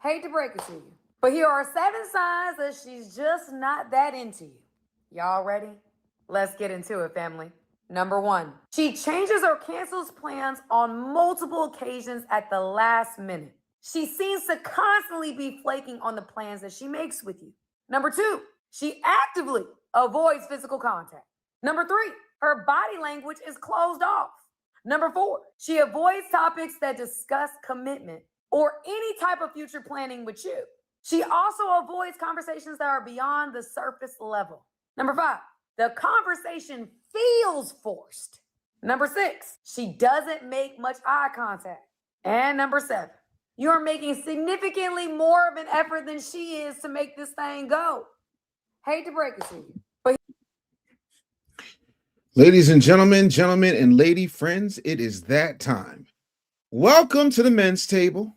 Hate to break it to you, but here are 7 signs that she's just not that into you. Y'all ready? Let's get into it, family. Number 1, she changes or cancels plans on multiple occasions at the last minute. She seems to constantly be flaking on the plans that she makes with you. Number 2, she actively avoids physical contact. Number 3, her body language is closed off. Number 4, she avoids topics that discuss commitment or any type of future planning with you. She also avoids conversations that are beyond the surface level. Number 5, the conversation feels forced. Number 6, she doesn't make much eye contact. And number 7, you're making significantly more of an effort than she is to make this thing go. Hate to break it to you, but ladies and gentlemen, and lady friends, it is that time. Welcome to the men's table.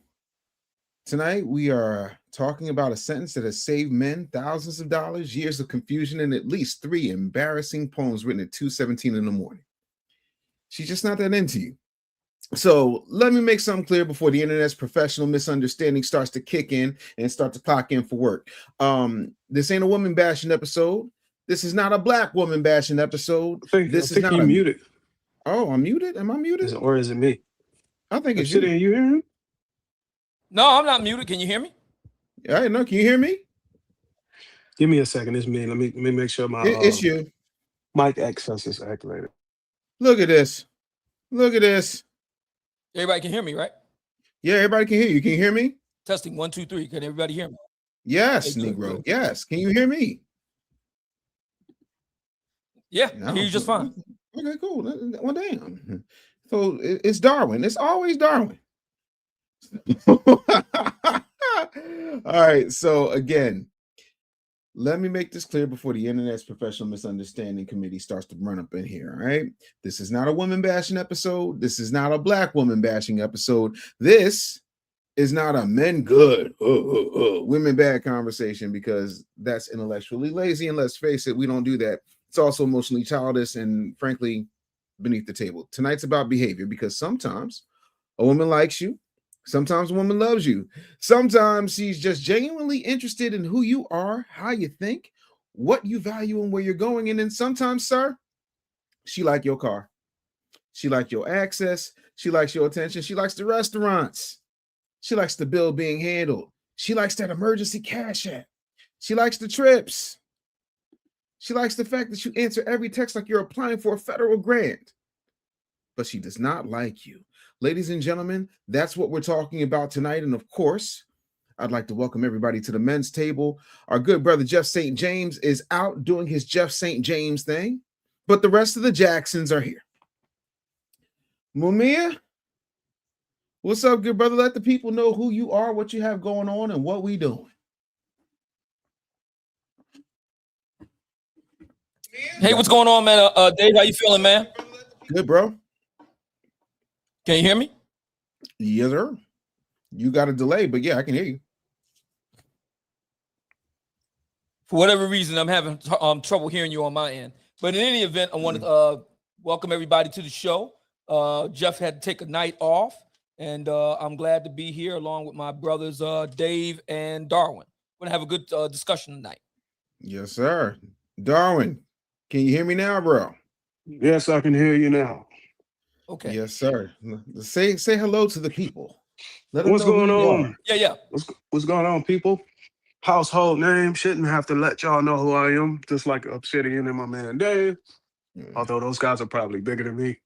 Tonight, we are talking about a sentence that has saved men thousands of dollars, years of confusion, and at least 3 embarrassing poems written at 2:17 in the morning. She's just not that into you. So let me make something clear before the internet's professional misunderstanding starts to kick in and start to clock in for work. This ain't a woman bashing episode. This is not a black woman bashing episode. I think you're muted. Oh, I'm muted? Am I muted? Or is it me? I think it's you. You hear him? No, I'm not muted. Can you hear me? Yeah, no, can you hear me? Give me a second. It's me. Let me make sure my it's you. Mic access is activated. Look at this. Look at this. Everybody can hear me, right? Yeah, everybody can hear you. Can you hear me? Testing 1, 2, 3. Can everybody hear me? Yes, Okay, Negro. good. Yes. Can you hear me? Yeah, I hear you just fine. Okay, cool. Well, damn. So it's Darwin. It's always Darwin. All right. So again, let me make this clear before the internet's professional misunderstanding committee starts to run up in here. All right. This is not a woman bashing episode. This is not a black woman bashing episode. This is not a men good, women bad conversation, because that's intellectually lazy. And let's face it, we don't do that. It's also emotionally childish and frankly beneath the table. Tonight's about behavior, because sometimes a woman likes you. Sometimes a woman loves you. Sometimes she's just genuinely interested in who you are, how you think, what you value, and where you're going. And then sometimes, sir, she likes your car. She likes your access. She likes your attention. She likes the restaurants. She likes the bill being handled. She likes that emergency cash app. She likes the trips. She likes the fact that you answer every text like you're applying for a federal grant. But she does not like you. Ladies and gentlemen, that's what we're talking about tonight. And of course, I'd like to welcome everybody to the men's table. Our good brother Jeff St. James is out doing his Jeff St. James thing, but the rest of the Jacksons are here. Mumia, what's up, good brother? Let the people know who you are, what you have going on, and what we doing. Hey, what's going on, man? Dave, how you feeling, man? Good, bro. Can you hear me? Yes, sir. You got a delay, but yeah, I can hear you. For whatever reason, I'm having trouble hearing you on my end. But in any event, I want to welcome everybody to the show. Jeff had to take a night off, and I'm glad to be here along with my brothers, Dave and Darwin. We're going to have a good discussion tonight. Yes, sir. Darwin, can you hear me now, bro? Yes, I can hear you now. Okay. Yes, sir. Say hello to the people. What's going on? Yeah. What's going on, people? Household name. Shouldn't have to let y'all know who I am, just like Obsidian and my man Dave. Although those guys are probably bigger than me.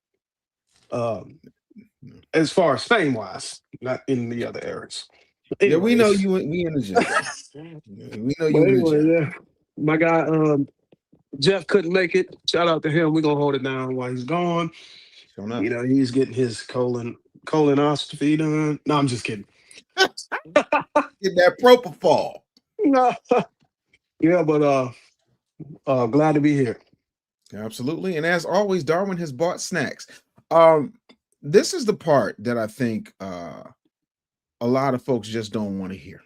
As far as fame-wise, not in the other areas. Anyways. Yeah, we know you. We in the gym. We know you in the gym. Yeah. My guy Jeff couldn't make it. Shout out to him. We're gonna hold it down while he's gone. You know, he's getting his colonoscopy done. No, I'm just kidding. Get that propofol. No. Yeah, but glad to be here. Absolutely. And as always, Darwin has bought snacks. This is the part that I think a lot of folks just don't want to hear.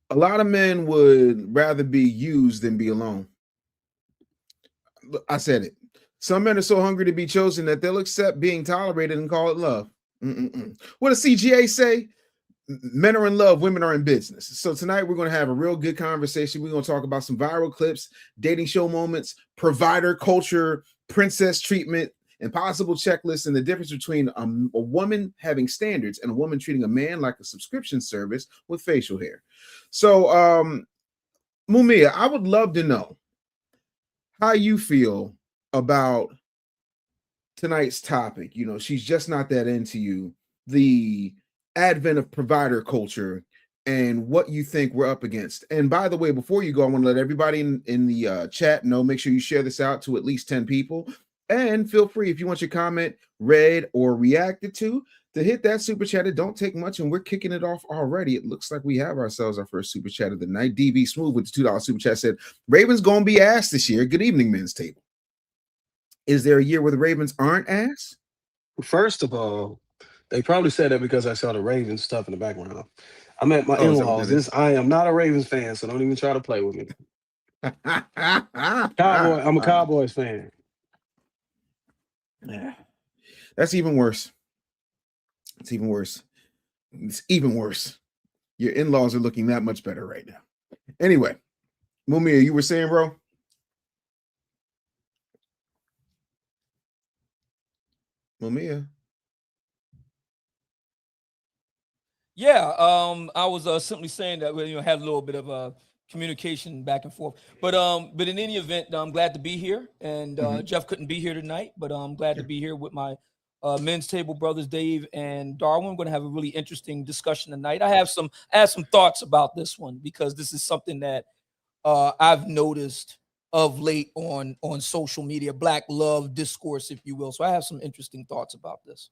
A lot of men would rather be used than be alone. I said it. Some men are so hungry to be chosen that they'll accept being tolerated and call it love. What does CGA say? men are in love, women are in business. So tonight we're going to have a real good conversation. We're going to talk about some viral clips, dating show moments, provider culture, princess treatment, impossible checklists, and the difference between a woman having standards and a woman treating a man like a subscription service with facial hair. So, Mumia, I would love to know how you feel about tonight's topic. You know, she's just not that into you. The advent of provider culture and what you think we're up against. And by the way, before you go, I want to let everybody in the chat know, make sure you share this out to at least 10 people. And feel free, if you want your comment read or reacted to hit that super chat. It don't take much, and we're kicking it off already. It looks like we have ourselves our first super chat of the night. DB Smooth with the $2 super chat said, Ravens gonna be ass this year. Good evening, men's table. Is there a year where the Ravens aren't ass? First of all, they probably said that because I saw the Ravens stuff in the background. I'm at my in-laws. I am not a Ravens fan, so don't even try to play with me. I'm a Cowboys fan. Yeah. That's even worse. It's even worse. It's even worse. Your in-laws are looking that much better right now. Anyway, Mumia, you were saying, bro? Mumia. Yeah, I was simply saying that we had a little bit of communication back and forth, but in any event, I'm glad to be here. And Jeff couldn't be here tonight, but I'm glad to be here with my men's table brothers, Dave and Darwin. We're going to have a really interesting discussion tonight. I have some thoughts about this one because this is something that I've noticed of late on social media, Black love discourse, if you will. So I have some interesting thoughts about this.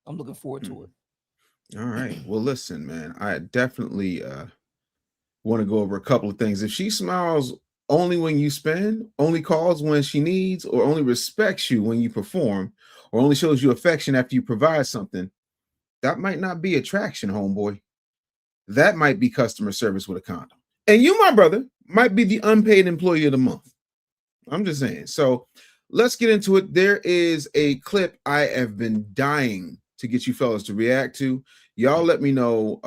I'm looking forward to it. All right. Well, listen, man, I definitely want to go over a couple of things. If she smiles only when you spend, only calls when she needs, or only respects you when you perform, or only shows you affection after you provide something, that might not be attraction, homeboy. That might be customer service with a condom. And you, my brother, might be the unpaid employee of the month. I'm just saying. So let's get into it. There is a clip I have been dying to get you fellas to react to. Y'all let me know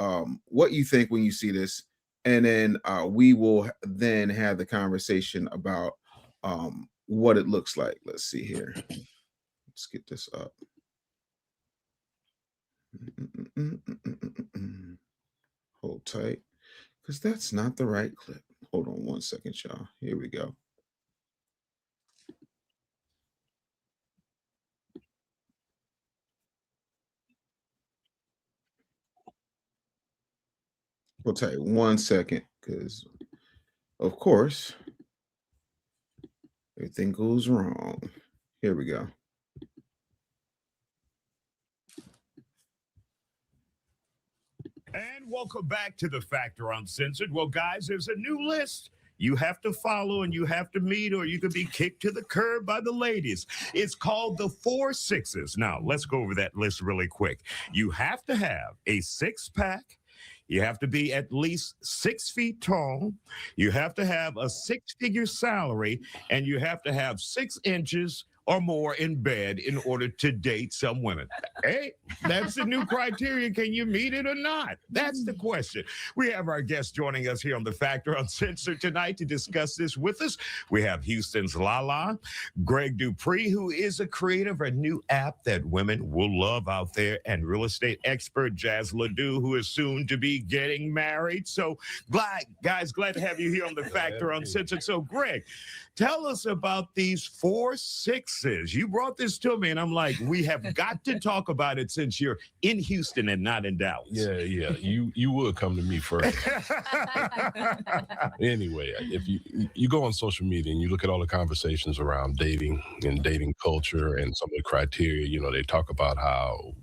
what you think when you see this, and then we will then have the conversation about what it looks like. Let's see here. Let's get this up. Hold tight, because that's not the right clip. Hold on one second, y'all. Here we go. We'll take 1 second, because of course everything goes wrong. Here we go. And welcome back to The Factor Uncensored. Well, guys, there's a new list you have to follow and you have to meet, or you could be kicked to the curb by the ladies. It's called the 4 6s. Now, let's go over that list really quick. You have to have a 6-pack. You have to be at least 6 feet tall. You have to have a 6-figure salary, and you have to have 6 inches or more in bed in order to date some women. Hey, that's the new criteria. Can you meet it or not? That's the question. We have our guest joining us here on The Factor Uncensored tonight to discuss this with us. We have Houston's Lala, Greg Dupree, who is a creator of a new app that women will love out there, and real estate expert Jazz Ledoux, who is soon to be getting married. So, glad to have you here on The Factor Uncensored. So, Greg, tell us about these 4 6s. You brought this to me, and I'm like, we have got to talk about it since you're in Houston and not in Dallas. Yeah. You would come to me first. Anyway, if you go on social media and you look at all the conversations around dating and dating culture and some of the criteria, they talk about how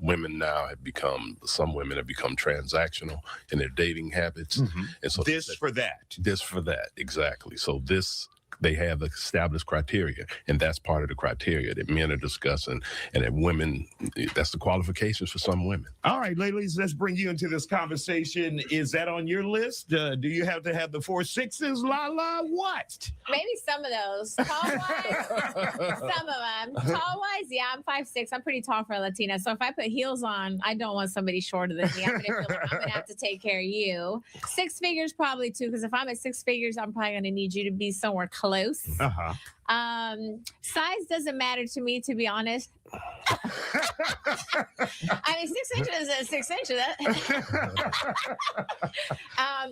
some women have become transactional in their dating habits. Mm-hmm. And so this for that, exactly. So this they have established criteria, and that's part of the criteria that men are discussing, and that women, that's the qualifications for some women. All right, ladies, let's bring you into this conversation. Is that on your list? Do you have to have the 4 6s, Lala? What? Maybe some of those. Tall-wise, some of them. Tall-wise, yeah, I'm 5'6". I'm pretty tall for a Latina. So if I put heels on, I don't want somebody shorter than me. I'm gonna feel like I'm gonna have to take care of you. 6 figures probably too, because if I'm at 6 figures, I'm probably gonna need you to be somewhere close. Uh-huh. Size doesn't matter to me, to be honest. I mean, 6 inches is 6 inches.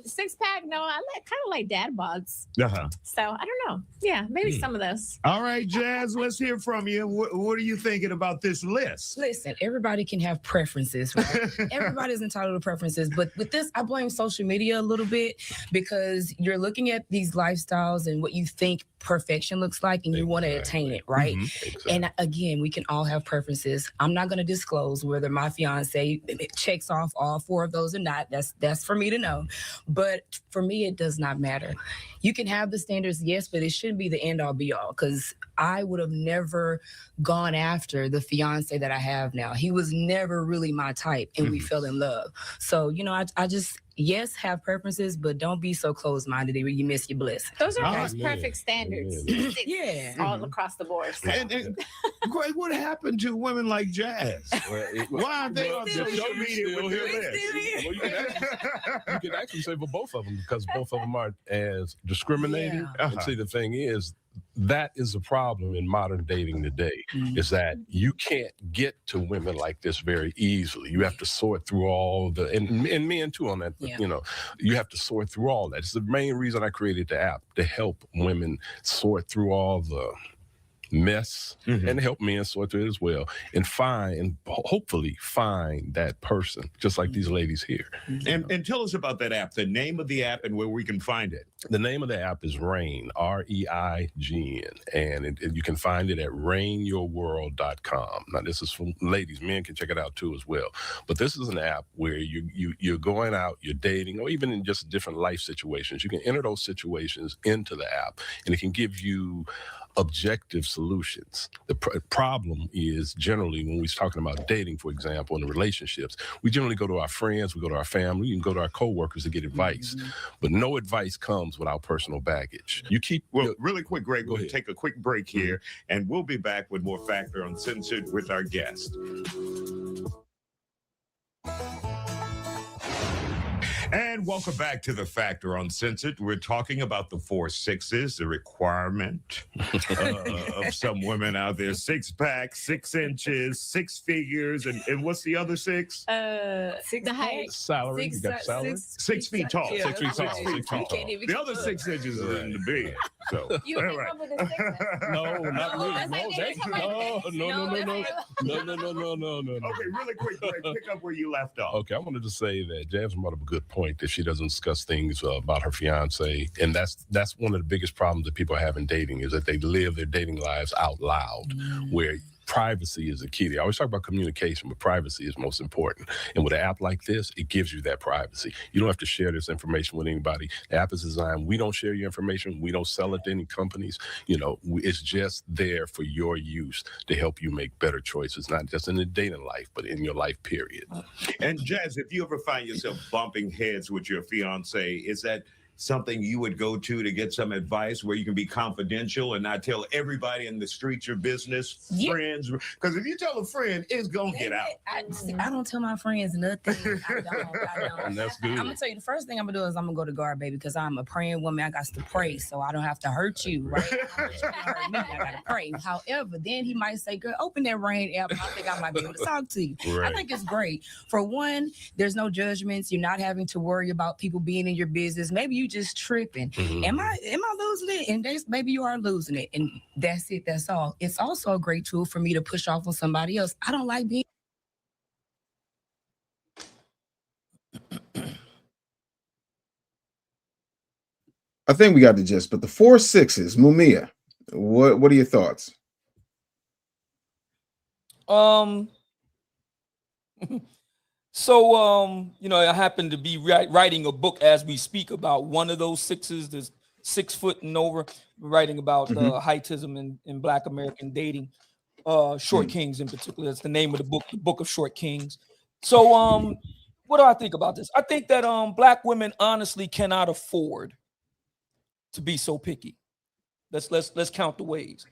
6-pack, no, I kind of like dad bods. Uh-huh. So I don't know. Yeah, maybe some of those. All right, Jazz, let's hear from you. What are you thinking about this list? Listen, everybody can have preferences, right? Everybody's entitled to preferences. But with this, I blame social media a little bit, because you're looking at these lifestyles and what you think perfection looks like, and you want to attain it, right? Exactly. And again, we can all have preferences. I'm not going to disclose whether my fiance checks off all 4 of those or not. That's for me to know. But for me, it does not matter. You can have the standards, yes, but it shouldn't be the end all be all, because I would have never gone after the fiance that I have now. He was never really my type, and we fell in love. So, you know, I just, yes, have preferences, but don't be so close-minded that you miss your bliss. Those are guys' perfect standards. Yeah. All across the board. So. And Greg, what happened to women like Jazz? Why aren't they on social media with their list? Well, you can actually say for both of them, because both of them aren't as discriminating. Yeah. And see, the thing is, that is the problem in modern dating today, is that you can't get to women like this very easily. You have to sort through all the, and men too on that, you know, you have to sort through all that. It's the main reason I created the app, to help women sort through all the mess and help men sort through it as well, and hopefully find that person, just like these ladies here. And tell us about that app, the name of the app, and where we can find it. The name of the app is REIGN, REIGN, and you can find it at reign.yourworld.com. Now, this is for ladies. Men can check it out too as well. But this is an app where you're going out, you're dating, or even in just different life situations. You can enter those situations into the app, and it can give you objective solutions. The problem is, generally, when we're talking about dating, for example, in relationships, we generally go to our friends, we go to our family, you can go to our coworkers to get advice. But no advice comes without personal baggage. You keep... Well, really quick, Greg, we'll take a quick break here, and we'll be back with more Factor Uncensored with our guest. And welcome back to the Factor Uncensored. We're talking about the 4 6s, the requirement of some women out there. 6-pack, 6 inches, 6 figures, and what's the other 6? The height. Salary. You got salary? 6 feet tall. Yeah. 6 feet tall. 6 feet tall. can't even The other 6 inches is in the bed. So, You all came right. up with a 6. No, not No, really. that's like dating somebody. No. Okay, really quick, Greg, pick up where you left off. Okay, I wanted to say that Jazz brought up a good point, that she doesn't discuss things about her fiance, and that's one of the biggest problems that people have in dating, is that they live their dating lives out loud, where privacy is the key. They always talk about communication, but privacy is most important. And with an app like this, it gives you that privacy. You don't have to share this information with anybody. The app is designed, we don't share your information. We don't sell it to any companies. You know, it's just there for your use to help you make better choices, not just in the dating life, but in your life, period. And Jazz, if you ever find yourself bumping heads with your fiance, is that something you would go to get some advice, where you can be confidential and not tell everybody in the street your business, friends? Because if you tell a friend, it's going to get out. I don't tell my friends nothing. I don't. And that's good. I'm going to tell you, the first thing I'm going to do is I'm going to go to God, baby, because I'm a praying woman. I got to pray, so I don't have to hurt you, right? I got to pray. However, then he might say, girl, open that REIGN app. I think I might be able to talk to you. Right. I think it's great. For one, there's no judgments. You're not having to worry about people being in your business. Maybe you just tripping. Am I losing it? And maybe you are losing it. And that's it. That's all. It's also a great tool for me to push off on somebody else. I don't like being. I think we got the gist, but the 4 6s, Mumia, what are your thoughts? So, you know, I happen to be writing a book as we speak about one of those 6s. There's 6 foot and over, writing about heightism in Black American dating. Short Kings in particular. That's the name of the book of Short Kings. So what do I think about this? I think that Black women honestly cannot afford to be so picky. Let's count the ways.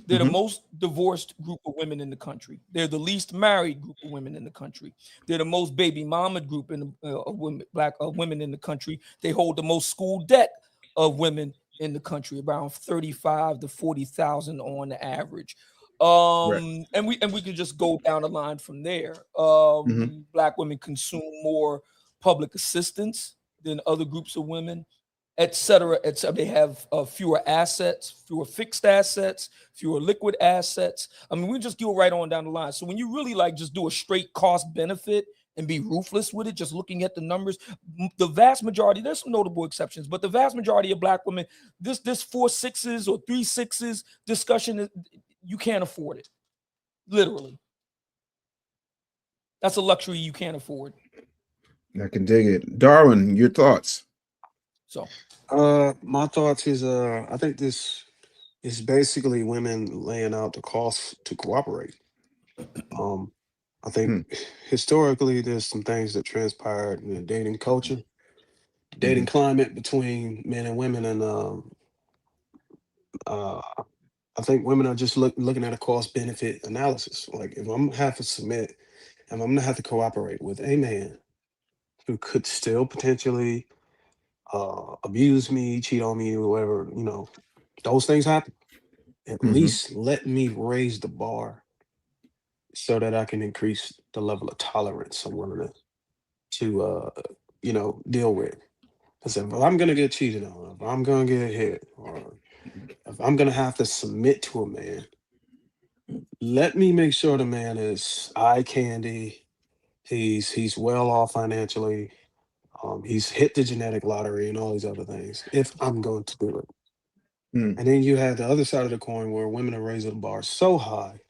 They're the most divorced group of women in the country. They're the least married group of women in the country. They're the most baby mama group of women, Black women in the country. They hold the most school debt of women in the country, around 35 to 40,000 on the average. And we can just go down the line from there. Black women consume more public assistance than other groups of women, et cetera, et cetera. They have fewer assets, fewer fixed assets, fewer liquid assets. I mean, we just go right on down the line. So when you really like just do a straight cost benefit and be ruthless with it, just looking at the numbers, the vast majority, there's some notable exceptions, but the vast majority of Black women, this 4 6s or 3 6s discussion, you can't afford it. Literally. That's a luxury you can't afford. I can dig it. Darwin, your thoughts? So my thoughts is I think this is basically women laying out the cost to cooperate. I think historically there's some things that transpired in the dating culture, dating climate between men and women, and I think women are just looking at a cost benefit analysis. Like, if I'm gonna have to submit and I'm gonna have to cooperate with a man who could still potentially abuse me, cheat on me, or whatever, those things happen. At least let me raise the bar so that I can increase the level of tolerance I'm willing to deal with. Because if I'm gonna get cheated on, if I'm gonna get hit, or if I'm gonna have to submit to a man, let me make sure the man is eye candy. He's well off financially. He's hit the genetic lottery and all these other things. If I'm going to do it, and then you have the other side of the coin where women are raising the bar so high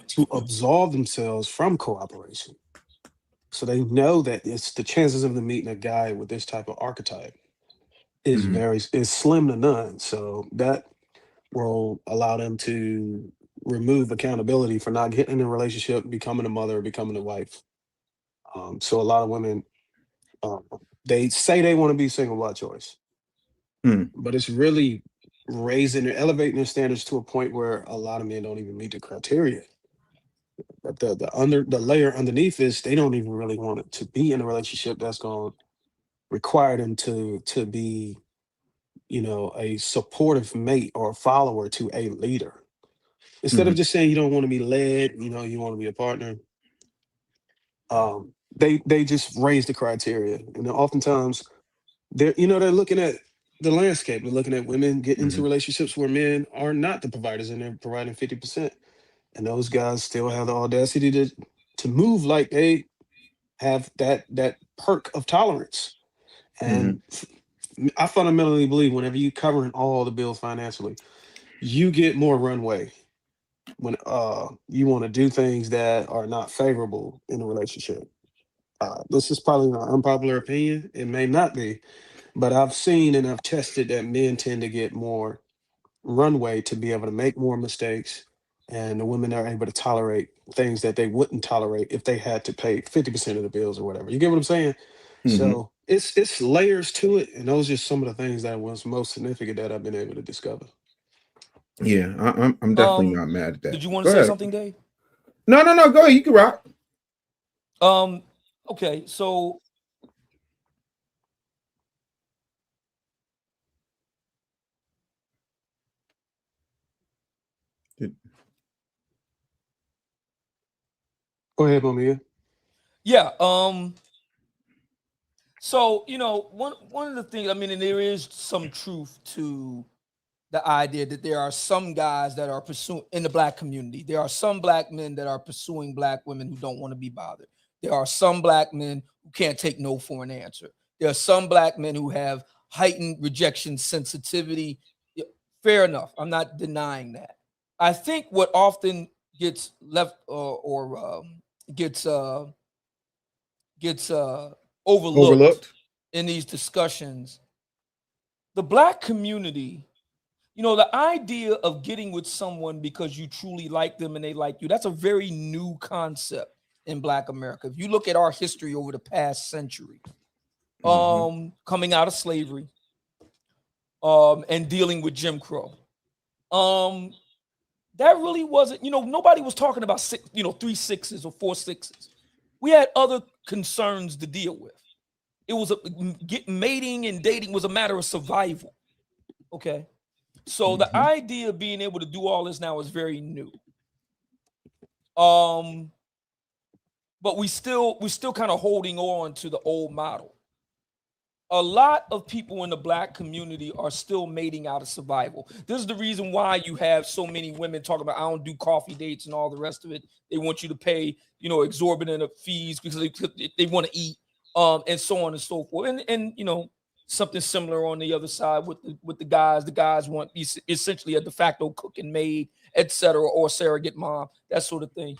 to absolve themselves from cooperation. So they know that it's the chances of them meeting a guy with this type of archetype is slim to none. So that will allow them to remove accountability for not getting in a relationship, becoming a mother, becoming a wife. So a lot of women, they say they want to be single by choice, but it's really elevating their standards to a point where a lot of men don't even meet the criteria. But the layer underneath is they don't even really want it to be in a relationship that's going to require them to be, a supportive mate or a follower to a leader. Instead of just saying you don't want to be led, you want to be a partner. They just raise the criteria, and then oftentimes they're looking at the landscape. They're looking at women getting into relationships where men are not the providers, and they're providing 50%. And those guys still have the audacity to move like they have that perk of tolerance. And I fundamentally believe whenever you covering all the bills financially, you get more runway when you want to do things that are not favorable in a relationship. This is probably an unpopular opinion. It may not be, but I've seen and I've tested that men tend to get more runway to be able to make more mistakes, and the women are able to tolerate things that they wouldn't tolerate if they had to pay 50% of the bills or whatever. You get what I'm saying? So it's layers to it, and those are just some of the things that was most significant that I've been able to discover. Yeah, I'm definitely not mad at that. Did you want to say something, Dave? No. Go ahead. You can rock. Okay, so Go ahead, Mamiya. yeah. So one of the things, I mean, and there is some truth to the idea that there are some guys that are pursuing in the Black community. There are some Black men that are pursuing Black women who don't want to be bothered. There are some Black men who can't take no for an answer. There are some Black men who have heightened rejection sensitivity. Fair enough. I'm not denying that. I think what often gets left or gets overlooked in these discussions the Black community, you know, the idea of getting with someone because you truly like them and they like you, that's a very new concept in Black America. If you look at our history over the past century, coming out of slavery, and dealing with Jim Crow, that really wasn't, you know, nobody was talking about 3 6s or 4 6s. We had other concerns to deal with. It was mating and dating was a matter of survival. Okay. So the idea of being able to do all this now is very new. But we still kind of holding on to the old model. A lot of people in the Black community are still mating out of survival. This is the reason why you have so many women talking about, I don't do coffee dates and all the rest of it. They want you to pay, you know, exorbitant fees because they want to eat, and so on and so forth. And you know, something similar on the other side with the guys. The guys want essentially a de facto cook and maid, etc., or surrogate mom, that sort of thing.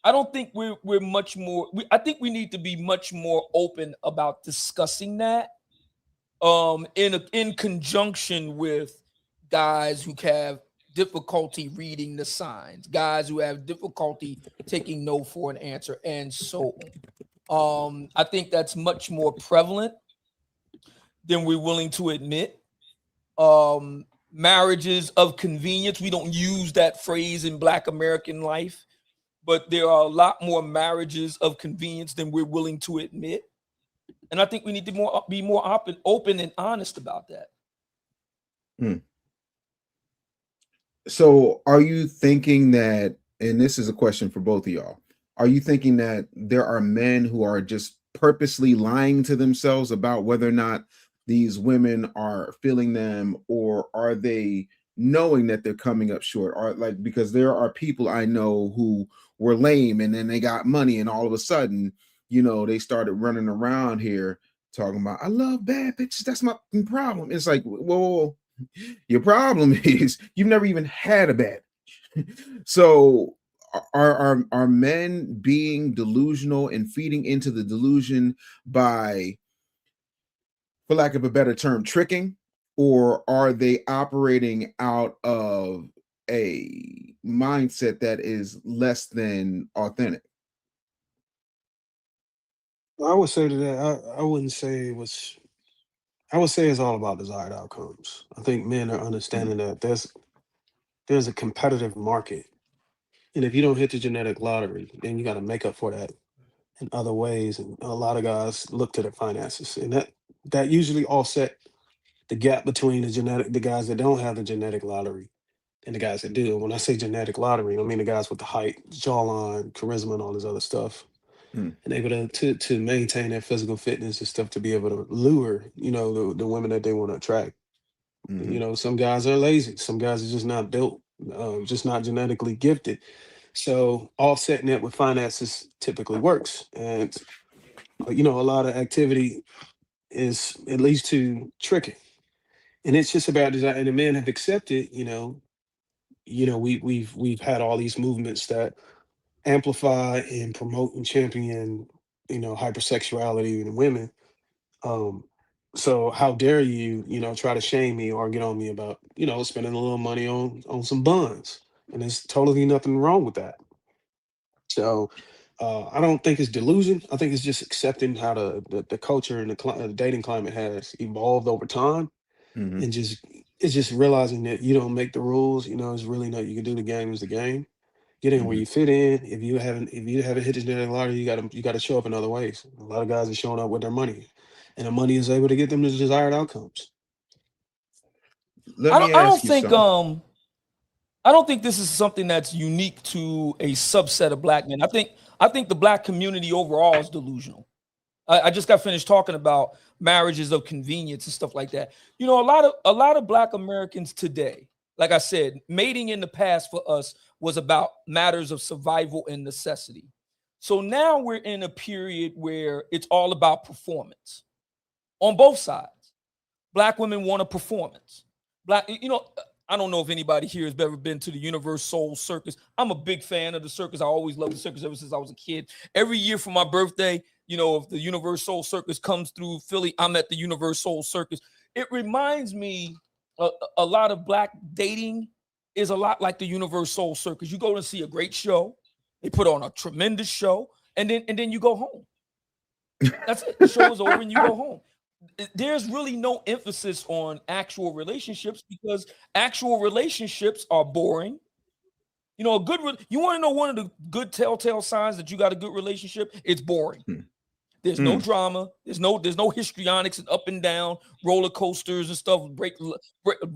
I don't think we're much more. I think we need to be much more open about discussing that, in conjunction with guys who have difficulty reading the signs, guys who have difficulty taking no for an answer, and so on. I think that's much more prevalent than we're willing to admit. Marriages of convenience, we don't use that phrase in Black American life, but there are a lot more marriages of convenience than we're willing to admit. And I think we need to be more open and honest about that. So are you thinking that, and this is a question for both of y'all, are you thinking that there are men who are just purposely lying to themselves about whether or not these women are feeling them, or are they knowing that they're coming up short? Or like, because there are people I know who were lame and then they got money and all of a sudden, you know, they started running around here talking about, I love bad bitches, that's my problem. It's like, well, your problem is you've never even had a bad bitch. So are men being delusional and feeding into the delusion by, for lack of a better term, tricking, or are they operating out of a mindset that is less than authentic? I would say to that, I wouldn't say it was. I would say it's all about desired outcomes. I think men are understanding that there's a competitive market, and if you don't hit the genetic lottery, then you got to make up for that in other ways. And a lot of guys look to their finances, and that usually offset the gap between the guys that don't have the genetic lottery and the guys that do. When I say genetic lottery, I mean the guys with the height, jawline, charisma, and all this other stuff, and able to maintain their physical fitness and stuff to be able to lure, you know, the women that they want to attract. You know, some guys are lazy. Some guys are just not built, just not genetically gifted. So offsetting it with finances typically works. And, you know, a lot of activity it leads to tricking. And it's just about design. And the men have accepted, we've had all these movements that amplify and promote and champion, hypersexuality in women. So how dare you, try to shame me or get on me about, spending a little money on some buns. And there's totally nothing wrong with that. So I don't think it's delusion. I think it's just accepting how the culture and the dating climate has evolved over time, and it's just realizing that you don't make the rules. It's really not. You can do the game is the game. Get in where you fit in. If you haven't hit the genetic lottery, you got to show up in other ways. A lot of guys are showing up with their money, and the money is able to get them the desired outcomes. Let me ask you something. I don't think this is something that's unique to a subset of Black men. I think the Black community overall is delusional. I just got finished talking about marriages of convenience and stuff like that. A lot of Black Americans today, like I said, mating in the past for us was about matters of survival and necessity. So now we're in a period where it's all about performance on both sides. Black women want a performance. I don't know if anybody here has ever been to the Universal Circus. I'm a big fan of the circus. I always loved the circus ever since I was a kid. Every year for my birthday, if the Universal Circus comes through Philly, I'm at the Universal Circus. It reminds me a lot of black dating is a lot like the Universe Soul Circus. You go and see a great show, they put on a tremendous show, and then you go home. That's it. The show is over and you go home. There's really no emphasis on actual relationships because actual relationships are boring. You know, you want to know one of the good telltale signs that you got a good relationship? It's boring. There's no drama. There's no histrionics and up and down roller coasters and stuff.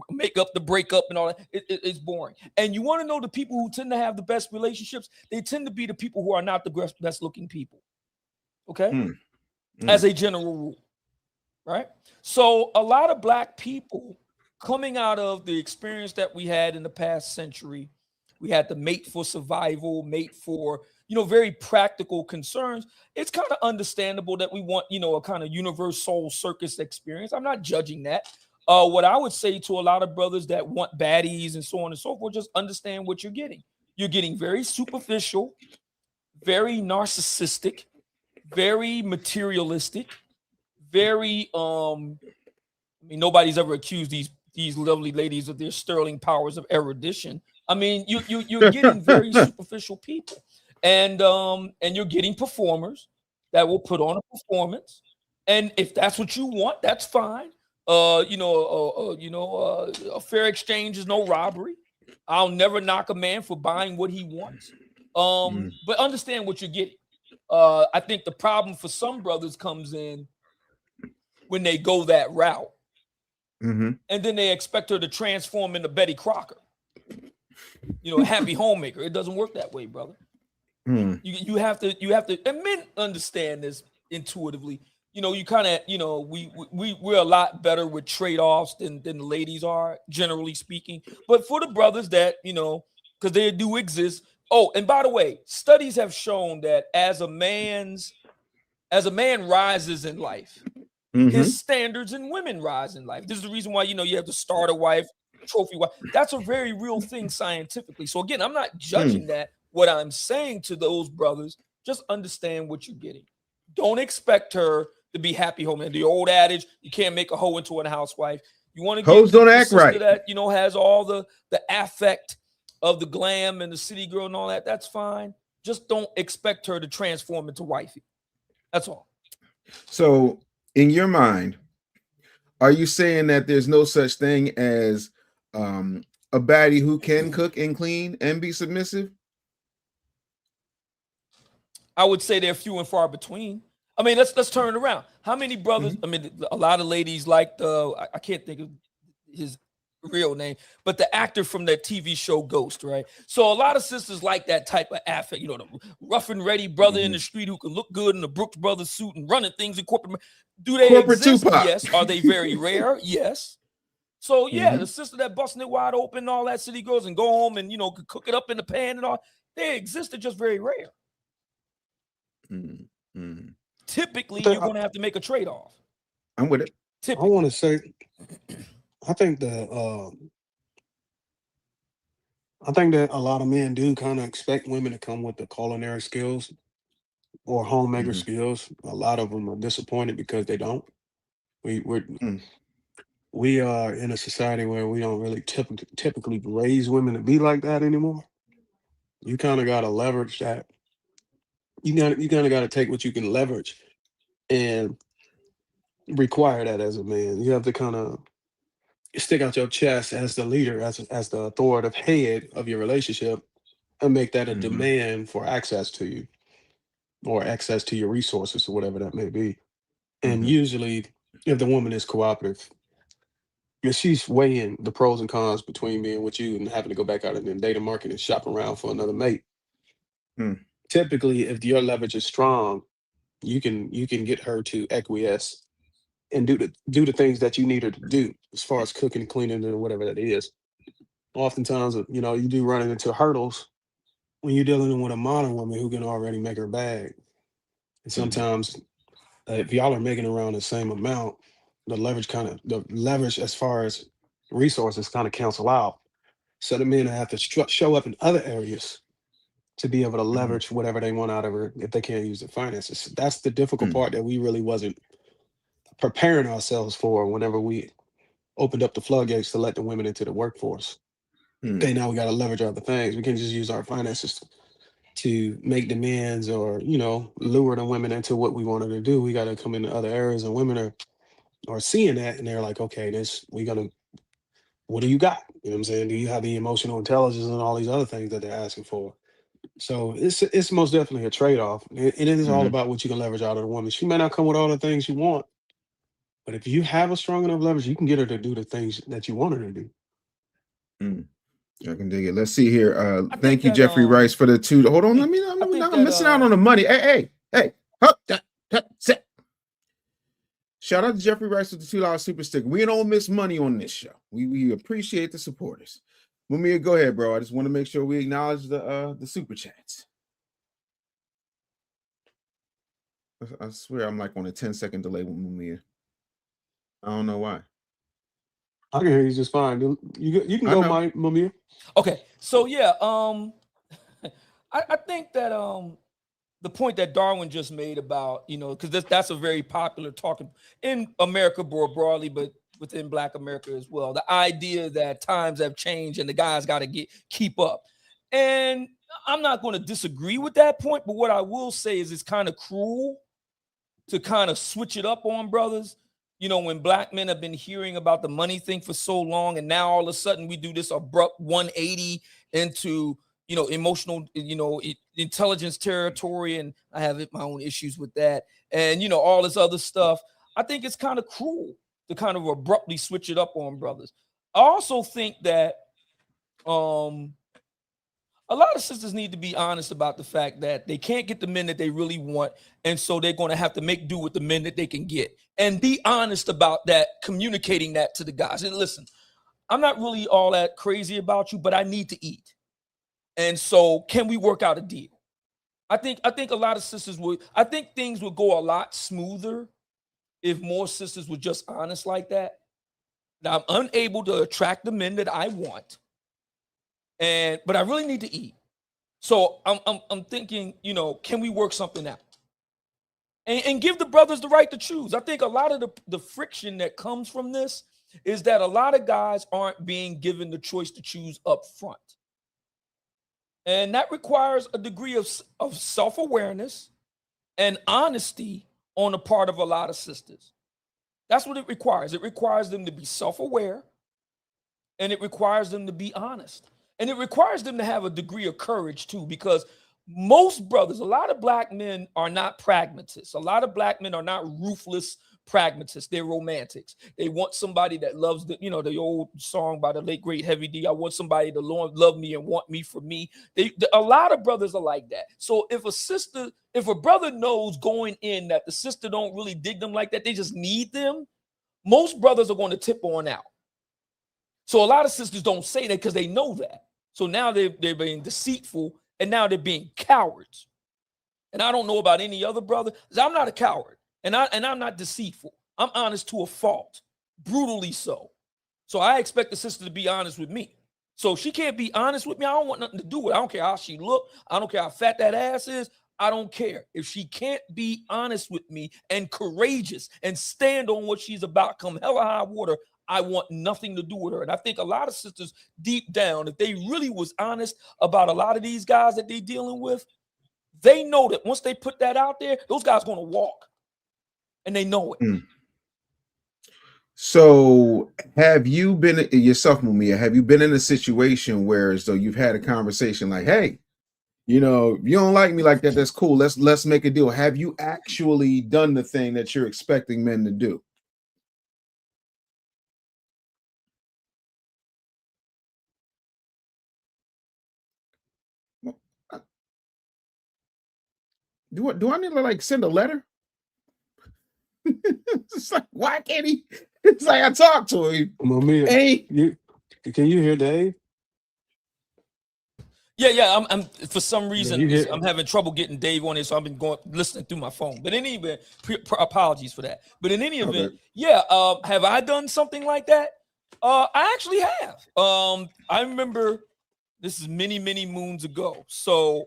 Make up the breakup and all that. It's boring. And you want to know the people who tend to have the best relationships? They tend to be the people who are not the best looking people. Okay, as a general rule, right? So a lot of black people coming out of the experience that we had in the past century, we had the mate for survival, mate for very practical concerns. It's kind of understandable that we want, a kind of universal circus experience. I'm not judging that. What I would say to a lot of brothers that want baddies and so on and so forth, just understand what you're getting. You're getting very superficial, very narcissistic, very materialistic, very, nobody's ever accused these lovely ladies of their sterling powers of erudition. I mean, you're getting very superficial people. And you're getting performers that will put on a performance, and if that's what you want, that's fine. A fair exchange is no robbery. I'll never knock a man for buying what he wants. But understand what you're getting. I think the problem for some brothers comes in when they go that route, and then they expect her to transform into Betty Crocker, a happy homemaker. It doesn't work that way, brother. You have to, and men understand this intuitively. You kind of, we're a lot better with trade-offs than the ladies are, generally speaking. But for the brothers that, because they do exist. Oh, and by the way, studies have shown that as a man rises in life, his standards in women rise in life. This is the reason why, you have to start a wife, trophy wife. That's a very real thing scientifically. So again, I'm not judging that. What I'm saying to those brothers, just understand what you're getting. Don't expect her to be happy home. And the old adage, you can't make a hoe into a housewife. You want to hoes don't act right. That has all the affect of the glam and the city girl and all that. That's fine. Just don't expect her to transform into wifey. That's all. So, in your mind, are you saying that there's no such thing as a baddie who can cook and clean and be submissive? I would say they're few and far between. I mean, let's turn it around. How many brothers? I mean, a lot of ladies like I can't think of his real name, but the actor from that TV show Ghost, right? So a lot of sisters like that type of affect, the rough and ready brother in the street who can look good in the Brooks Brothers suit and running things in corporate. Do they exist? Tupac. Yes. Are they very rare? Yes. So yeah, the sister that busting it wide open and all that, city girls, and go home and could cook it up in the pan and all, they exist. They're just very rare. Typically, you're going to have to make a trade-off. I'm with it. I want to say, I think that a lot of men do kind of expect women to come with the culinary skills or homemaker skills. A lot of them are disappointed because they don't. We are in a society where we don't really typically raise women to be like that anymore. You kind of got to leverage that. You kind of got to take what you can leverage and require that as a man. You have to kind of stick out your chest as the leader, as the authoritative head of your relationship, and make that a demand for access to you or access to your resources or whatever that may be. And usually, if the woman is cooperative, she's weighing the pros and cons between being with you and having to go back out in the data market and shop around for another mate. Typically, if your leverage is strong, you can get her to acquiesce and do the things that you need her to do as far as cooking, cleaning, and whatever that is. Oftentimes, you do run into hurdles when you're dealing with a modern woman who can already make her bag. And sometimes, if y'all are making around the same amount, the leverage as far as resources kind of cancel out. So the men have to show up in other areas to be able to leverage whatever they want out of her if they can't use the finances. That's the difficult part that we really wasn't preparing ourselves for whenever we opened up the floodgates to let the women into the workforce. Okay, now we got to leverage other things. We can just use our finances to make demands or, lure the women into what we wanted to do. We got to come into other areas, and women are seeing that, and they're like, okay, what do you got? You know what I'm saying? Do you have the emotional intelligence and all these other things that they're asking for? So it's most definitely a trade-off. It is all about what you can leverage out of the woman. She may not come with all the things you want, but if you have a strong enough leverage, you can get her to do the things that you want her to do. I can dig it. Let's see here. I Thank think you, that, Jeffrey Rice, for the 2. Hold on. I I'm think missing that, out on the money. Hey. Sit. Shout out to Jeffrey Rice with the $2 super sticker. We don't miss money on this show. We appreciate the supporters. Mumia, go ahead, bro. I just want to make sure we acknowledge the super chats. I swear I'm like on a 10-second delay with Mumia. I don't know why. I can hear you just fine. You can go, Mumia. Okay, so yeah, I think that the point that Darwin just made about, because that's a very popular talking in America broadly, but within Black America as well. The idea that times have changed and the guys got to keep up. And I'm not going to disagree with that point, but what I will say is it's kind of cruel to kind of switch it up on brothers. When Black men have been hearing about the money thing for so long, and now all of a sudden we do this abrupt 180 into, emotional, intelligence territory, and I have my own issues with that, and all this other stuff. I think it's kind of cruel to kind of abruptly switch it up on brothers. I also think that a lot of sisters need to be honest about the fact that they can't get the men that they really want, and so they're going to have to make do with the men that they can get, and be honest about that, communicating that to the guys. And listen, I'm not really all that crazy about you, but I need to eat, and so can we work out a deal? I think a lot of sisters would. I think things would go a lot smoother if more sisters were just honest like that. Now, I'm unable to attract the men that I want, but I really need to eat. So I'm thinking, can we work something out? And give the brothers the right to choose. I think a lot of the friction that comes from this is that a lot of guys aren't being given the choice to choose up front. And that requires a degree of self-awareness and honesty on the part of a lot of sisters. That's what it requires. It requires them to be self-aware, and it requires them to be honest. And it requires them to have a degree of courage too, because most brothers, a lot of Black men are not pragmatists. A lot of Black men are not ruthless pragmatists. They're romantics. They want somebody that loves the old song by the late great Heavy D. I want somebody to love me and want me for me. A lot of brothers are like that. So if a brother knows going in that the sister don't really dig them like that, they just need them, most brothers are going to tip on out. So a lot of sisters don't say that because they know that. So now they're being deceitful, and now they're being cowards. And I don't know about any other brother, because I'm not a coward, and I'm not deceitful. I'm honest to a fault, brutally so. So I expect the sister to be honest with me. So if she can't be honest with me, I don't want nothing to do with it. I don't care how she look. I don't care how fat that ass is. I don't care. If she can't be honest with me and courageous and stand on what she's about, come hell or high water, I want nothing to do with her. And I think a lot of sisters deep down, if they really was honest about a lot of these guys that they're dealing with, they know that once they put that out there, those guys are going to walk. And they know it. So have you been yourself, Mumia, have you been in a situation where as though you've had a conversation like, hey, you don't like me like that, that's cool. Let's make a deal. Have you actually done the thing that you're expecting men to do? Do I need to send a letter? It's like, why can't he? It's like I talked to him. Mumia, hey, can you hear Dave? Yeah. I'm for some reason I'm having trouble getting Dave on here, so I've been listening through my phone. But in any event, apologies for that. But in any event, have I done something like that? I actually have. I remember this is many moons ago. So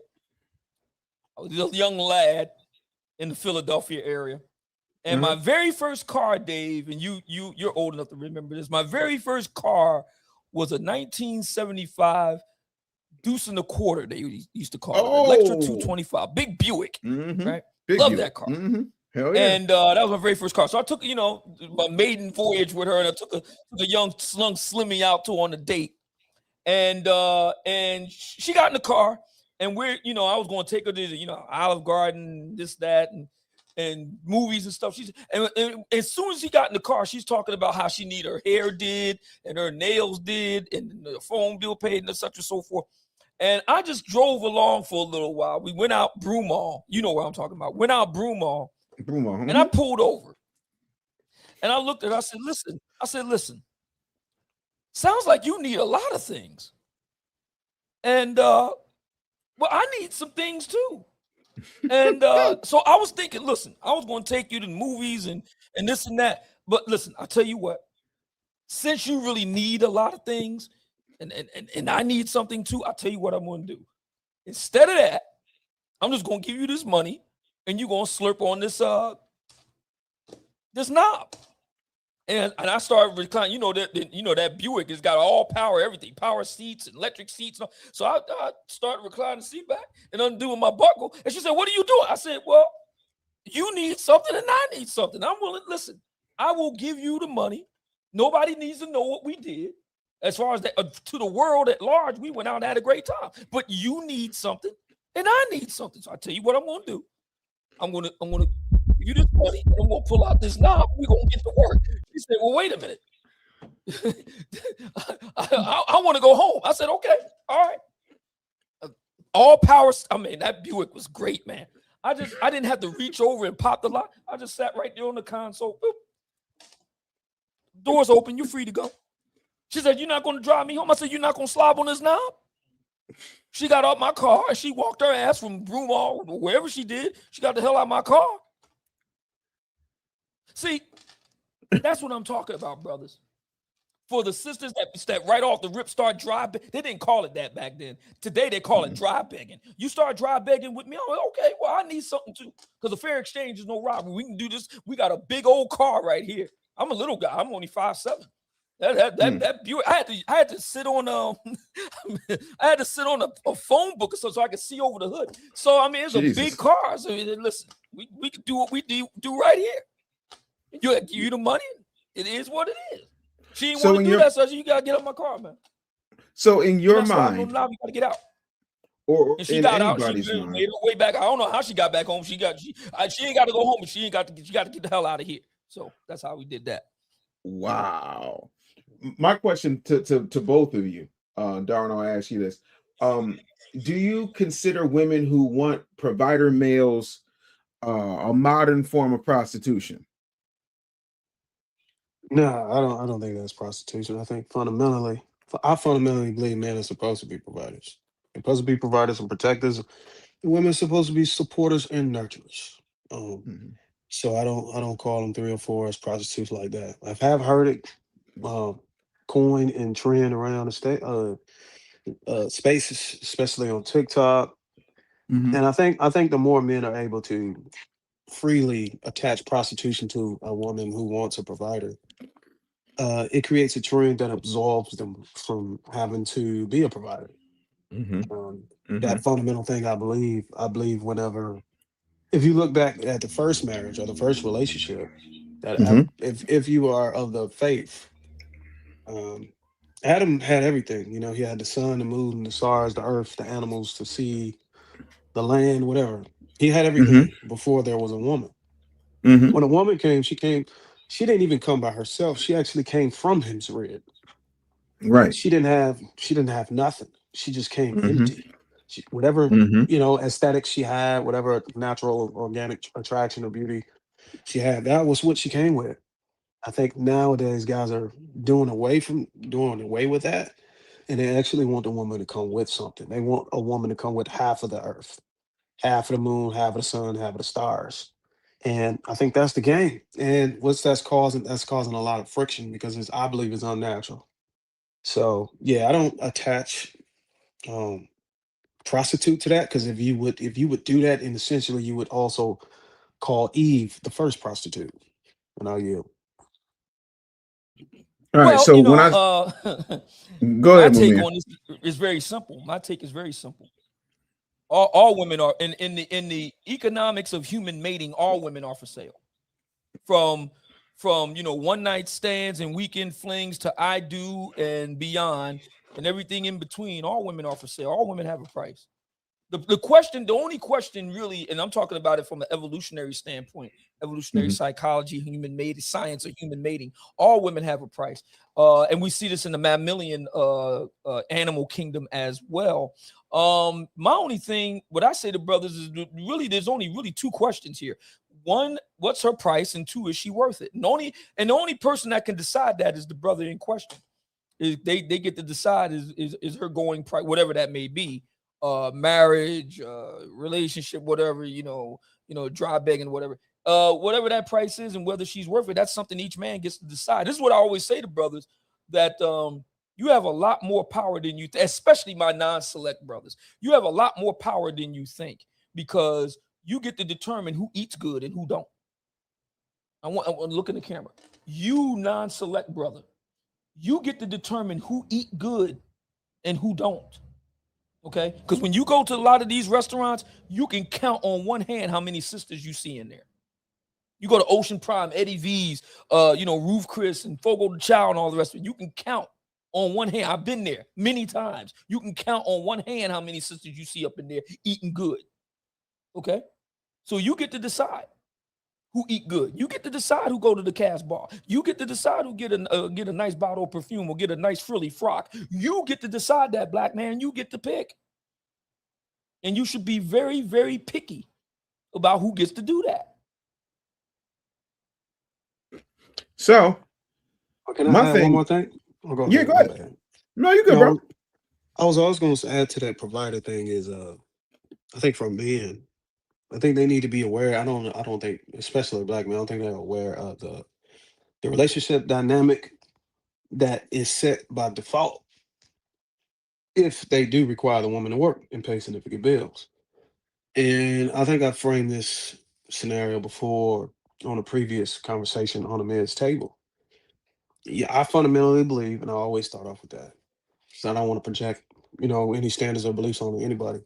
I was a young lad in the Philadelphia area, And my very first car, Dave, and you're old enough to remember this. My very first car was a 1975 Deuce and a Quarter, they used to call it. Electra 225, big Buick, right? Big Love Buick. that car. Hell yeah. And that was my very first car. So I took, my maiden voyage with her, and I took a young Slimmy out to on a date. And she got in the car, and I was going to take her to, Olive Garden, this, that, and movies and stuff. And as soon as she got in the car, she's talking about how she need her hair did and her nails did and the phone bill paid and such and so forth. And I just drove along for a little while. We went out Broomall. You know what I'm talking about. Went out Broomall. And I pulled over. And I looked at her. I said, listen. Sounds like you need a lot of things. And, well, I need some things too. And so I was thinking, listen, I was going to take you to movies and this and that. But listen, I'll tell you what, since you really need a lot of things and I need something too, I'll tell you what I'm going to do. Instead of that, I'm just going to give you this money and you're going to slurp on this knob. And I started reclining, that Buick has got all power, everything, power seats, and electric seats. So I started reclining the seat back and undoing my buckle. And she said, what are you doing? I said, well, you need something and I need something. I'm willing, listen, I will give you the money. Nobody needs to know what we did. As far as that, to the world at large, we went out and had a great time. But you need something and I need something. So I tell you what I'm going to do. I'm going to give you this money and I'm going to pull out this knob. We're going to get to work. She said, well, wait a minute. I want to go home. I said, okay, all right. All power. I mean, that Buick was great, man. I didn't have to reach over and pop the lock. I just sat right there on the console. Boop. Doors open. You're free to go. She said, you're not going to drive me home? I said, you're not going to slob on this knob? She got out my car and she walked her ass from Broomall, wherever she did. She got the hell out of my car. See, that's what I'm talking about, brothers. For the sisters that right off the rip start dry, they didn't call it that back then. Today they call it dry begging. You start dry begging with me, I'm like, okay, well, I need something too. Because a fair exchange is no robbery. We can do this. We got a big old car right here. I'm a little guy. I'm only 5'7". That Buick, I had to sit on a phone book so I could see over the hood. So I mean, it's a big car. So listen, we can do what we do right here. You give you the money. It is what it is. She didn't want to do that, so you gotta get up my car, man. So in your mind, you gotta get out. Or and she in got out. She anybody's mind, made her way back. I don't know how she got back home. She ain't got to go home, but she got to get the hell out of here. So that's how we did that. Wow. My question to both of you, Darren, I'll ask you this. Do you consider women who want provider males a modern form of prostitution? No, I don't think that's prostitution. I fundamentally believe men are supposed to be providers. They're supposed to be providers and protectors. And women are supposed to be supporters and nurturers. So I don't call them 3 or 4 as prostitutes like that. I have heard it coined and trend around the state spaces, especially on TikTok. And I think the more men are able to freely attach prostitution to a woman who wants a provider, it creates a trend that absolves them from having to be a provider. That fundamental thing, I believe whenever, if you look back at the first marriage or the first relationship, that if you are of the faith, Adam had everything. He had the sun, the moon, the stars, the earth, the animals, the sea, the land, whatever. He had everything before there was a woman. When a woman came, she didn't even come by herself. She actually came from his rib. Right. She didn't have nothing. She just came empty. Whatever aesthetic she had, whatever natural organic attraction or beauty she had, that was what she came with. I think nowadays guys are doing away with that, and they actually want the woman to come with something. They want a woman to come with half of the earth, half of the moon, half of the sun, half of the stars. And I think that's the game. And that's causing a lot of friction because I believe it's unnatural. So yeah, I don't attach prostitute to that, because if you would do that, and essentially you would also call Eve the first prostitute. And I'll yield. All right. Well, So you when know, go my ahead, take Mumia. on this is very simple. My take is very simple. All women are in the economics of human mating. All women are for sale. From one night stands and weekend flings to I do and beyond and everything in between. All women are for sale. All women have a price. The only question really, and I'm talking about it from an evolutionary standpoint, evolutionary psychology, human mating, science of human mating. All women have a price. And we see this in the mammalian animal kingdom as well. My only thing, what I say to brothers is really, there's only really two questions here. One, what's her price? And two, is she worth it? And the only person that can decide that is the brother in question. They get to decide is her going price, whatever that may be, marriage, relationship, whatever, dry begging, whatever that price is, and whether she's worth it. That's something each man gets to decide. This is what I always say to brothers, that you have a lot more power than you especially my non-select brothers. You have a lot more power than you think, because you get to determine who eats good and who don't. I want to look in the camera. You non-select brother, you get to determine who eat good and who don't. Okay? Because when you go to a lot of these restaurants, you can count on one hand how many sisters you see in there. You go to Ocean Prime, Eddie V's, Ruth Chris and Fogo the Child and all the rest of it. You can count on one hand. I've been there many times. You can count on one hand how many sisters you see up in there eating good. Okay? So you get to decide who eat good. You get to decide who go to the Cash Bar. You get to decide who get a nice bottle of perfume or get a nice frilly frock. You get to decide that, black man. You get to pick. And you should be very, very picky about who gets to do that. So, Can I my add thing, one more thing? Oh, go yeah, ahead. go My ahead. bad. No, you good, bro. I was always going to add to that provider thing is, I think for men, I think they need to be aware. I don't think, especially black men, I don't think they're aware of the relationship dynamic that is set by default if they do require the woman to work and pay significant bills. And I think I framed this scenario before on a previous conversation on a men's table. Yeah, I fundamentally believe, and I always start off with that. So I don't want to project, any standards or beliefs on anybody.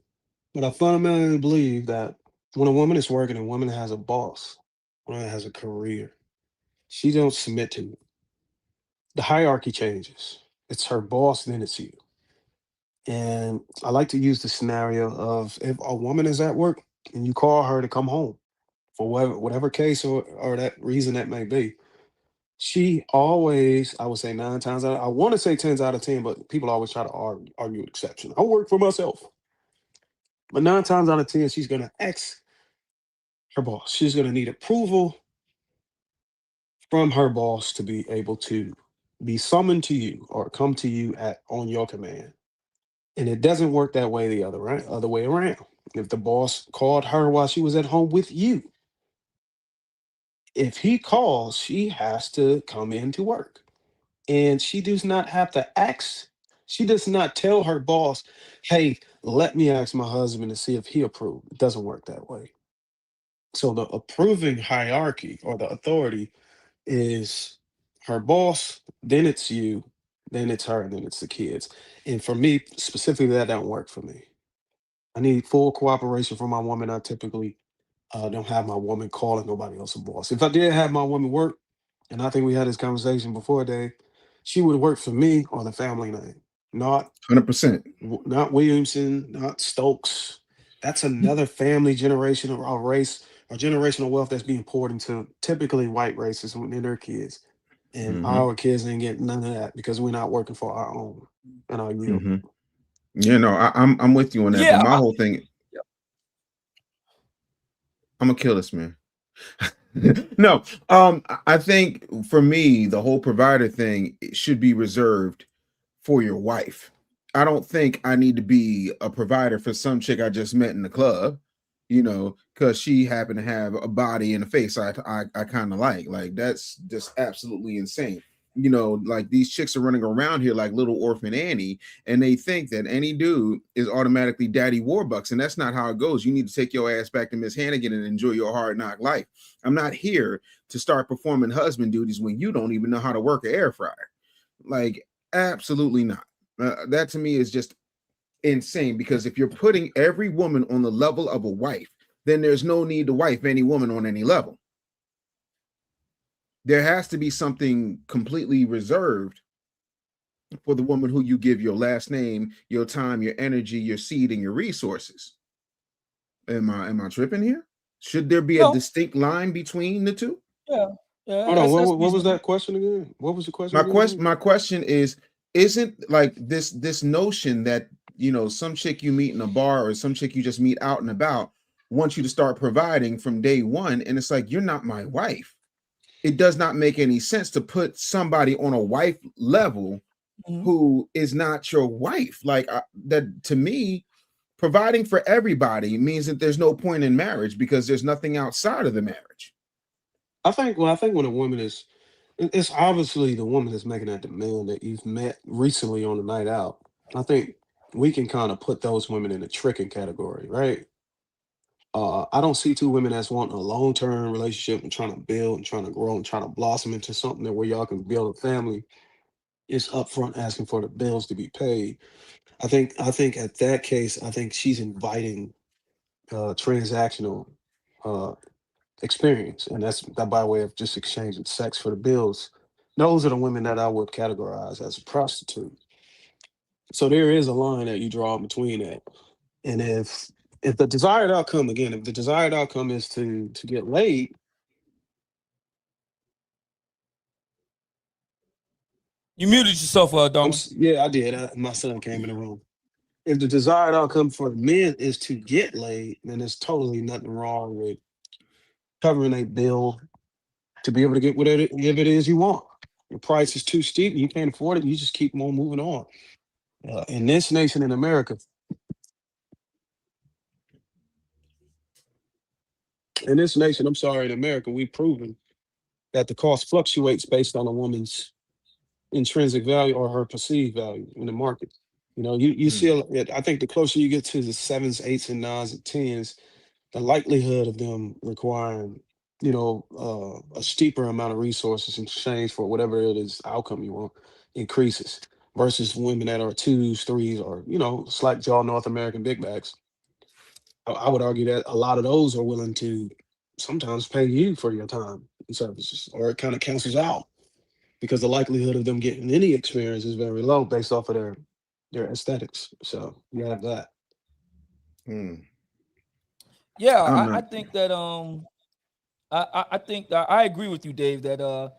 But I fundamentally believe that when a woman is working and a woman has a boss, when it has a career, she don't submit to you. The hierarchy changes. It's her boss, then it's you. And I like to use the scenario of if a woman is at work and you call her to come home for whatever case or that reason that may be, she always, I would say 9 times out, I want to say 10 out of 10, but people always try to argue an exception. I work for myself. But 9 times out of 10, she's going to ask her boss. She's going to need approval from her boss to be able to be summoned to you or come to you on your command. And it doesn't work that way the other way around. If the boss called her while she was at home with you, if he calls, she has to come in to work. And she does not have to ask. She does not tell her boss, hey, let me ask my husband to see if he approved. It doesn't work that way. So the approving hierarchy or the authority is her boss, then it's you, then it's her, and then it's the kids. And for me, specifically, that don't work for me. I need full cooperation from my woman. I typically don't have my woman calling nobody else a boss. If I did have my woman work, and I think we had this conversation before, Dave, she would work for me on the family name, not 100%. not Williamson, not Stokes. That's another family generation or race or generational wealth that's being poured into typically white races within their kids. And our kids ain't getting none of that because we're not working for our own. And our yield. Yeah, no, I'm with you on that. Yeah, but my whole thing, I'm gonna kill this man. No, I think for me, the whole provider thing should be reserved for your wife. I don't think I need to be a provider for some chick I just met in the club, because she happened to have a body and a face I kind of like. Like, that's just absolutely insane. you know, like these chicks are running around here like little orphan Annie, and they think that any dude is automatically Daddy Warbucks, and that's not how it goes. You need to take your ass back to Miss Hannigan and enjoy your hard knock life. I'm not here to start performing husband duties when you don't even know how to work an air fryer. Like, absolutely not. That to me is just insane, because if you're putting every woman on the level of a wife, then there's no need to wife any woman on any level. There has to be something completely reserved for the woman who you give your last name, your time, your energy, your seed, and your resources. Am I tripping here? Should there be a distinct line between the two? Yeah. Yeah. Hold on. What was that question again? What was the question? My question is, isn't like this notion that, you know, some chick you meet in a bar or some chick you just meet out and about wants you to start providing from day one, and it's like, you're not my wife. It does not make any sense to put somebody on a wife level who is not your wife. Like that, to me, providing for everybody means that there's no point in marriage, because there's nothing outside of the marriage. I think when a woman is, it's obviously the woman that's making that demand that you've met recently on a night out. I think we can kind of put those women in the tricking category, right? I don't see two women that's wanting a long-term relationship and trying to build and trying to grow and trying to blossom into something that where y'all can build a family. Is upfront asking for the bills to be paid. I think at that case, I think she's inviting transactional experience, and that's that by way of just exchanging sex for the bills. Those are the women that I would categorize as a prostitute. So there is a line that you draw between that. And if the desired outcome, again, if the desired outcome is to get laid, You muted yourself, Doma. yeah, I did. My son came in the room. If the desired outcome for men is to get laid, then there's totally nothing wrong with covering a bill to be able to get whatever if it is you want. Your price is too steep and you can't afford it, you just keep on moving on. In this nation, in America, in America, we've proven that the cost fluctuates based on a woman's intrinsic value or her perceived value in the market. You know, you see, I think the closer you get to the 7s, 8s, and 9s and 10s, the likelihood of them requiring, you know, a steeper amount of resources in exchange for whatever it is outcome you want increases versus women that are 2s, 3s, or, you know, slack jaw North American big bags. I would argue that a lot of those are willing to sometimes pay you for your time and services, or it kind of cancels out because the likelihood of them getting any experience is very low based off of their aesthetics. So you have that. Yeah, I think that I think that I agree with you, Dave, that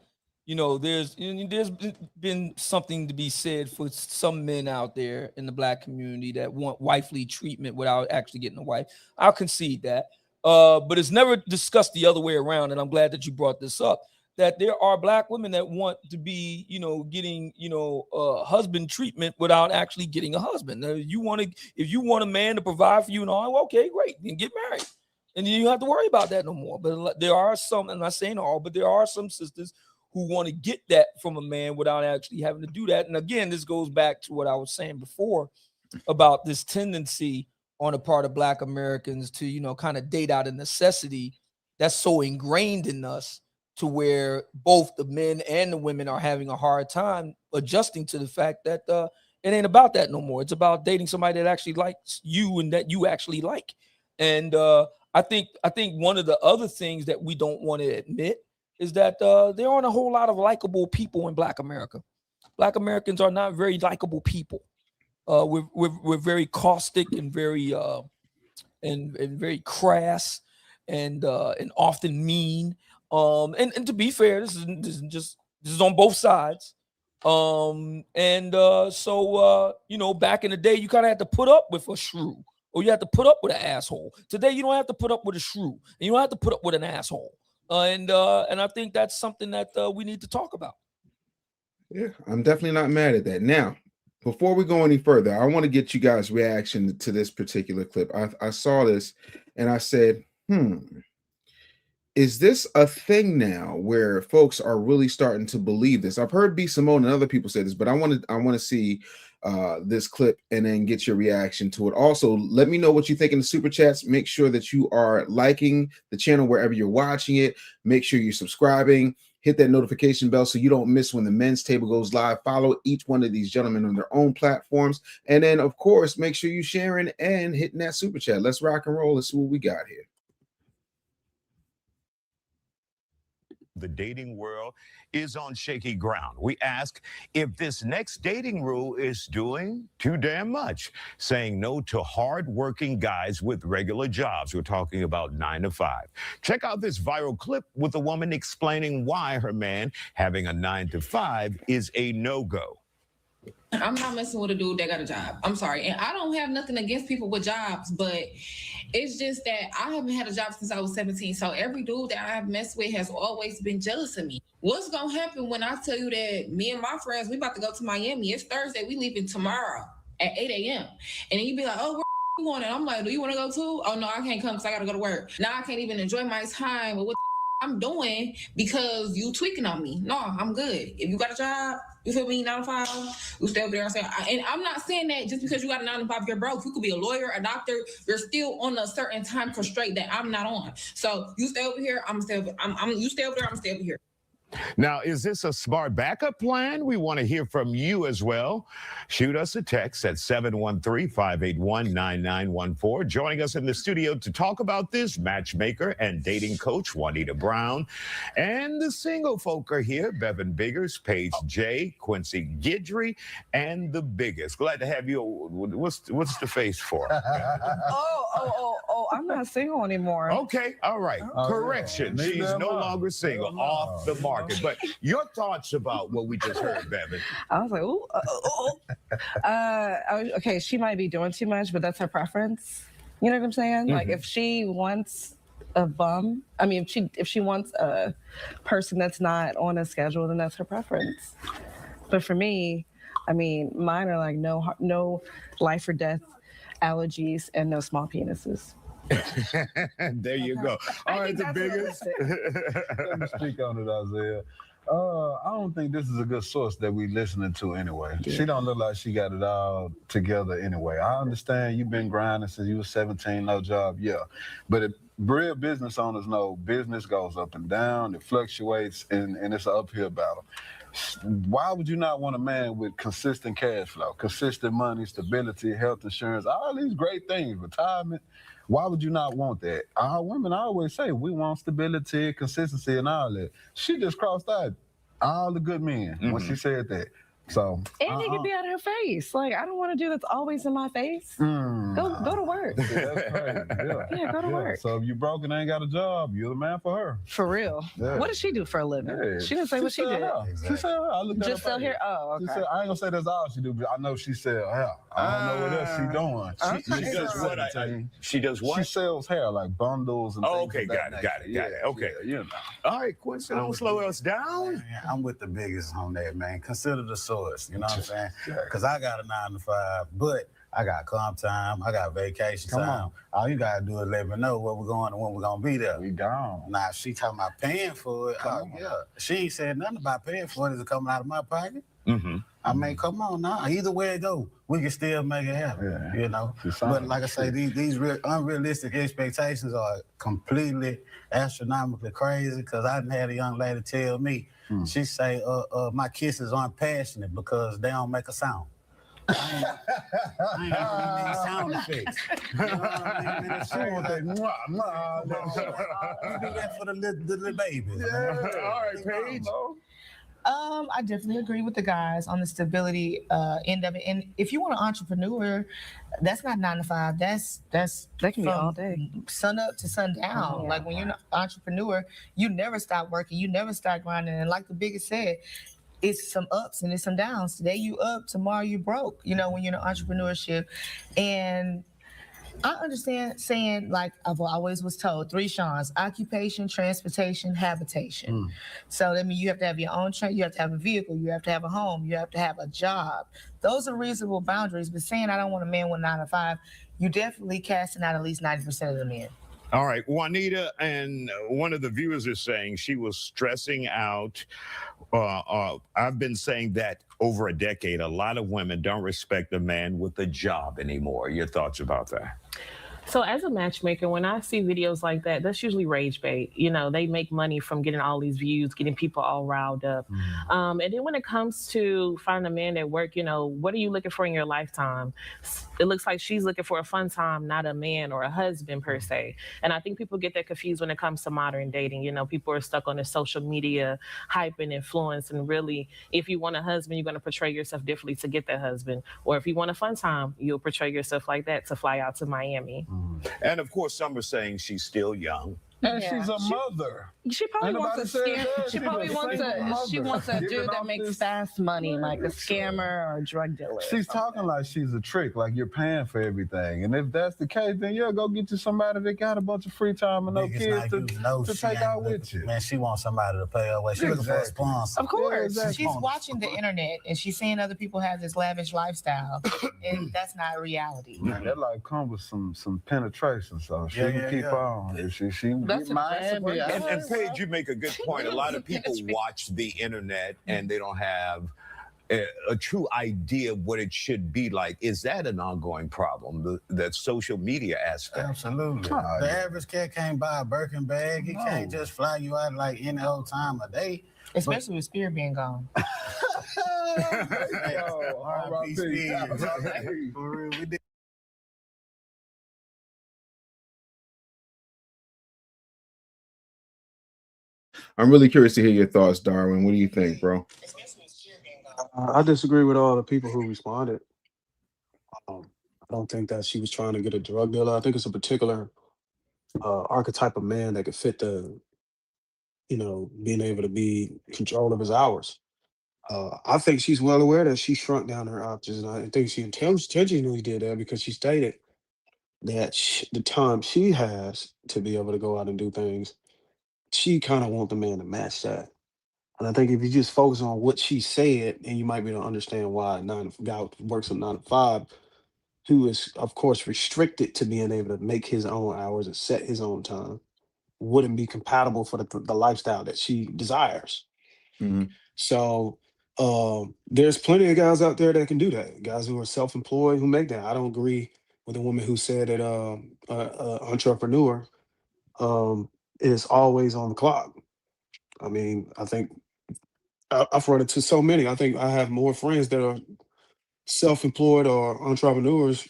you know, there's been something to be said for some men out there in the Black community that want wifely treatment without actually getting a wife. I'll concede that. But it's never discussed the other way around, and I'm glad that you brought this up. That there are Black women that want to be, you know, getting, you know, husband treatment without actually getting a husband. Now, if you want a man to provide for you and all, okay, great, then get married, and you don't have to worry about that no more. But there are some, I'm not saying all, but there are some sisters who want to get that from a man without actually having to do that. And again, this goes back to what I was saying before about this tendency on the part of Black Americans to, you know, kind of date out of necessity that's so ingrained in us, to where both the men and the women are having a hard time adjusting to the fact that it ain't about that no more. It's about dating somebody that actually likes you and that you actually like. And I think one of the other things that we don't want to admit is that there aren't a whole lot of likable people in Black America. Black Americans are not very likable people. We're very caustic and very and very crass and often mean. And to be fair, this is on both sides. So you know, back in the day, you kind of had to put up with a shrew, or you had to put up with an asshole. Today, you don't have to put up with a shrew, and you don't have to put up with an asshole. And I think that's something that we need to talk about. Yeah, I'm definitely not mad at that. Now, before we go any further, I want to get you guys' reaction to this particular clip. I saw this and I said, is this a thing now where folks are really starting to believe this? I've heard B. Simone and other people say this, but I want to see this clip and then get your reaction to it. Also, let me know what you think in the super chats. Make sure that you are liking the channel wherever you're watching it. Make sure you're subscribing. Hit that notification bell so you don't miss when the men's table goes live. Follow each one of these gentlemen on their own platforms. And then, of course, make sure you're sharing and hitting that super chat. Let's rock and roll. Let's see what we got here. The dating world is on shaky ground. We ask if this next dating rule is doing too damn much, saying no to hard-working guys with regular jobs. We're talking about 9 to 5. Check out this viral clip with a woman explaining why her man having a 9 to 5 is a no-go. I'm not messing with a dude that got a job. I'm sorry. And I don't have nothing against people with jobs, but it's just that I haven't had a job since I was 17. So every dude that I have messed with has always been jealous of me. What's going to happen when I tell you that me and my friends, we about to go to Miami. It's Thursday. We leaving tomorrow at 8 a.m. And then you be like, oh, where you going? And I'm like, do you want to go too? Oh, no, I can't come because I got to go to work. Now I can't even enjoy my time with what I'm doing because you tweaking on me. No, I'm good. If you got a job, you feel me, 9 to 5, you stay over there and say, and I'm not saying that just because you got a 9 to 5, you're broke. You could be a lawyer, a doctor, you're still on a certain time constraint that I'm not on. So you stay over here, I'm stay over. You stay over there, I'm stay over here. Now, is this a smart backup plan? We want to hear from you as well. Shoot us a text at 713-581-9914. Joining us in the studio to talk about this, matchmaker and dating coach Juanita Brown. And the single folk are here, Bevan Biggers, Paige J, Quincy Guidry, and the biggest. Glad to have you. What's the face for? I'm not single anymore. Okay, all right. Correction. Yeah. She's no longer single, off the market. But your thoughts about what we just heard, Bevan? I was like, okay, she might be doing too much, but that's her preference. You know what I'm saying? Like if she wants a bum, I mean, if she wants a person that's not on a schedule, then that's her preference. But for me, I mean, mine are like no life or death allergies and no small penises. There you go. All right, the biggest. Let me speak on it, Isaiah. I don't think this is a good source that we listening to anyway. Yeah. She don't look like she got it all together anyway. I understand you've been grinding since you were 17, no job, yeah. But if real business owners know business goes up and down, it fluctuates, and it's an uphill battle. Why would you not want a man with consistent cash flow, consistent money, stability, health insurance, all these great things, retirement? Why would you not want that? Our women always say we want stability, consistency, and all that. She just crossed out all the good men when she said that. So and it could be out of her face. Like I don't want to do that's always in my face. Go to work. Yeah, that's crazy. Yeah, go to work. So if you broke and ain't got a job, you're the man for her. For real. Yeah. What does she do for a living? Yeah. She didn't say what she did. Exactly. She said I looked at just sell hair. Oh, okay. She said, I ain't gonna say that's all she do, but I know she sell hair. I don't know what else she doing. She does what? She does what? She sells hair, like bundles and things. Okay, got it. Okay. Yeah, you know. All right, Quincy, don't slow us down. I'm with the biggest on that, man. Consider the source, you know what I'm saying? Because I got a 9 to 5, but I got comp time, I got vacation time. All you gotta do is let me know where we're going and when we're gonna be there. We gone. Now, if she talking about paying for it, she ain't said nothing about paying for it. Is it coming out of my pocket? I mean, come on now. Either way it go, we can still make it happen, you know? But like I say, these unrealistic expectations are completely astronomically crazy because I had a young lady tell me, she say, my kisses aren't passionate because they don't make a sound. I ain't gonna need sound effects. You know what I mean? You do that for the little babies. All right, Paige. I definitely agree with the guys on the stability end of it. And if you want an entrepreneur, that's not 9 to 5. That can be all day, sun up to sundown. Like when you're an entrepreneur, you never stop working, you never stop grinding. And like the biggest said, it's some ups and it's some downs. Today you up, tomorrow you broke. You know, when you're in entrepreneurship, and I understand saying, like I've always was told, 3 Sean's: occupation, transportation, habitation. So that means you have to have your own you have to have a vehicle, you have to have a home, you have to have a job. Those are reasonable boundaries. But saying I don't want a man with 9 to 5, you definitely casting out at least 90% of the men. All right, Juanita, and one of the viewers is saying she was stressing out. I've been saying that over a decade. A lot of women don't respect a man with a job anymore. Your thoughts about that? So as a matchmaker, when I see videos like that, that's usually rage bait. You know, they make money from getting all these views, getting people all riled up. And then when it comes to finding a man at work, you know, what are you looking for in your lifetime? It looks like she's looking for a fun time, not a man or a husband per se. And I think people get that confused when it comes to modern dating. You know, people are stuck on the social media hype and influence. And really, if you want a husband, you're going to portray yourself differently to get that husband. Or if you want a fun time, you'll portray yourself like that to fly out to Miami. And of course, some are saying she's still young. And she's a mother. She probably Ain't wants a nobody said scam. that. She probably She's a wants single a. She mother. wants a Giving dude that off makes this- fast money, like a scammer or a drug dealer. She's talking like she's a trick, like you're paying for everything. And if that's the case, then yeah, go get you somebody that got a bunch of free time and no Niggas kids like you know to she take ain't out looking- with you. Man, she wants somebody to pay her way. She looking for a Exactly. sponsor. Of course. Yeah, exactly. She's watching the internet and she's seeing other people have this lavish lifestyle, and that's not reality. Man, that like come with some penetration, so she Yeah, can yeah, keep yeah. on. If she That's get a mine, bad support- bitch. And Paige, you make a good point. A lot of people watch the internet and they don't have a true idea of what it should be like. Is that an ongoing problem, that social media aspect? Absolutely. Oh, The yeah. average cat can't buy a Birkin bag. He can't just fly you out like any old time of day. Especially with Spirit being gone. R.I.P. Speed. For real, we did. I'm really curious to hear your thoughts, Darwin. What do you think, bro? I disagree with all the people who responded. I don't think that she was trying to get a drug dealer. I think it's a particular archetype of man that could fit the, you know, being able to be in control of his hours. I think she's well aware that she shrunk down her options, and I think she intentionally did that because she stated that the time she has to be able to go out and do things, she kind of want the man to match that. And I think if you just focus on what she said, and you might be able to understand why a guy works from 9 to 5, who is of course restricted to being able to make his own hours and set his own time, wouldn't be compatible for the lifestyle that she desires. Mhm. So there's plenty of guys out there that can do that. Guys who are self-employed who make that. I don't agree with a woman who said that entrepreneur is always on the clock. I mean, I think I've run into so many. I think I have more friends that are self-employed or entrepreneurs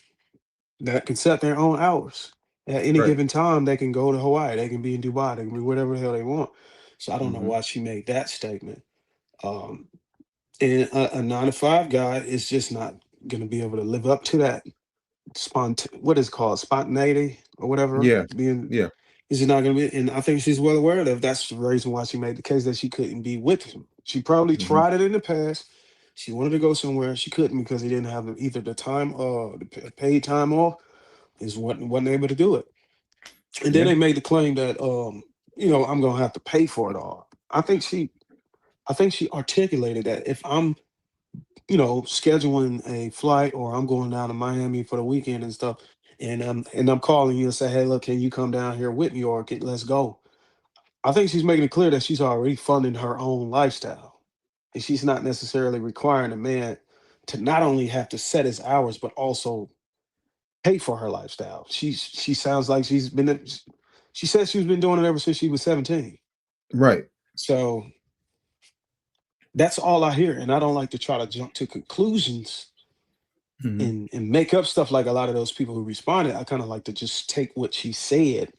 that can set their own hours. At any Right. given time, they can go to Hawaii, they can be in Dubai, they can be whatever the hell they want. So I don't know Mhm. why she made that statement. And a 9 to 5 guy is just not going to be able to live up to that what is it called, spontaneity or whatever. Yeah. Being Yeah. is not going to be, and I think she's well aware of that's the reason why she made the case that she couldn't be with him. She probably Mhm. tried it in the past. She wanted to go somewhere, she couldn't because he didn't have either the time or the paid time off. Is wasn't able to do it. And then Yeah. they made the claim that you know, I'm gonna have to pay for it all. I think she articulated that if I'm, you know, scheduling a flight or I'm going down to Miami for the weekend and stuff, and I'm calling you and say, hey, look, can you come down here with me or let's go? I think she's making it clear that she's already funding her own lifestyle. And she's not necessarily requiring a man to not only have to set his hours, but also pay for her lifestyle. She sounds like she says she's been doing it ever since she was 17. Right. So that's all I hear. And I don't like to try to jump to conclusions Mhm. and make up stuff like a lot of those people who responded. I kind of like to just take what she said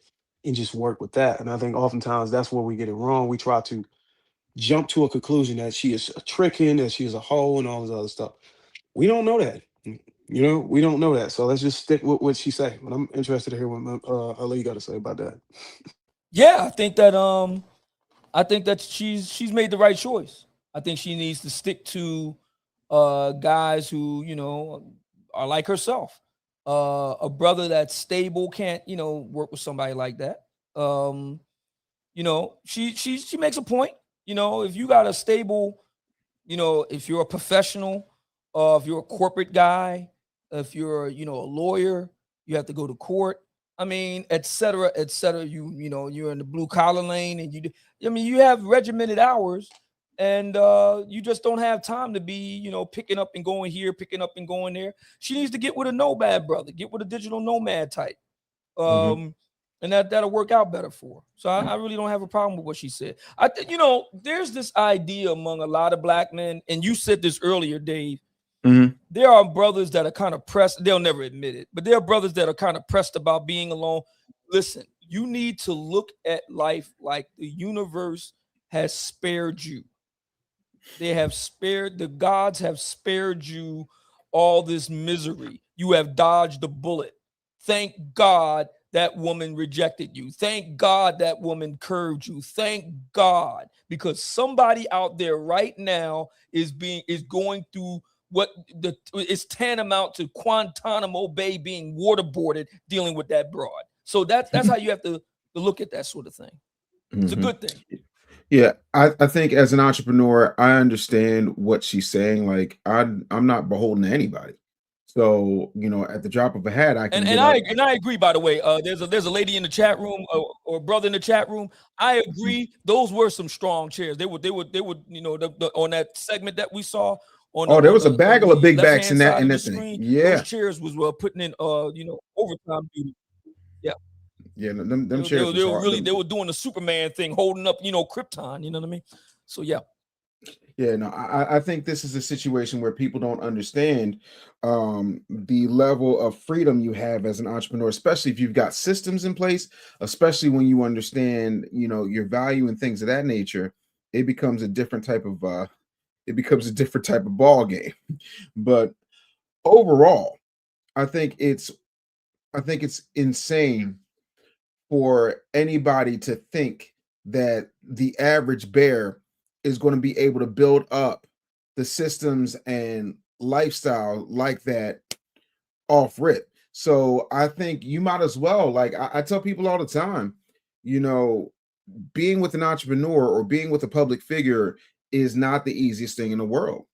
and just work with that. And I think oftentimes that's where we get it wrong. We try to jump to a conclusion that she is a tricking, that she is a hoe, and all this other stuff. We don't know that. You know, we don't know that. So let's just stick with what she say. But I'm interested to hear what Ali got to say about that. Yeah, I think that she's made the right choice. I think she needs to stick to guys who, you know, are like herself. A brother that's stable can't, you know, work with somebody like that. You know, she makes a point. You know, if you got a stable, you know, if you're a professional, if you're a corporate guy, if you're, you know, a lawyer, you have to go to court. I mean, et cetera, et cetera. You know, you're in the blue collar lane, and you have regimented hours, and you just don't have time to be, picking up and going here, picking up and going there. She needs to get with a nomad brother, get with a digital nomad type. And that'll work out better for her. So I really don't have a problem with what she said. I think, there's this idea among a lot of black men, and you said this earlier, Dave. There are brothers that are kind of pressed. They'll never admit it, but there are brothers that are kind of pressed about being alone. Listen, you need to look at life like the universe has spared you. The gods have spared you all this misery. You have dodged a bullet. Thank God that woman rejected you. Thank God that woman curved you. Thank God, because somebody out there right now is going through what is tantamount to Guantanamo Bay being waterboarded, dealing with that broad. So that's how you have to look at that sort of thing. It's a good thing. Yeah, I think as an entrepreneur, I understand what she's saying. Like I'm not beholden to anybody. So, at the drop of a hat, I can. And I agree. By the way, there's a lady in the chat room or a brother in the chat room. I agree. Those were some strong chairs. They would on that segment that we saw. There was a bagel of big backs in that thing. Screen, yeah, those chairs was putting in overtime duty. Yeah. Yeah, them chairs. They were doing the Superman thing, holding up, Krypton. You know what I mean? So yeah. Yeah, no, I think this is a situation where people don't understand the level of freedom you have as an entrepreneur, especially if you've got systems in place, especially when you understand, your value and things of that nature. It becomes a different type of ball game. But overall, I think it's insane for anybody to think that the average bear is going to be able to build up the systems and lifestyle like that off rip. So I think you might as well, like I tell people all the time, being with an entrepreneur or being with a public figure is not the easiest thing in the world.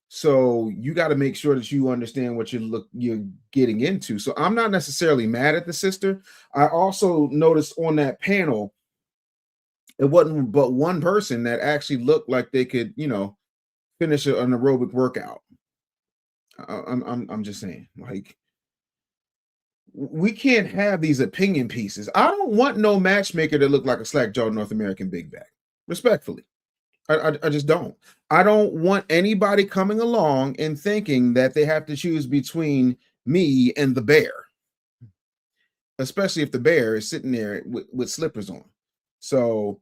So you got to make sure that you understand what you're getting into. So I'm not necessarily mad at the sister. I also noticed on that panel, it wasn't but one person that actually looked like they could, finish an aerobic workout. I'm just saying, like, we can't have these opinion pieces. I don't want no matchmaker that look like a slack-jawed North American big back. Respectfully. I just don't. I don't want anybody coming along and thinking that they have to choose between me and the bear, especially if the bear is sitting there with slippers on. So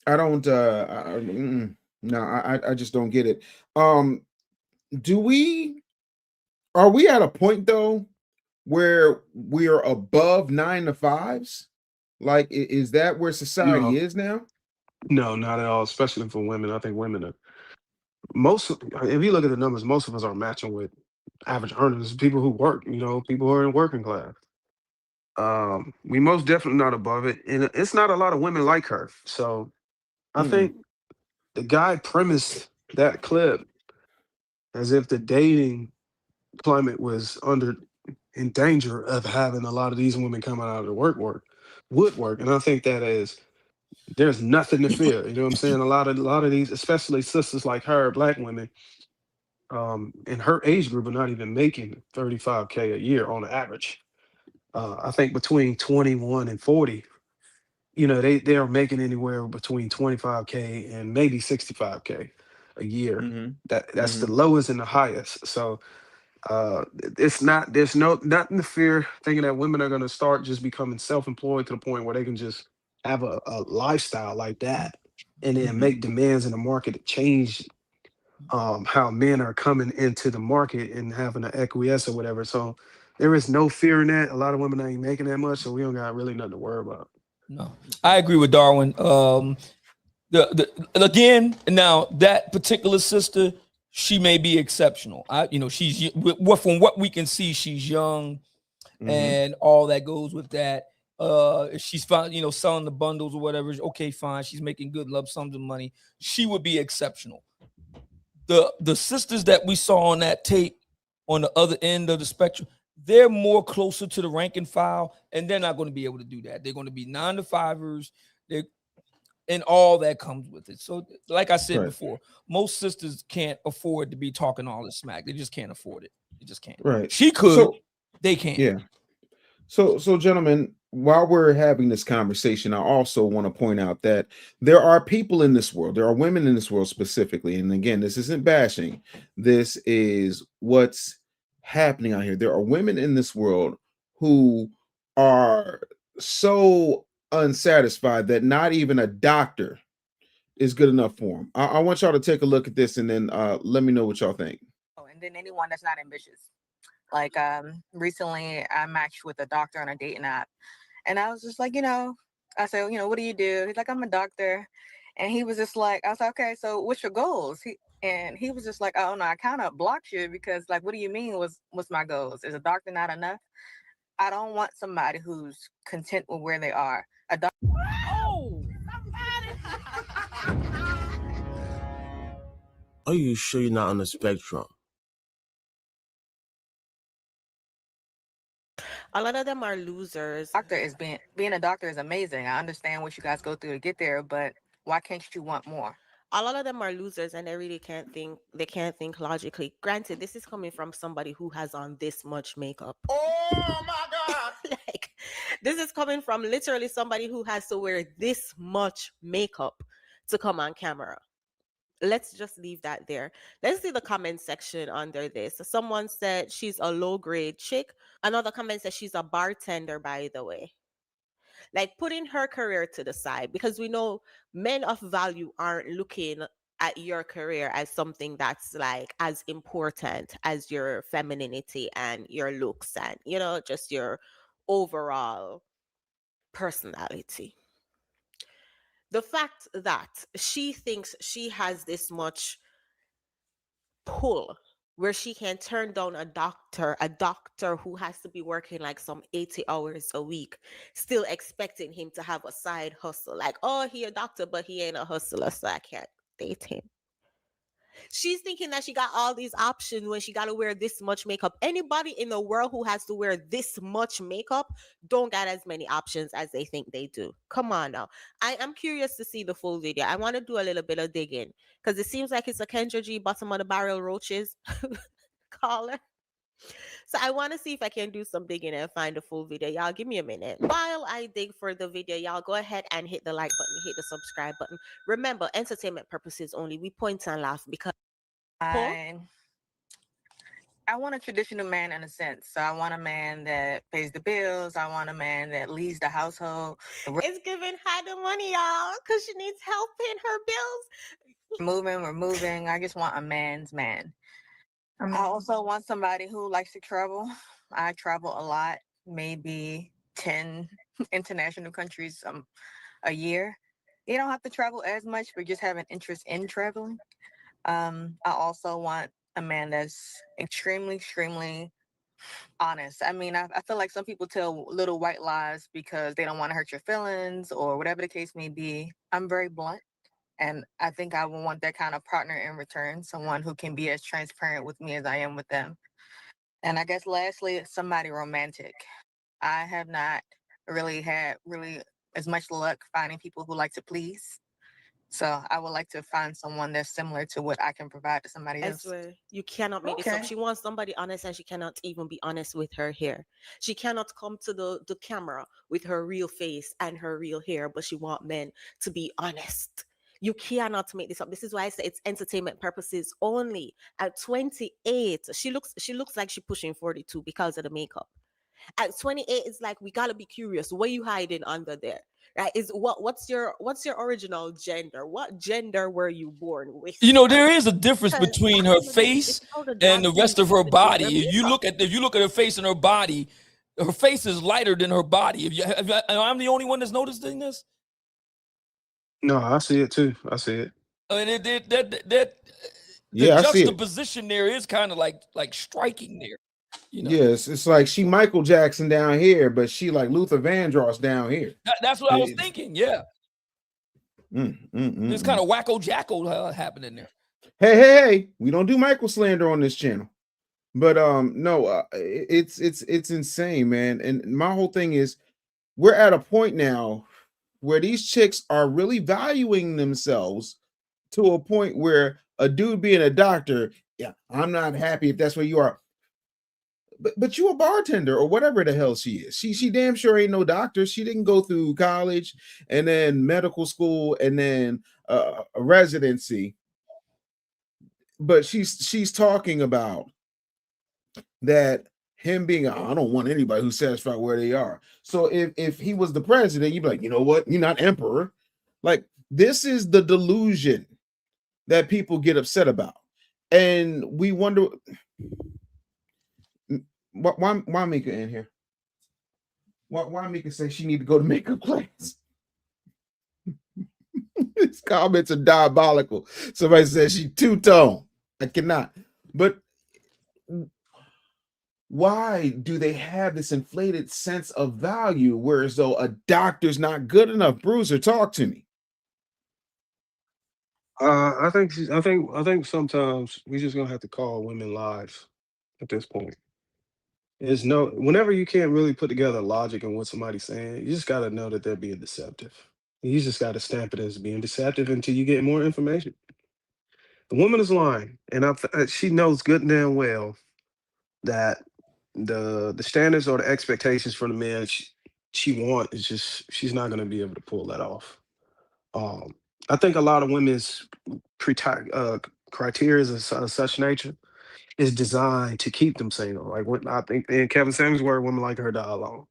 I don't. I just don't get it. Are we at a point though where we are above 9 to 5s? Like, is that where society is now? No, not at all, especially for women. I think women are if you look at the numbers, most of us are matching with average earners, people who work, people who are in working class. We most definitely not above it. And it's not a lot of women like her. So I think the guy premised that clip as if the dating climate was in danger of having a lot of these women coming out of the woodwork. And I think there's nothing to fear. You know what I'm saying? A lot of these, especially sisters like her, black women, in her age group are not even making $35K a year on average. I think between 21 and 40, they are making anywhere between 25K and maybe 65K a year. That's the lowest and the highest. So there's nothing to fear thinking that women are going to start just becoming self-employed to the point where they can just have a lifestyle like that and then make demands in the market to change how men are coming into the market and having to acquiesce or whatever. So there is no fear in that. A lot of women ain't making that much, so we don't got really nothing to worry about. No, I agree with Darwin. Again, now that particular sister, she may be exceptional. She's from what we can see, she's young, and all that goes with that. If she's found, selling the bundles or whatever, okay, fine. She's making good lump sums of money. She would be exceptional. The sisters that we saw on that tape on the other end of the spectrum, they're more closer to the rank and file, and they're not going to be able to do that. They're going to be 9-to-5ers. And all that comes with it. So, like I said before, most sisters can't afford to be talking all this smack. They just can't afford it. They just can't. Right. She could. They can't. Yeah. So, gentlemen, while we're having this conversation, I also want to point out that there are people in this world, there are women in this world specifically. And again, this isn't bashing. This is what's happening out here. There are women in this world who are so unsatisfied that not even a doctor is good enough for them. I want y'all to take a look at this and then let me know what y'all think. And then anyone that's not ambitious. Like recently I matched with a doctor on a dating app, and I was just like, I said, what do you do? He's like, I'm a doctor. And he was just like, I was like, okay, so what's your goals? He was just like, oh no, I kind of blocked you because like, what do you mean what's my goals? Is a doctor not enough? I don't want somebody who's content with where they are. A doctor. Oh! Are you sure you're not on the spectrum? A lot of them are losers. Doctor is being a doctor is amazing. I understand what you guys go through to get there, but why can't you want more? A lot of them are losers and they really can't think. They can't think logically. Granted, this is coming from somebody who has on this much makeup. Oh my God! Like, this is coming from literally somebody who has to wear this much makeup to come on camera. Let's just leave that there. Let's see the comment section under this. Someone said she's a low-grade chick. Another comment says she's a bartender, by the way. Like, putting her career to the side, because we know men of value aren't looking at your career as something that's like as important as your femininity and your looks and, just your overall personality. The fact that she thinks she has this much pull where she can turn down a doctor who has to be working like some 80 hours a week, still expecting him to have a side hustle. Like, oh, he a doctor, but he ain't a hustler, so I can't date him. She's thinking that she got all these options when she got to wear this much makeup. Anybody in the world who has to wear this much makeup don't got as many options as they think they do. Come on now. I am curious to see the full video. I want to do a little bit of digging because it seems like it's a Kendra G bottom of the barrel roaches caller. So I want to see if I can do some digging and find a full video. Y'all give me a minute. While I dig for the video, y'all go ahead and hit the like button, hit the subscribe button. Remember, entertainment purposes only. We point and laugh because I want a traditional man in a sense. So I want a man that pays the bills. I want a man that leads the household. It's giving her the money, y'all, because she needs help paying her bills. We're moving. I just want a man's man. I also want somebody who likes to travel. I travel a lot, maybe 10 international countries a year. You don't have to travel as much, but just have an interest in traveling. I also want a man that's extremely, extremely honest. I mean, I feel like some people tell little white lies because they don't want to hurt your feelings or whatever the case may be. I'm very blunt. And I think I would want that kind of partner in return, someone who can be as transparent with me as I am with them. And I guess lastly, somebody romantic. I have not really had as much luck finding people who like to please. So I would like to find someone that's similar to what I can provide to somebody I else. swear, you cannot make this up. She wants somebody honest and she cannot even be honest with her hair. She cannot come to the camera with her real face and her real hair, but she wants men to be honest. You cannot make this up. This is why I say it's entertainment purposes only. At 28, she looks like she's pushing 42 because of the makeup. At 28, it's like we gotta be curious. What are you hiding under there? Right? What's your original gender? What gender were you born with? There is a difference between her face and the rest of her body. If you look at her face and her body, her face is lighter than her body. I'm the only one that's noticing this. No, I see it too. I see it. I mean, the juxtaposition there is kind of like striking there. Yes, it's like she Michael Jackson down here, but she like Luther Vandross down here. That's what I was thinking. Yeah, there's kind of wacko jacko happening there. Hey, we don't do Michael slander on this channel. But no, it's insane, man. And my whole thing is, we're at a point now where these chicks are really valuing themselves to a point where a dude being a doctor, yeah, I'm not happy if that's where you are. But you a bartender or whatever the hell she is. She damn sure ain't no doctor. She didn't go through college and then medical school and then a residency. But she's talking about that him being, I don't want anybody who's satisfied where they are. So if he was the president, you'd be like, you know what? You're not emperor. Like, this is the delusion that people get upset about. And we wonder why Mika in here? Why Mika say she need to go to makeup class? These comments are diabolical. Somebody says she two-tone. I cannot. But why do they have this inflated sense of value, whereas though a doctor's not good enough? Bruiser, talk to me. I think sometimes we just gonna have to call women lies at this point. There's no whenever you can't really put together logic in what somebody's saying, you just gotta know that they're being deceptive. You just gotta stamp it as being deceptive until you get more information. The woman is lying, and she knows good and damn well that the standards or the expectations for the man she want is just she's not gonna be able to pull that off. Um, I think a lot of women's criteria of such nature is designed to keep them single. Like what I think in Kevin Samuels' word, women like her die alone.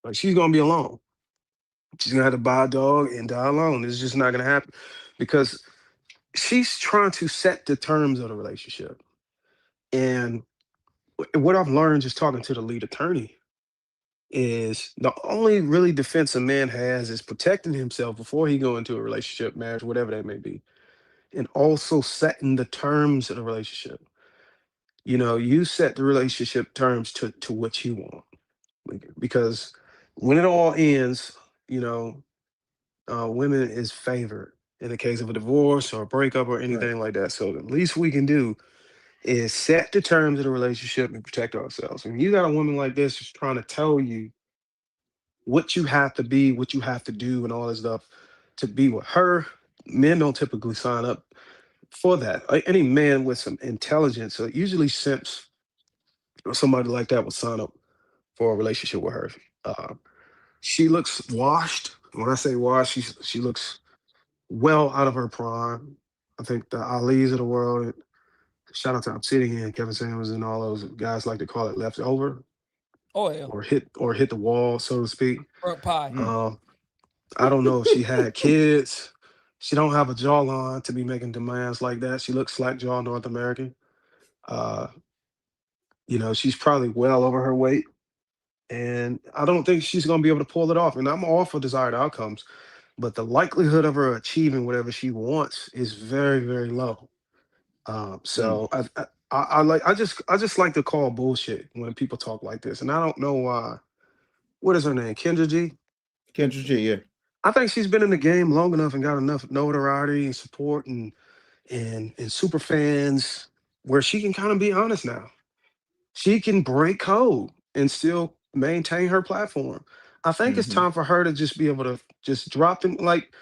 Like she's gonna be alone. She's gonna have to buy a dog and die alone. It's just not gonna happen because she's trying to set the terms of the relationship. And what I've learned just talking to the lead attorney is the only really defense a man has is protecting himself before he go into a relationship, marriage, whatever that may be, and also setting the terms of the relationship. You know, you set the relationship terms to what you want. Because when it all ends, you know, women is favored in the case of a divorce or a breakup or anything like that. So the least we can do is set the terms of the relationship and protect ourselves. And you got a woman like this who's trying to tell you what you have to be, what you have to do, and all this stuff to be with her. Men don't typically sign up for that. Any man with some intelligence, so usually simps or somebody like that would sign up for a relationship with her. Uh, she looks washed. When I say washed, she looks well out of her prime. I think the Ali's of the world. Shout out to Obsidian, Kevin Samuels, and all those guys like to call it leftover Oh yeah. or hit the wall, so to speak. Burnt pie. I don't know if she had kids. She don't have a jawline to be making demands like that. She looks slack jaw North American. Uh, you know, she's probably well over her weight. And I don't think she's gonna be able to pull it off. And I'm all for desired outcomes, but the likelihood of her achieving whatever she wants is very, very low. So I just like to call bullshit when people talk like this. And I don't know why. What is her name? Kendra G? Kendra G, yeah. I think she's been in the game long enough and got enough notoriety and support and super fans where she can kind of be honest now. She can break code and still maintain her platform. I think it's time for her to just be able to just drop them. Like,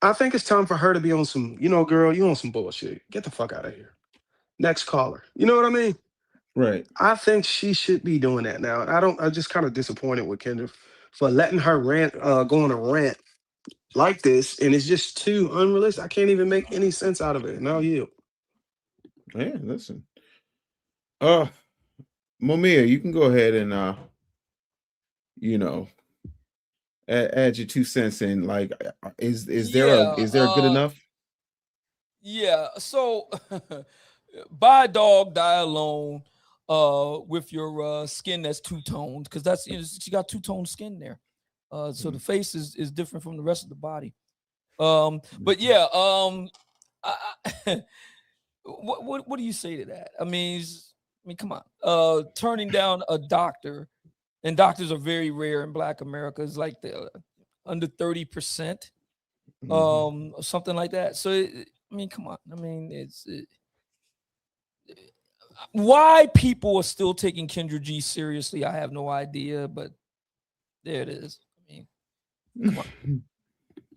I think it's time for her to be on some, you know, girl, you on some bullshit. Get the fuck out of here. Next caller. You know what I mean? Right. I think she should be doing that now. And I'm just kind of disappointed with Kendra for letting her go on a rant like this. And it's just too unrealistic. I can't even make any sense out of it. And I'll yield. Yeah, listen. Momia, you can go ahead and you know, add your 2 cents in. Like, is there good enough? Yeah. So buy a dog, die alone, with your skin that's two-toned, because that's, you know, she got two-toned skin there. So the face is different from the rest of the body. But yeah, what do you say to that? I mean, come on. Turning down a doctor, and doctors are very rare in Black America. It's like the under 30%, something like that. So I mean, come on. I mean, Why people are still taking Kendra G seriously, I have no idea, but there it is. I mean, come on.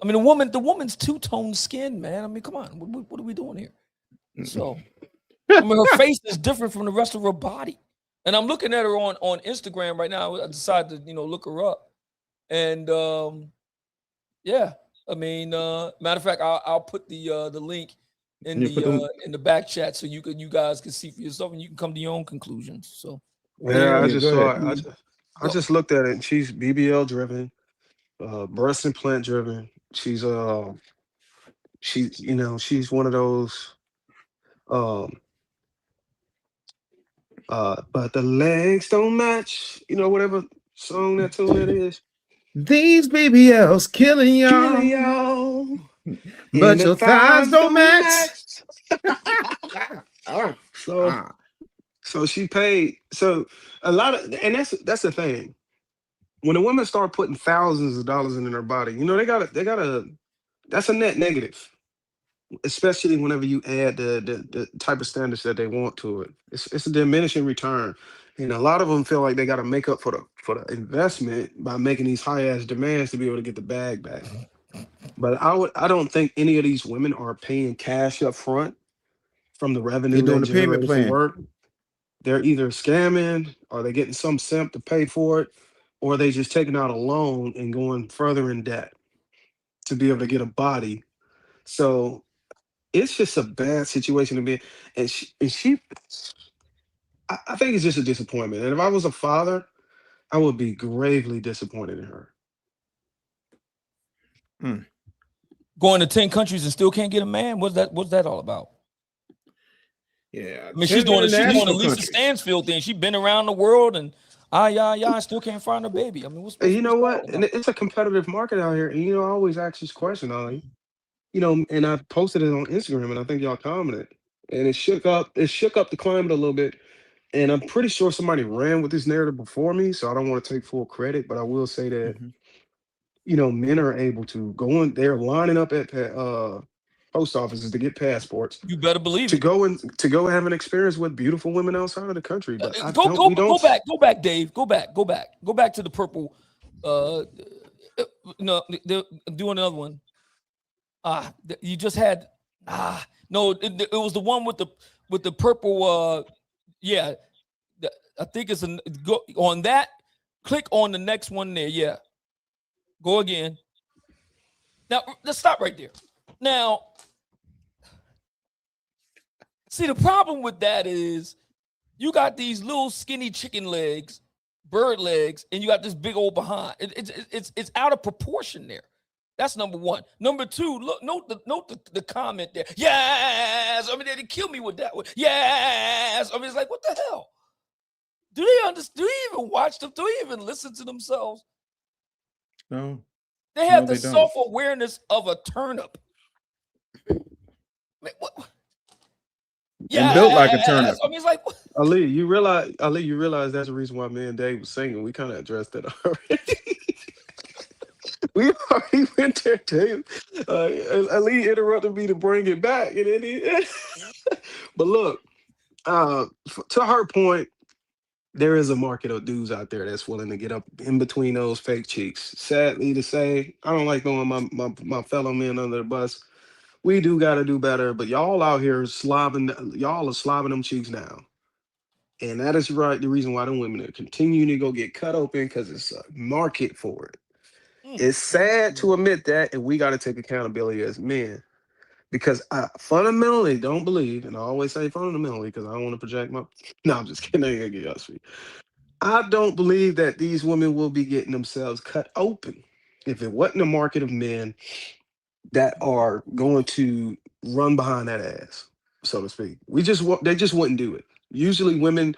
I mean, the woman's two-tone skin, man. I mean, come on. What are we doing here? So, I mean, her face is different from the rest of her body. And I'm looking at her on Instagram right now. I decided to, look her up. And yeah, I mean, matter of fact, I'll put the link in the back chat so you guys can see for yourself and you can come to your own conclusions. So yeah, I just go saw it. I just looked at it, and she's BBL driven, breast implant driven. She's she's one of those but the legs don't match, whatever song that tune that is. These BBLs killing Killing y'all. y'all. But your thighs don't match. So she paid. So a lot of, and that's the thing. When a woman start putting thousands of dollars in her body, they gotta. That's a net negative, especially whenever you add the type of standards that they want to it. It's a diminishing return, and a lot of them feel like they got to make up for the investment by making these high ass demands to be able to get the bag back. But I don't think any of these women are paying cash up front from the revenue They're doing they a payment generated from plan. work. They're either scamming, or they're getting some simp to pay for it, or they just taking out a loan and going further in debt to be able to get a body. So it's just a bad situation to be in. And she I think it's just a disappointment. And if I was a father, I would be gravely disappointed in her. Going to 10 countries and still can't get a man. What's that all about? Yeah, I mean, she's doing a Lisa Stansfield thing. She's been around the world and I still can't find her baby. I mean, what's And you know what? And it's a competitive market out here. And I always ask this question, Ollie. And I posted it on Instagram, and I think y'all commented. And it shook up the climate a little bit. And I'm pretty sure somebody ran with this narrative before me, so I don't want to take full credit, but I will say that men are able to go in. They're lining up at post offices to get passports. You better believe to it. go have an experience with beautiful women outside of the country. But Go back, Dave. Go back to the purple. No, they're doing another one. You just had no. It was the one with the purple. Yeah, I think it's go on that. Click on the next one there. Yeah, go again. Now let's stop right there. Now, see, the problem with that is you got these little skinny chicken legs, bird legs, and you got this big old behind. It's out of proportion there. That's number one. Number two, look, note the comment there. Yes, I mean they kill me with that one. Yes, I mean it's like what the hell? Do they understand? Do they even watch them? Do they even listen to themselves? No. They have the self-awareness of a turnip. What? Yeah, built like a turnip. I mean, it's like Ali, you realize that's the reason why me and Dave was singing. We kind of addressed that already. We already went there, Dave. Ali interrupted me to bring it back, and then but look, to her point, there is a market of dudes out there that's willing to get up in between those fake cheeks. Sadly to say, I don't like throwing my fellow men under the bus. We do got to do better, but y'all out here y'all are slobbing them cheeks down. And that is right. The reason why the women are continuing to go get cut open because it's a market for it. It's sad to admit that, and we got to take accountability as men. Because I fundamentally don't believe, and I always say fundamentally because I don't want to project my. No, I'm just kidding. I ain't gonna get y'all sweet. I don't believe that these women will be getting themselves cut open if it wasn't a market of men that are going to run behind that ass, so to speak. They just wouldn't do it. Usually, women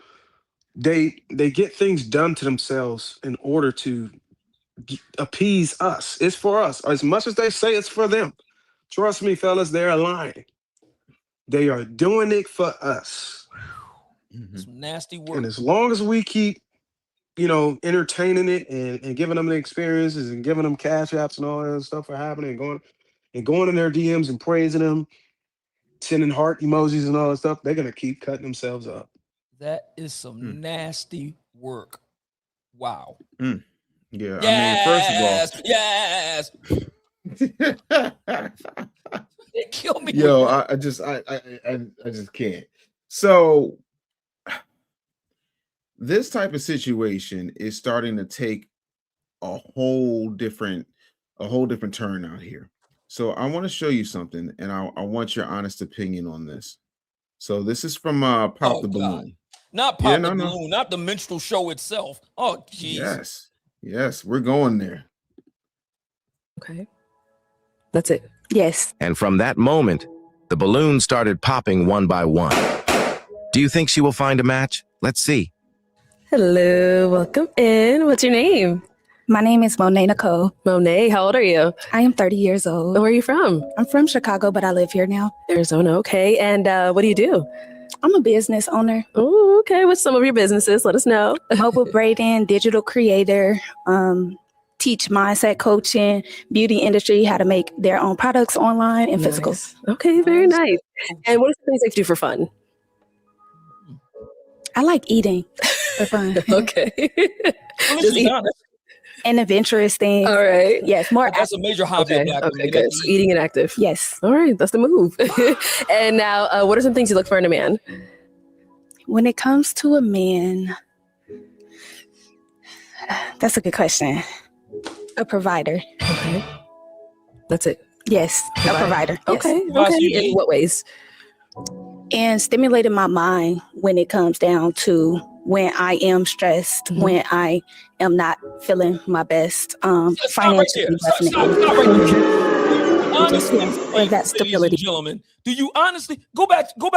they get things done to themselves in order to appease us. It's for us. As much as they say it's for them. Trust me, fellas, they're lying. They are doing it for us. Some nasty work. And as long as we keep, entertaining it and giving them the experiences and giving them cash apps and all that stuff are happening and going in their DMs and praising them, sending heart emojis and all that stuff, they're gonna keep cutting themselves up. That is some nasty work. Wow. Yeah, Yes, I mean, first of all, it killed me. yo, I just can't. So this type of situation is starting to take a whole different turn out here. So I want to show you something, and I want your honest opinion on this. So this is from Pop the Balloon. Not Pop the Balloon, not the minstrel show itself. Oh, jeez. Yes, we're going there. Okay. That's it. Yes. And from that moment, the balloons started popping one by one. Do you think she will find a match? Let's see. Hello, welcome in. What's your name? My name is Monet Nicole. Monet, how old are you? I am 30 years old. Where are you from? I'm from Chicago, but I live here now. Arizona, okay. And what do you do? I'm a business owner. Oh, okay. What's some of your businesses? Let us know. Mobile braiding, digital creator, teach mindset coaching, beauty industry, how to make their own products online and physical. Okay, very nice. And what are some things that you do for fun? I like eating for fun. Okay. Just eat. And adventurous things. All right. Yes, more That's a major hobby. Okay, good. So eating and active. Yes. All right, that's the move. And now, what are some things you look for in a man? When it comes to a man, that's a good question. A provider. Okay. That's it. Yes, a provider. Yes. Okay. Okay. In what ways? And stimulating my mind when it comes down to when I am stressed, when I am not feeling my best. Financially, definitely. Honestly, or that stability. ladies and gentlemen, do you honestly go back to go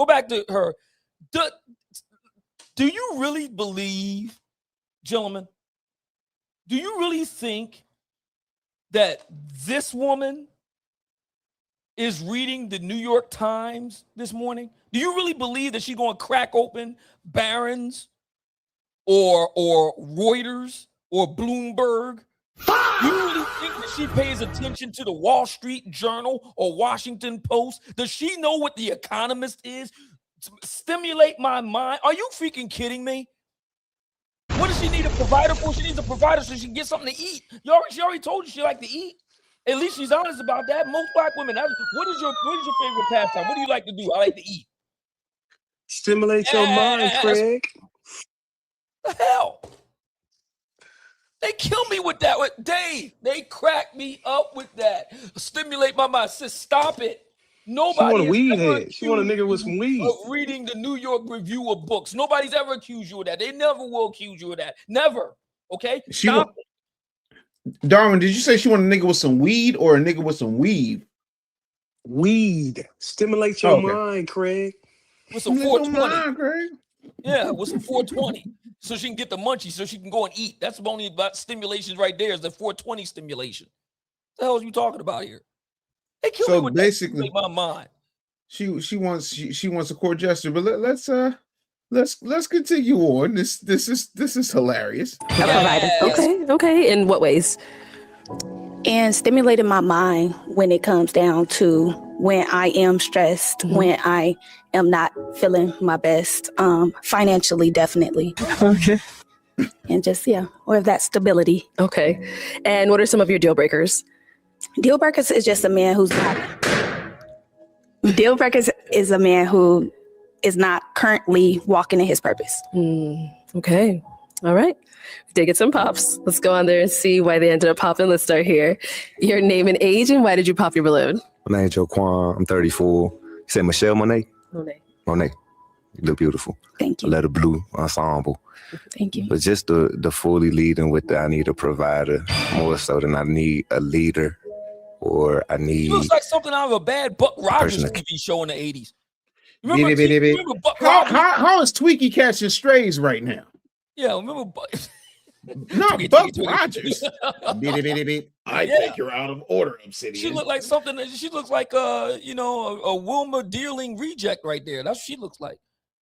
back to her? Do you really believe, gentlemen? Do you really think that this woman is reading the New York Times this morning? Do you really believe that she's going to crack open Barron's or Reuters or Bloomberg? Do you really think that she pays attention to the Wall Street Journal or Washington Post? Does she know what The Economist is? Stimulate my mind. Are you freaking kidding me? What does she need a provider for? She needs a provider so she can get something to eat. She already told you she like to eat. At least she's honest about that. Most black women, what is your favorite pastime? What do you like to do? I like to eat. Stimulate your mind, Craig. The hell? They kill me with that. Dave, they crack me up with that. Stimulate my mind. Says, stop it. Nobody. She want a weed head. She want a nigga with some weed. Of reading the New York Review of Books. Nobody's ever accused you of that. They never will accuse you of that. Never. Okay? Stop it. Darwin, did you say she want a nigga with some weed or a nigga with some weave? Weed. Stimulate your mind, Craig. With some 420. Yeah, with some 420. So she can get the munchies so she can go and eat. That's only about stimulation right there is the 420 stimulation. What the hell are you talking about here? They kill me with basically that. My mind. She wants a court gesture, but let's continue on. This is hilarious. Okay. In what ways? And stimulating my mind when it comes down to when I am stressed, when I am not feeling my best, financially, definitely. Okay. And just, or that stability. Okay. And what are some of your deal breakers? Deal breakers is just a man who's not. Deal breakers is a man who is not currently walking in his purpose. Okay. All right. We did get some pops. Let's go on there and see why they ended up popping. Let's start here. Your name and age, and why did you pop your balloon? My name's Joe Quan. I'm 34. You say Michelle Monet? Monet. You look beautiful. Thank you. Letter Blue Ensemble. Thank you. But just the fully leading with the I need a provider more so than I need a leader or I need. She looks like something out of a bad Buck Rogers TV show in the 80s. Remember Buck Rogers? How is Tweaky catching strays right now? Yeah, remember Buck. Not Buck Rogers. I think you're out of order, Obsidian. She looked like something. She looks like a Wilma Dearling reject right there. That's what she looks like.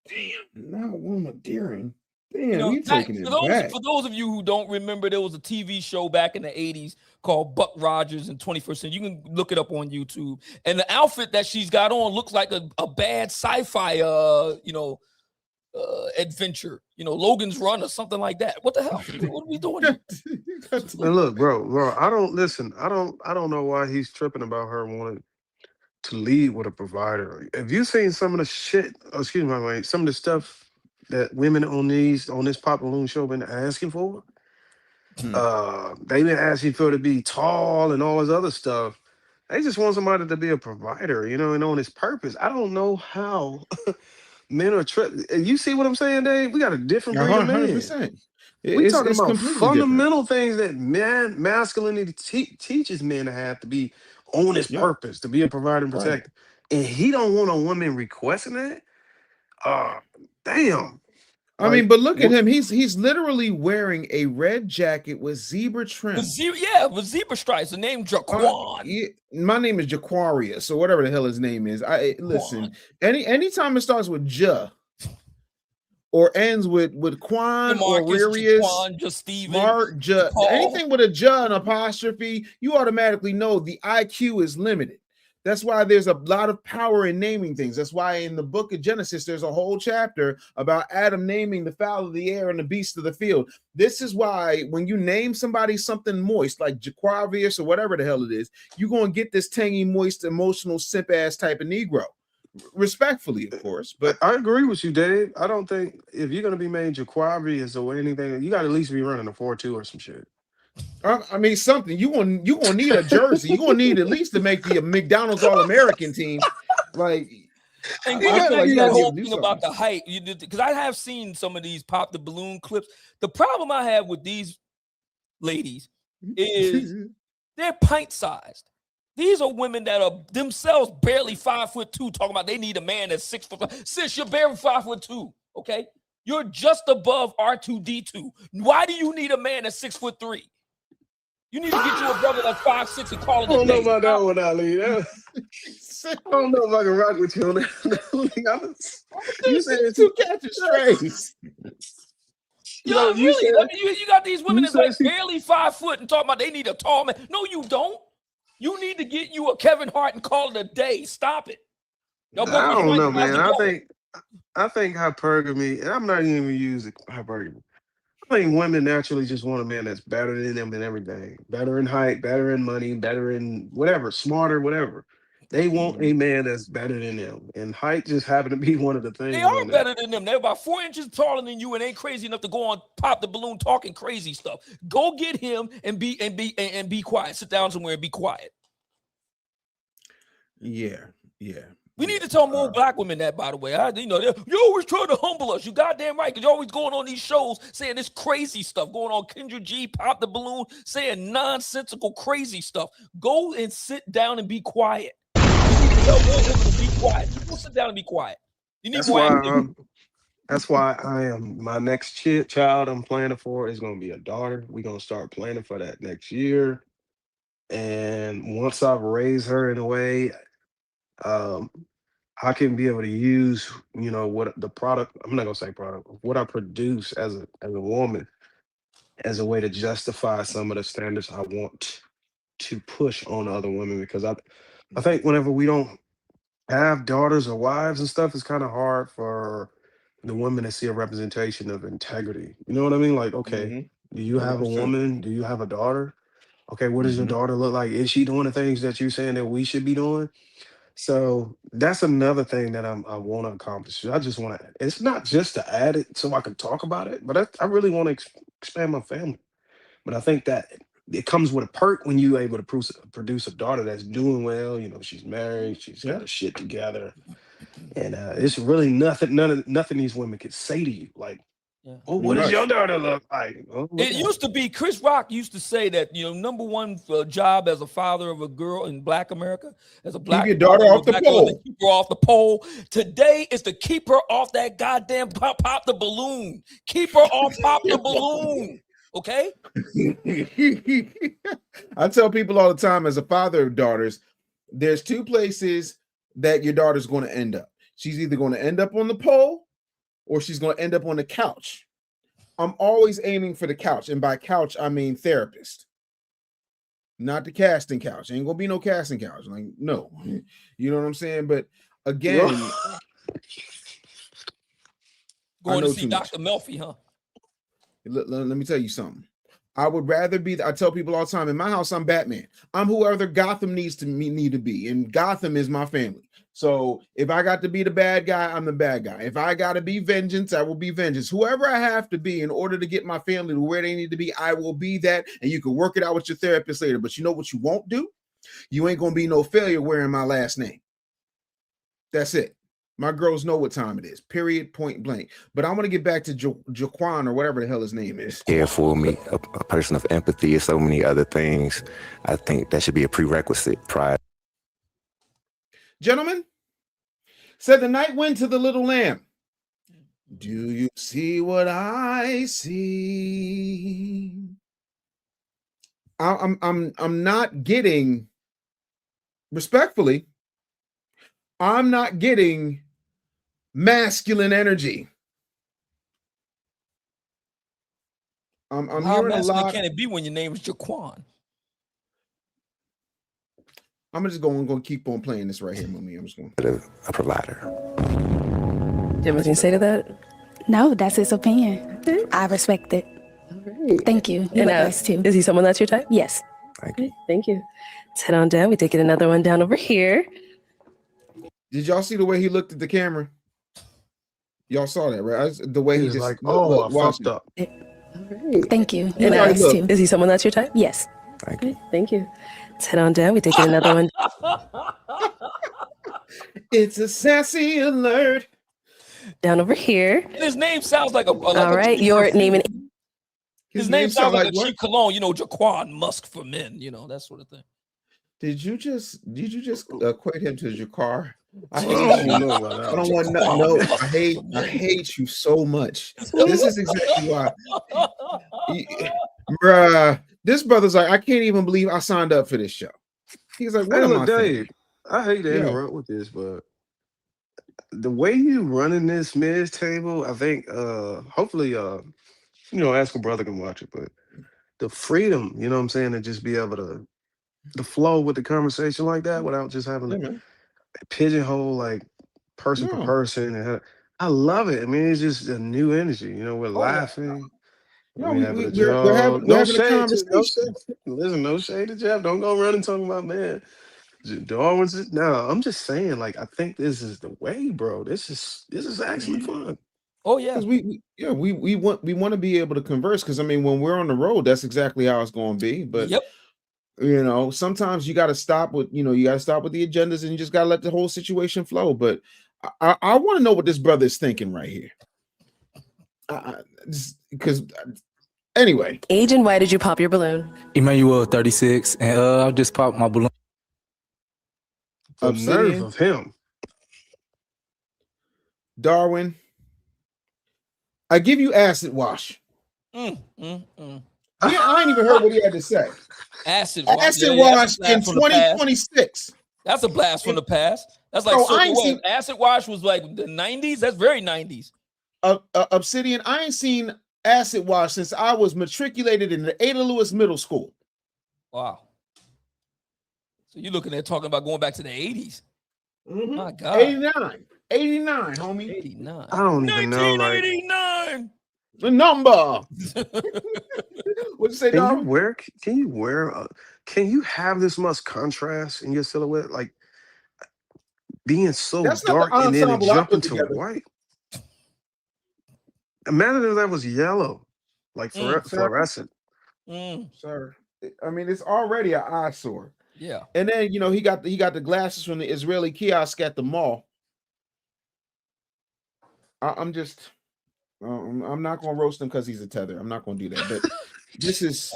Damn, not Wilma Dearling. Damn, you taking it back. For those of you who don't remember, there was a TV show back in the 80s called Buck Rogers in 21st Century. You can look it up on YouTube. And the outfit that she's got on looks like a bad sci-fi, adventure. Logan's Run or something like that. What the hell? What are we doing here? Man, look, bro, I don't know why he's tripping about her wanting to lead with a provider. Have you seen some of the shit? Some of the stuff that women on this Pop Balloon show been asking for? They've been asking for to be tall and all this other stuff. They just want somebody to be a provider, and on his purpose. I don't know how men are you see what I'm saying, Dave? We got a different breed of men. 100%. We're talking about completely fundamental things that masculinity teaches men to have to be on his purpose, to be a provider and protector. And he don't want a woman requesting that? Damn. I mean, but look at him. He's literally wearing a red jacket with zebra trim. With zebra stripes. The name Jaquan. My name is Jaquarius, or whatever the hell his name is. Listen. Anytime it starts with Ja or ends with Quan or Ririus, Mark, Ja, anything with a Ja and apostrophe, you automatically know the IQ is limited. That's why there's a lot of power in naming things. That's why in the book of Genesis, there's a whole chapter about Adam naming the fowl of the air and the beasts of the field. This is why when you name somebody something moist, like Jaquarius or whatever the hell it is, you're going to get this tangy, moist, emotional, simp-ass type of Negro. Respectfully, of course. But I agree with you, Dave. I don't think if you're going to be made Jaquarius or anything, you got to at least be running a 4.2 or some shit. I mean, something you gonna need a jersey. You're gonna need at least to make the McDonald's All-American team. Like, and the whole thing about the height, because I have seen some of these Pop the Balloon clips. The problem I have with these ladies is they're pint-sized. These are women that are themselves barely 5'2", talking about they need a man that's 6 foot. Sis, you're barely 5'2", okay? You're just above R2D2. Why do you need a man that's 6'3"? You need to get you a brother that's 5'6" and call it a day. I don't know about that one, Ali. I don't know if I can rock with you on that. You said two catches straight. Yo, really? You got these women that's like barely 5 foot and talking about they need a tall man. No, you don't. You need to get you a Kevin Hart and call it a day. Stop it. I don't know, man. I think hypergamy, and I'm not even going to use hypergamy. I think women naturally just want a man that's better than them in everything. Better in height, better in money, better in whatever, smarter, whatever. They want a man that's better than them. And height just happened to be one of the things. They are better than them. They're about 4 inches taller than you and ain't crazy enough to go on Pop the Balloon talking crazy stuff. Go get him and be quiet. Sit down somewhere and be quiet. Yeah. We need to tell more black women that, by the way. You're always trying to humble us. You goddamn right, because you're always going on these shows saying this crazy stuff, going on Kendra G, Pop the Balloon, saying nonsensical crazy stuff. Go and sit down and be quiet. Tell more women to be quiet. Go sit down and be quiet. You need That's why I am my next child I'm planning for is going to be a daughter. We're going to start planning for that next year. And once I've raised her in a way, I can be able to use, what the product, I'm not gonna say product, what I produce as a woman as a way to justify some of the standards I want to push on other women. Because I think whenever we don't have daughters or wives and stuff, it's kind of hard for the women to see a representation of integrity. You know what I mean? Like, okay, do you have a woman? Do you have a daughter? Okay, what does your daughter look like? Is she doing the things that you're saying that we should be doing? So that's another thing that I want to accomplish. I just want to, it's not just to add it so I can talk about it, but I really want to expand my family. But I think that it comes with a perk when you're able to produce a daughter that's doing well. She's married, she's got her shit together. And it's really nothing these women could say to you. Like, what does your daughter look like? It used to be, Chris Rock used to say that, number one job as a father of a girl in Black America, as a black keep your daughter off the pole. Girl, keep her off the pole. Today is to keep her off that goddamn pop the balloon. Keep her off Pop the Balloon. Okay? I tell people all the time, as a father of daughters, there's two places that your daughter's going to end up. She's either going to end up on the pole or she's going to end up on the couch. I'm always aiming for the couch, and by couch I mean therapist, not the casting couch. Ain't gonna be no casting couch. Like, no, you know what I'm saying? But again, Going to see Dr. Melfi, huh? Let me tell you something. I would rather be. I tell people all the time, in my house, I'm Batman. I'm whoever Gotham need to be, and Gotham is my family. So if I got to be the bad guy, I'm the bad guy. If I got to be vengeance, I will be vengeance. Whoever I have to be in order to get my family to where they need to be, I will be that. And you can work it out with your therapist later. But you know what you won't do? You ain't gonna be no failure wearing my last name. That's it. My girls know what time it is. Period. Point blank. But I want to get back to Jaquan or whatever the hell his name is. Care for me, a person of empathy, and so many other things. I think that should be a prerequisite prior. Gentlemen, said the night wind to the little lamb. Do you see what I see? I'm not getting, respectfully, I'm not getting masculine energy. I'm How hearing a masculine lot. can it be when your name is Jaquan? I'm just going to keep on playing this right here, Mummy. I'm just going to a provider. Do you have anything to say to that? No, that's his opinion. I respect it. Thank you. You And look nice too. is he someone that's your type? Yes. Okay, thank you. Let's head on down. We take it another one down over here. Did y'all see the way he looked at the camera? Y'all saw that, right? The way he He's just like, oh, I fucked up. Thank you. And Nice too. is he someone that's your type? Yes. Okay, thank you. Let's head on down. We take it another one. It's a sassy alert. Down over here. And his name sounds like a All right, your name and his name sounds like a cheap cologne, you know, Jaquan Musk for men, you know, that sort of thing. Did you just equate him to Jakar? I hate Oh, you. no, I don't want no. I hate you so much. This is exactly why. Bruh, this brother's like, I can't even believe I signed up for this show. He's like, what Hey, am look, I Dave, thinking? I hate to Yeah. interrupt with this, but the way you running this Miz table, I think hopefully ask a brother can watch it, but the freedom, you know what I'm saying, to just be able to flow with the conversation like that without just having to pigeonhole like person per person. And I love it. I mean, it's just a new energy. You know, we're laughing. No, we having a we're joke. we're No having a shade to no conversation. shade. Listen, no shade to Jeff. Don't go running talking about man. Darwin's no, I'm just saying, like, I think this is the way, bro. This is actually fun. Oh yeah, because we want to be able to converse. Because I mean, when we're on the road, that's exactly how it's going to be. But you know, sometimes you got to stop with the agendas, and you just got to let the whole situation flow. But I want to know what this brother is thinking right here. Because anyway, age and why did you pop your balloon? Emmanuel 36, and I just popped my balloon. The nerve of him. Darwin, I give you acid wash. Yeah, I ain't even heard what he had to say. Acid wash in 2026. That's a blast from the past. That's like acid wash was like the 90s. That's very 90s. Obsidian, I ain't seen acid wash since I was matriculated in the Ada Lewis Middle School. Wow. So you're looking at talking about going back to the 80s. My God. 89, homie. 89. I don't even know, like, 1989. The number. What'd you say, Can Darwin? can you have this much contrast in your silhouette? Like being so That's not dark the and then it ensemble I jumping put to together. white. Imagine if that was yellow, like fluorescent. Sir, I mean, it's already an eyesore. Yeah. And then he got the glasses from the Israeli kiosk at the mall. I'm not gonna roast him because he's a tether. I'm not gonna do that. But this is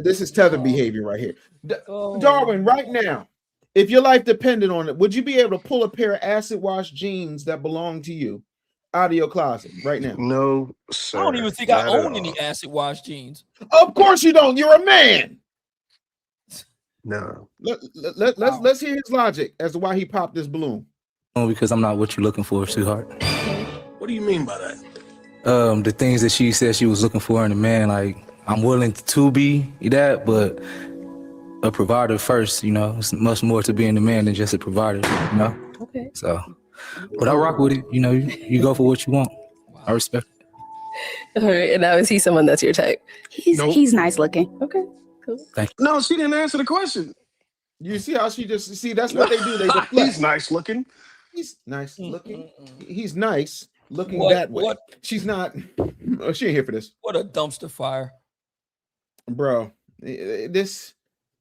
this is tether behavior right here. Darwin, right now, if your life depended on it, would you be able to pull a pair of acid wash jeans that belong to you out of your closet right now? No, sir. I don't even think I own any acid wash jeans. Of course you don't. You're a man. No. Let's hear his logic as to why he popped this balloon. Because I'm not what you're looking for, sweetheart. What do you mean by that? The things that she said she was looking for in a man, like I'm willing to be that, but a provider first, you know, it's much more to being a man than just a provider, you know? Okay. So, but I rock with it, you know, you go for what you want. I respect it. All right. And now is he someone that's your type? He's nice looking. Okay. Cool. Thank you. No, she didn't answer the question. You see how she just see? That's what they do. They deflect. He's nice looking. He's nice looking. He's nice looking What- that way. what- She's not. Oh, she ain't here for this, What a dumpster fire. bro. This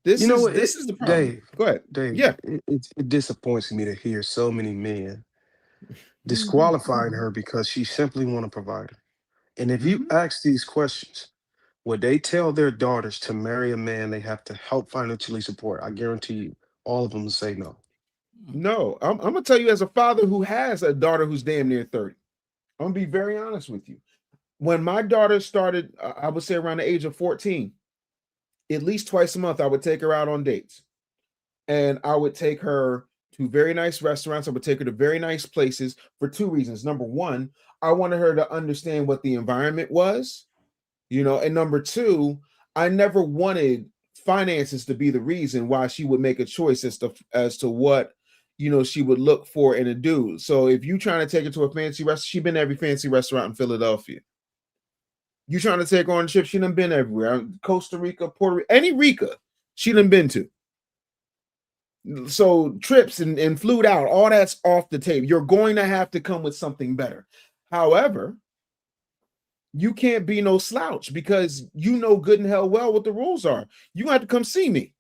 You know is what? this is the problem. Dave, Go ahead. Dave, Yeah. it disappoints me to hear so many men disqualifying her because she simply want a provider. And if you ask these questions, would they tell their daughters to marry a man they have to help financially support? I guarantee you, all of them will say no. No, I'm gonna tell you as a father who has a daughter who's damn near 30. I'm gonna be very honest with you. When my daughter started, I would say around the age of 14, at least twice a month, I would take her out on dates. And I would take her to very nice restaurants. I would take her to very nice places for two reasons. Number one, I wanted her to understand what the environment was, you know, and number two, I never wanted finances to be the reason why she would make a choice as to what, you know, she would look for in a dude. So if you trying to take her to a fancy restaurant, she's been to every fancy restaurant in Philadelphia. You trying to take her on a trip, she done been everywhere. Costa Rica, Puerto Rico, any Rica, she done been to. So trips and flued out, all that's off the table. You're going to have to come with something better. However, you can't be no slouch because you know good and hell well what the rules are. You have to come see me.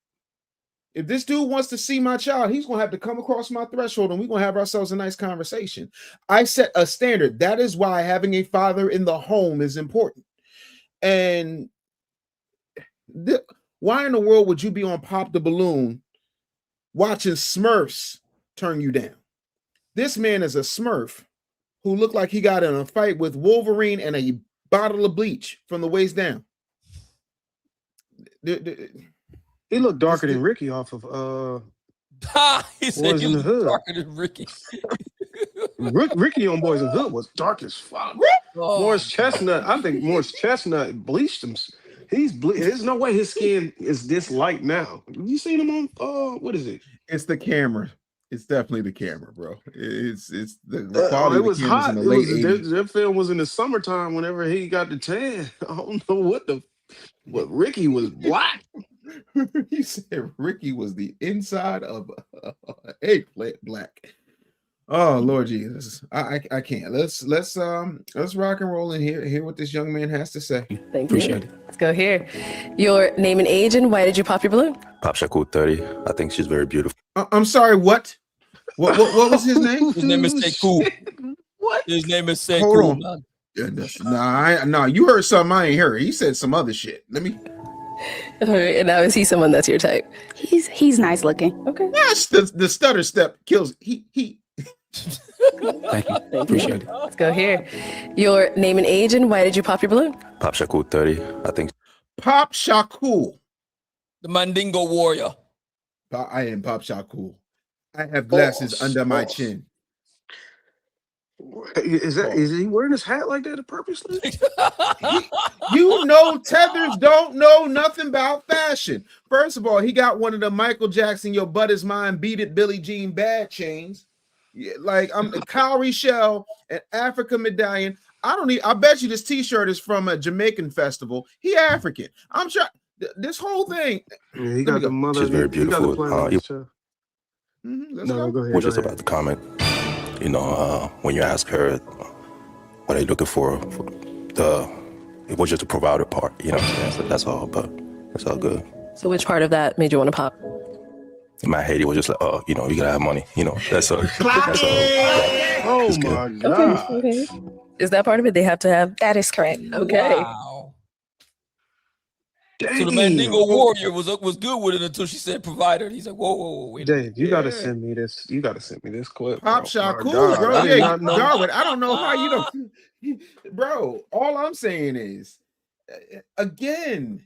If this dude wants to see my child, he's going to have to come across my threshold and we're going to have ourselves a nice conversation. I set a standard. That is why having a father in the home is important. And why in the world would you be on Pop the Balloon watching Smurfs turn you down? This man is a Smurf who looked like he got in a fight with Wolverine and a bottle of bleach from the waist down. He looked darker than Ricky off of He said Boys he in the was Hood. darker than Ricky. Ricky on Boys in the Hood was dark as fuck. Morris Chestnut, I think Morris Chestnut bleached him. There's no way his skin is this light now. You seen him on what is it? It's the camera. It's definitely the camera, bro. It's the quality It of was the cameras hot. in the late 80s. That film was in the summertime whenever he got the tan. I don't know what Ricky was black. He said Ricky was the inside of eggplant black. Oh Lord Jesus, I can't. Let's rock and roll and hear what this young man has to say. Thank Appreciate you. Let's go here. Your name and age and why did you pop your balloon? Pop Shakur 30. I think she's very beautiful. I'm sorry. What was his name? His name is Sekou. What? His name is Sekou. Hold on. Goodness. Nah, you heard something I ain't heard. He said some other shit. Let me. All right. And now is he someone that's your type? He's nice looking. Okay. Yes, the stutter step kills. He. Thank you. Appreciate it. Let's go here. Your name and age and why did you pop your balloon? Pop Shakur 30. I think. Pop Shakur. The Mandingo warrior. I am Pop Shakur. I have glasses under my chin. Is he wearing his hat like that purposely? You know, Tethers don't know nothing about fashion. First of all, he got one of the Michael Jackson "Your Butt Is Mine" Beat It Billie Jean bad chains. Yeah, like I'm a cowrie shell and Africa medallion. I bet you this T-shirt is from a Jamaican festival. He African. I'm sure this whole thing. Yeah, he got the mother. She's very beautiful. Go ahead. We're just about to comment. You know, when you ask her, what are you looking for it was just the provider part, you know what I'm saying? So that's all, but it's all good. So which part of that made you want to pop? In my head, it was just like, oh, you know, you gotta have money, you know, that's all. That's all. Oh my God. Okay. Is that part of it? They have to have. That is correct. Okay. Wow. So the Mandingo warrior was good with it until she said provider. He's like, whoa, wait. Dave, you gotta send me this. You gotta send me this clip. Pop Shakur, bro. Yeah, Darwin. I don't know how you don't, bro. All I'm saying is, again,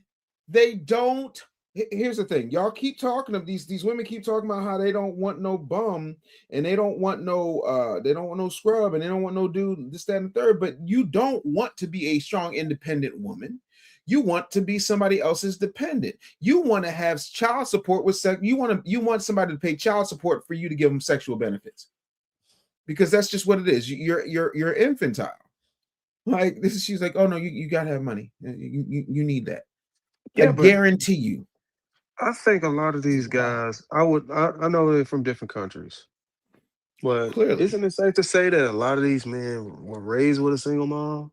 they don't Here's the thing. Y'all keep talking of these women keep talking about how they don't want no bum and they don't want no scrub and they don't want no dude, this, that, and the third. But you don't want to be a strong, independent woman. You want to be somebody else's dependent. You want to have child support with sex. You want somebody to pay child support for you to give them sexual benefits. Because that's just what it is. You're infantile. Like this is, she's like, oh no, you gotta have money. You need that. Yeah, I guarantee you. I think a lot of these guys, I know they're from different countries, but Clearly. isn't it safe to say that a lot of these men were raised with a single mom?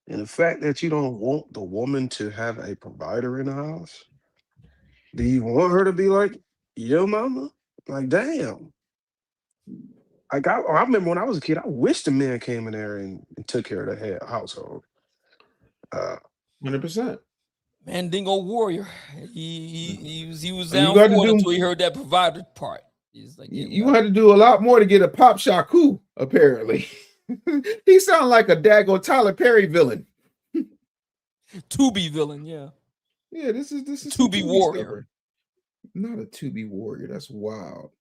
And the fact that you don't want the woman to have a provider in the house, do you want her to be like your mama? Like, damn. Like, I remember when I was a kid, I wish the men came in there and took care of the household. 100%. Mandingo warrior. He was And you down got to for it do- until he heard that provider part. He's like, You had to do a lot more to get a pop shaku, apparently. He sounded like a daggone Tyler Perry villain. Tubi villain, yeah. Yeah, this is Tubi warrior. Not a Tubi warrior. That's wild.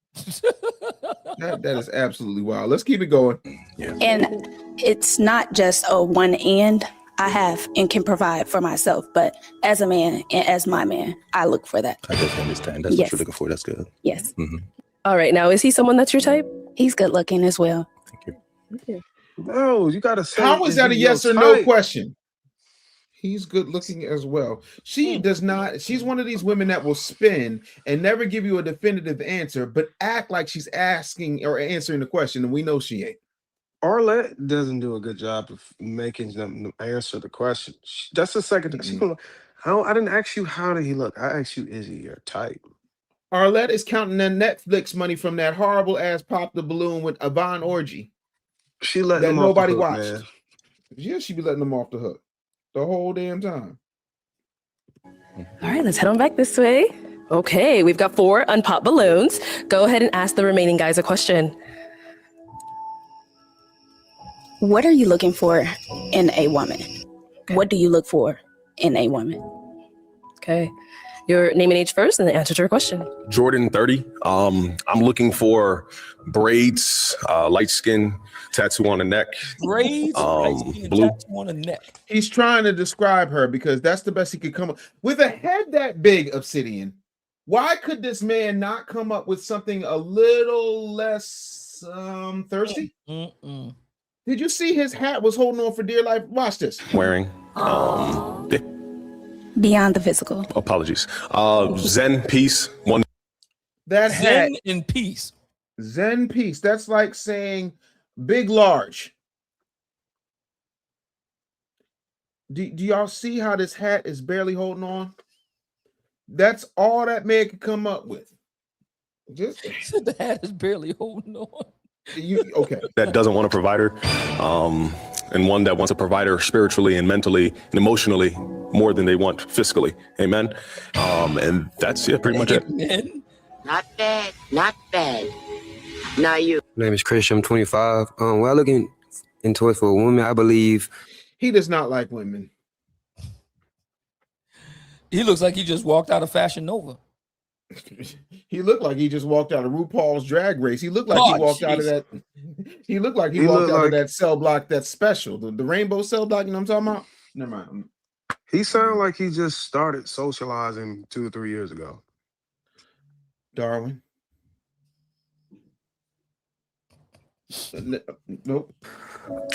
that is absolutely wild. Let's keep it going. And it's not just a one and. I have and can provide for myself, but as a man and as my man, I look for that. I definitely understand. That's Yes. what you're looking for. That's good. Yes. Mm-hmm. All right, now is he someone that's your type? He's good looking as well. No, you gotta say. How is that a he your yes or no type? question? He's good looking as well. She does not. She's one of these women that will spin and never give you a definitive answer, but act like she's asking or answering the question, and we know she ain't. Arlette doesn't do a good job of making them answer the question. That's the second thing. She's gonna, I didn't ask you how did he look. I asked you, is he your type? Arlette is counting the Netflix money from that horrible ass Pop the Balloon with Yvonne Orgy. She let that them off the nobody hook, watched. man. Yeah, she be letting them off the hook the whole damn time. All right, let's head on back this way. Okay, we've got 4 unpopped balloons. Go ahead and ask the remaining guys a question. What are you looking for in a woman? What do you look for in a woman? Okay, your name and age first and the answer to your question. Jordan, 30. I'm looking for braids, light skin, tattoo on the neck. Braids, blue. tattoo on the neck. He's trying to describe her because that's the best he could come up with. A head that big, Obsidian. Why could this man not come up with something a little less thirsty? Did you see his hat was holding on for dear life? Watch this. Wearing. Beyond the physical. Apologies. Zen piece. One. That hat Zen in peace. Zen peace. That's like saying big, large. Do y'all see how this hat is barely holding on? That's all that man could come up with. Just the hat is barely holding on. Okay. That doesn't want a provider, and one that wants a provider spiritually and mentally and emotionally more than they want fiscally. Amen. And that's pretty much it. Not bad. Not bad. Now you. My name is Christian. I'm 25. When I look into it for a woman, I believe he does not like women. He looks like he just walked out of Fashion Nova. He looked like he just walked out of RuPaul's Drag Race. He looked like he walked out of that. He looked like he walked out of that cell block that's special, the rainbow cell block. You know what I'm talking about? Never mind. He sounded like he just started socializing 2 or 3 years ago. Darwin. Nope.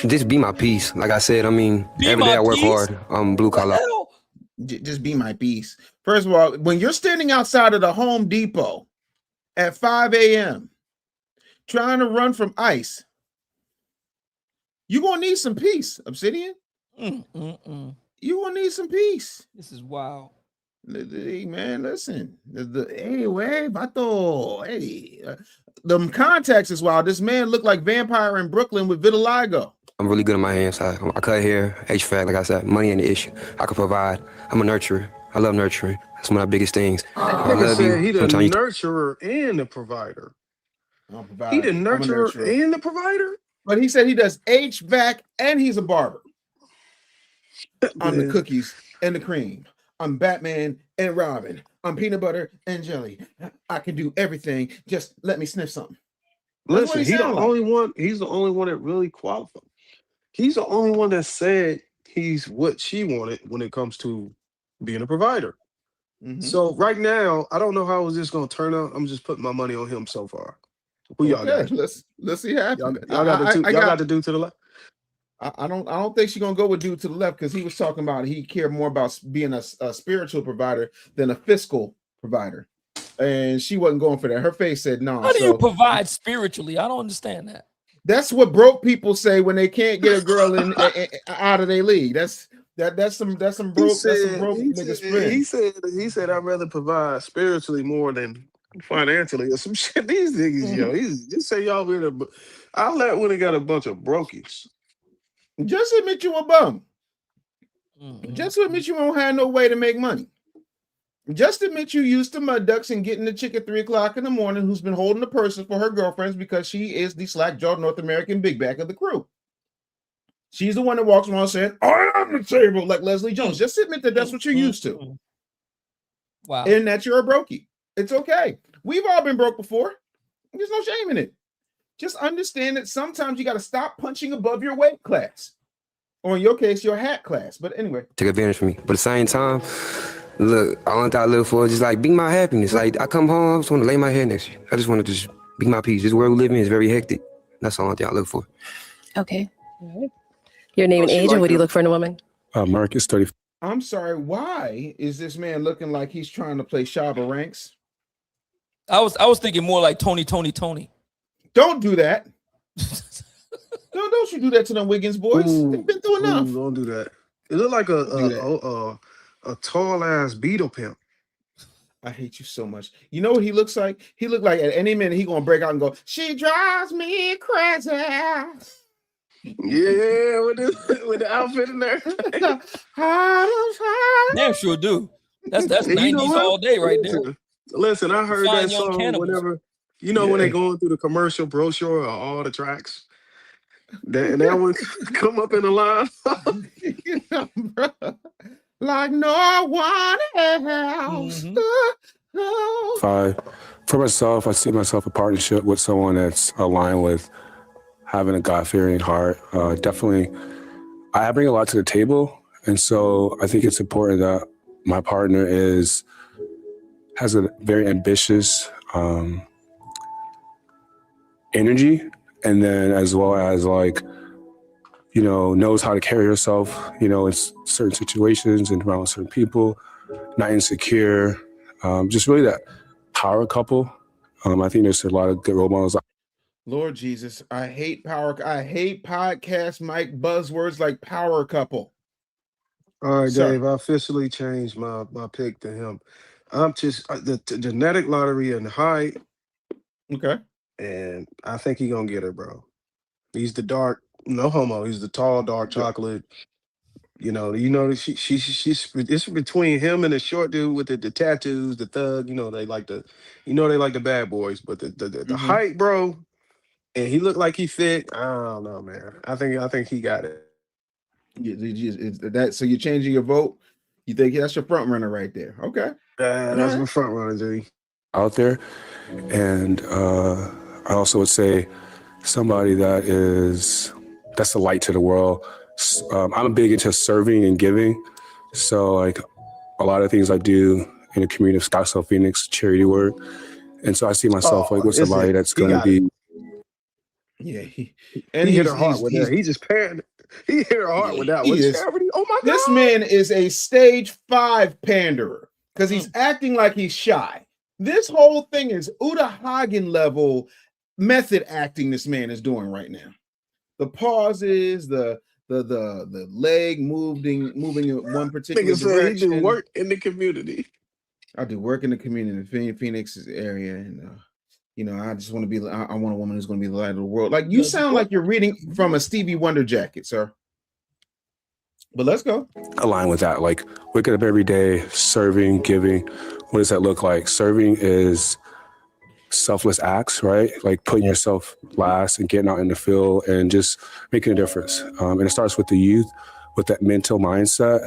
just be my peace. Like I said, I mean, every day I work hard. I'm blue collar. Just be my peace. First of all, when you're standing outside of the Home Depot at 5 a.m. trying to run from ICE, you're going to need some peace, Obsidian. You're going to need some peace. This is wild. Hey, man, listen. Hey, vato. Hey. The context is wild. This man looked like Vampire in Brooklyn with vitiligo. I'm really good at my hands. I cut hair, HVAC, like I said, money ain't the issue. I can provide. I'm a nurturer. I love nurturing. That's one of my biggest things. I Nigga love said he the Sometimes you- nurturer and the provider. He the nurturer and the provider? But he said he does HVAC and he's a barber. I'm the cookies and the cream. I'm Batman and Robin. I'm peanut butter and jelly. I can do everything. Just let me sniff something. Listen, he's the only one. He's the only one that really qualified. He's the only one that said he's what she wanted when it comes to being a provider. So right now, I don't know how is this going to turn out. I'm just putting my money on him so far. Who y'all got? Let's see how Y'all happens. got the dude to the left. I don't think she's gonna go with dude to the left because he was talking about he cared more about being a spiritual provider than a fiscal provider, and she wasn't going for that. Her face said no. How do you provide spiritually? I don't understand that. That's what broke people say when they can't get a girl in out of their league. That's some broke niggas. He said I'd rather provide spiritually more than financially or some shit. These niggas, yo, just say y'all with I'll let when they got a bunch of brokies. Just admit you a bum. Just admit you won't have no way to make money. Just admit you used to mud ducks and getting the chick at 3 o'clock in the morning who's been holding the purses for her girlfriends because she is the slack-jawed North American big back of the crew. She's the one that walks around saying, I am the table, like Leslie Jones. Just admit that that's what you're used to. Wow. And that you're a brokey. It's okay. We've all been broke before. There's no shame in it. Just understand that sometimes you got to stop punching above your weight class. Or in your case, your hat class. But anyway. Take advantage of me. But at the same time, look, all I live for is just like be my happiness. Like I come home, I just want to lay my head next to you. I just want to just be my peace. This world we live in is very hectic. That's the only thing I look for. Okay. All right. Your name and age and what do you look for in a woman? Marcus 30. I'm sorry, why is this man looking like he's trying to play Shabba Ranks? I was thinking more like Tony. Don't do that. Don't you do that to them Wiggins boys. They've been through enough. Don't do that. It looked like a tall ass beetle pimp. I hate you so much. You know what he looks like? He looked like at any minute he gonna break out and go, she drives me crazy. Yeah, with the outfit in there. Damn sure do. That's 90s all day right there. Listen, I heard Fine that Young song Cannibals. whenever, when they going through the commercial brochure of all the tracks. That one come up in the line. Like no one else. For myself, I see myself a partnership with someone that's aligned with having a God-fearing heart. Definitely, I bring a lot to the table, and so I think it's important that my partner has a very ambitious energy, and then as well as knows how to carry herself, in certain situations and around certain people, not insecure, just really that power couple. I think there's a lot of good role models. Lord Jesus, I hate podcast mic buzzwords like power couple. All right, Dave, I officially changed my pick to him. I'm just the genetic lottery and height. Okay. And I think he's gonna get her, bro. He's the dark, no homo. He's the tall, dark chocolate. She's it's between him and the short dude with the tattoos, the thug. They like the bad boys, but the height, bro. And he looked like he fit. I don't know, man. I think he got it. So you're changing your vote? You think that's your front runner right there? Okay. That's my front runner, G. Out there, and I also would say somebody that's a light to the world. I'm big into serving and giving, so like a lot of things I do in the community of Scottsdale, Phoenix, charity work, and so I see myself with somebody that's going to be. Yeah, he hit her heart with that. He just paired. He hit her heart with that. Oh my God! This man is a stage 5 panderer because he's acting like he's shy. This whole thing is Uta Hagen level method acting. This man is doing right now. The pauses, the leg moving in one particular direction. He do work in the community. I do work in the community in Phoenix area, and I just want to be. I want a woman who's going to be the light of the world. Like you sound like you're reading from a Stevie Wonder jacket, sir. But let's go. Align with that. Like waking up every day, serving, giving. What does that look like? Serving is selfless acts, right? Like putting yourself last and getting out in the field and just making a difference. And it starts with the youth, with that mental mindset,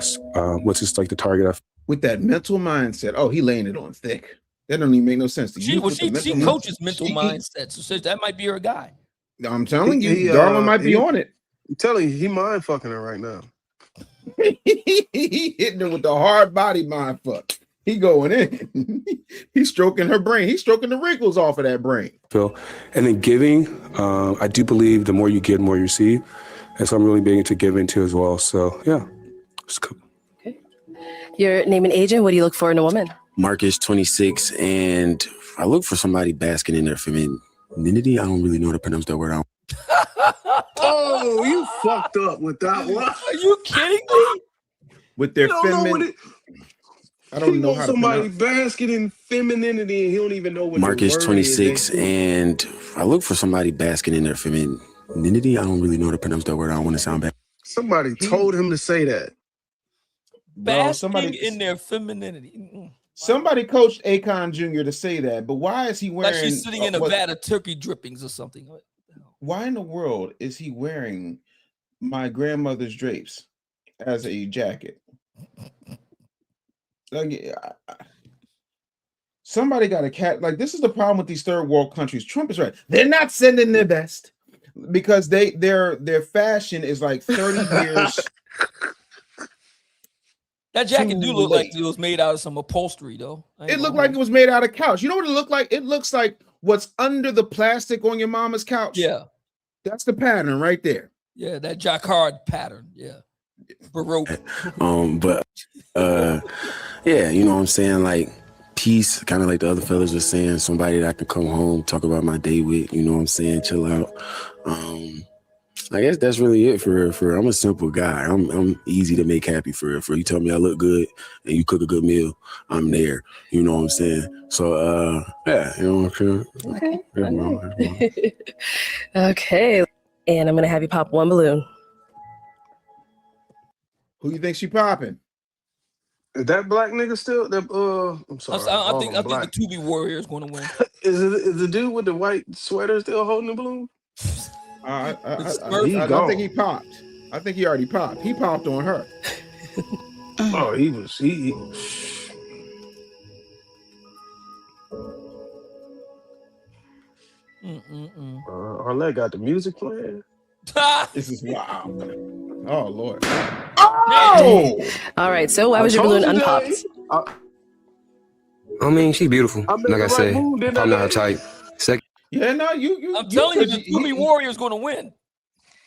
which is like the target of with that mental mindset. Oh, he laying it on thick. That don't even make no sense. She coaches mental mindsets, so that might be her guy. I'm telling you, Darwin might be on it. I'm telling you, he mind fucking her right now. He hitting her with the hard body mind fuck. He going in. He's stroking her brain. He's stroking the wrinkles off of that brain. Phil, and then giving, I do believe the more you give, the more you receive. And so I'm really big into giving too as well. So yeah, it's cool. Your name and age, and what do you look for in a woman? Marcus, 26, and I look for somebody basking in their femininity. I don't really know how to pronounce that word. Oh, you fucked up with that one. Are you kidding me? With their feminine. I don't know how to somebody basking in femininity, and he don't even know what Marcus, the word 26, is. and I look for somebody basking in their femininity. I don't really know how to pronounce that word. I don't want to sound bad. Somebody told him to say that. Basking in their femininity. Somebody coached Akon Jr. to say that, but why is he wearing? Like she's sitting in a vat of turkey drippings or something. Why in the world is he wearing my grandmother's drapes as a jacket? Like, somebody got a cat. Like, this is the problem with these third world countries. Trump is right. They're not sending their best because their fashion is like 30 years. That jacket do look like it was made out of some upholstery, though. It looked like it was made out of couch. You know what it looked like? It looks like what's under the plastic on your mama's couch. Yeah. That's the pattern right there. Yeah, that jacquard pattern. Yeah. Baroque. But yeah, you know what I'm saying? Like peace, kind of like the other fellas were saying, somebody that I can come home, talk about my day with, you know what I'm saying, chill out. I guess that's really it for I'm a simple guy. I'm easy to make happy for you tell me I look good and you cook a good meal, I'm there. You know what I'm saying? So yeah, you know what I'm saying? Okay. Okay. And I'm gonna have you pop one balloon. Who you think she popping? Is that black nigga still? I'm sorry. I think the 2B Warrior is going to win. Is the dude with the white sweater still holding the balloon? I think he popped. I think he already popped. He popped on her. Oh, he was. Arlette got the music playing. This is wow. Oh Lord. Oh! All right. So why was your balloon unpopped? I mean, she's beautiful. Like I say, I'm not her type. Second. Yeah, no, you. I'm telling you, the 2B Warrior is going to win.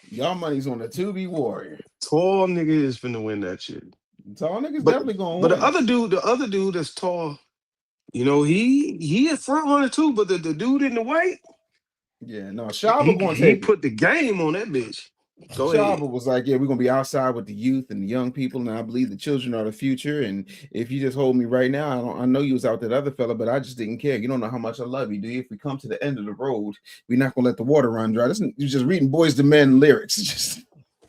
Y'all money's on the 2B Warrior. Tall nigga is finna win that shit. Tall nigga's definitely going to win. But the other dude that's tall, you know, he a front runner too. But the dude in the white, yeah, no, Shaba going to take. He put the game on that bitch. Go ahead. Shaba was like, yeah, we're gonna be outside with the youth and the young people, and I believe the children are the future. And if you just hold me right now, I know you was out that other fella, but I just didn't care. You don't know how much I love you, do you? If we come to the end of the road, we're not gonna let the water run dry. You're just reading Boys to Men lyrics.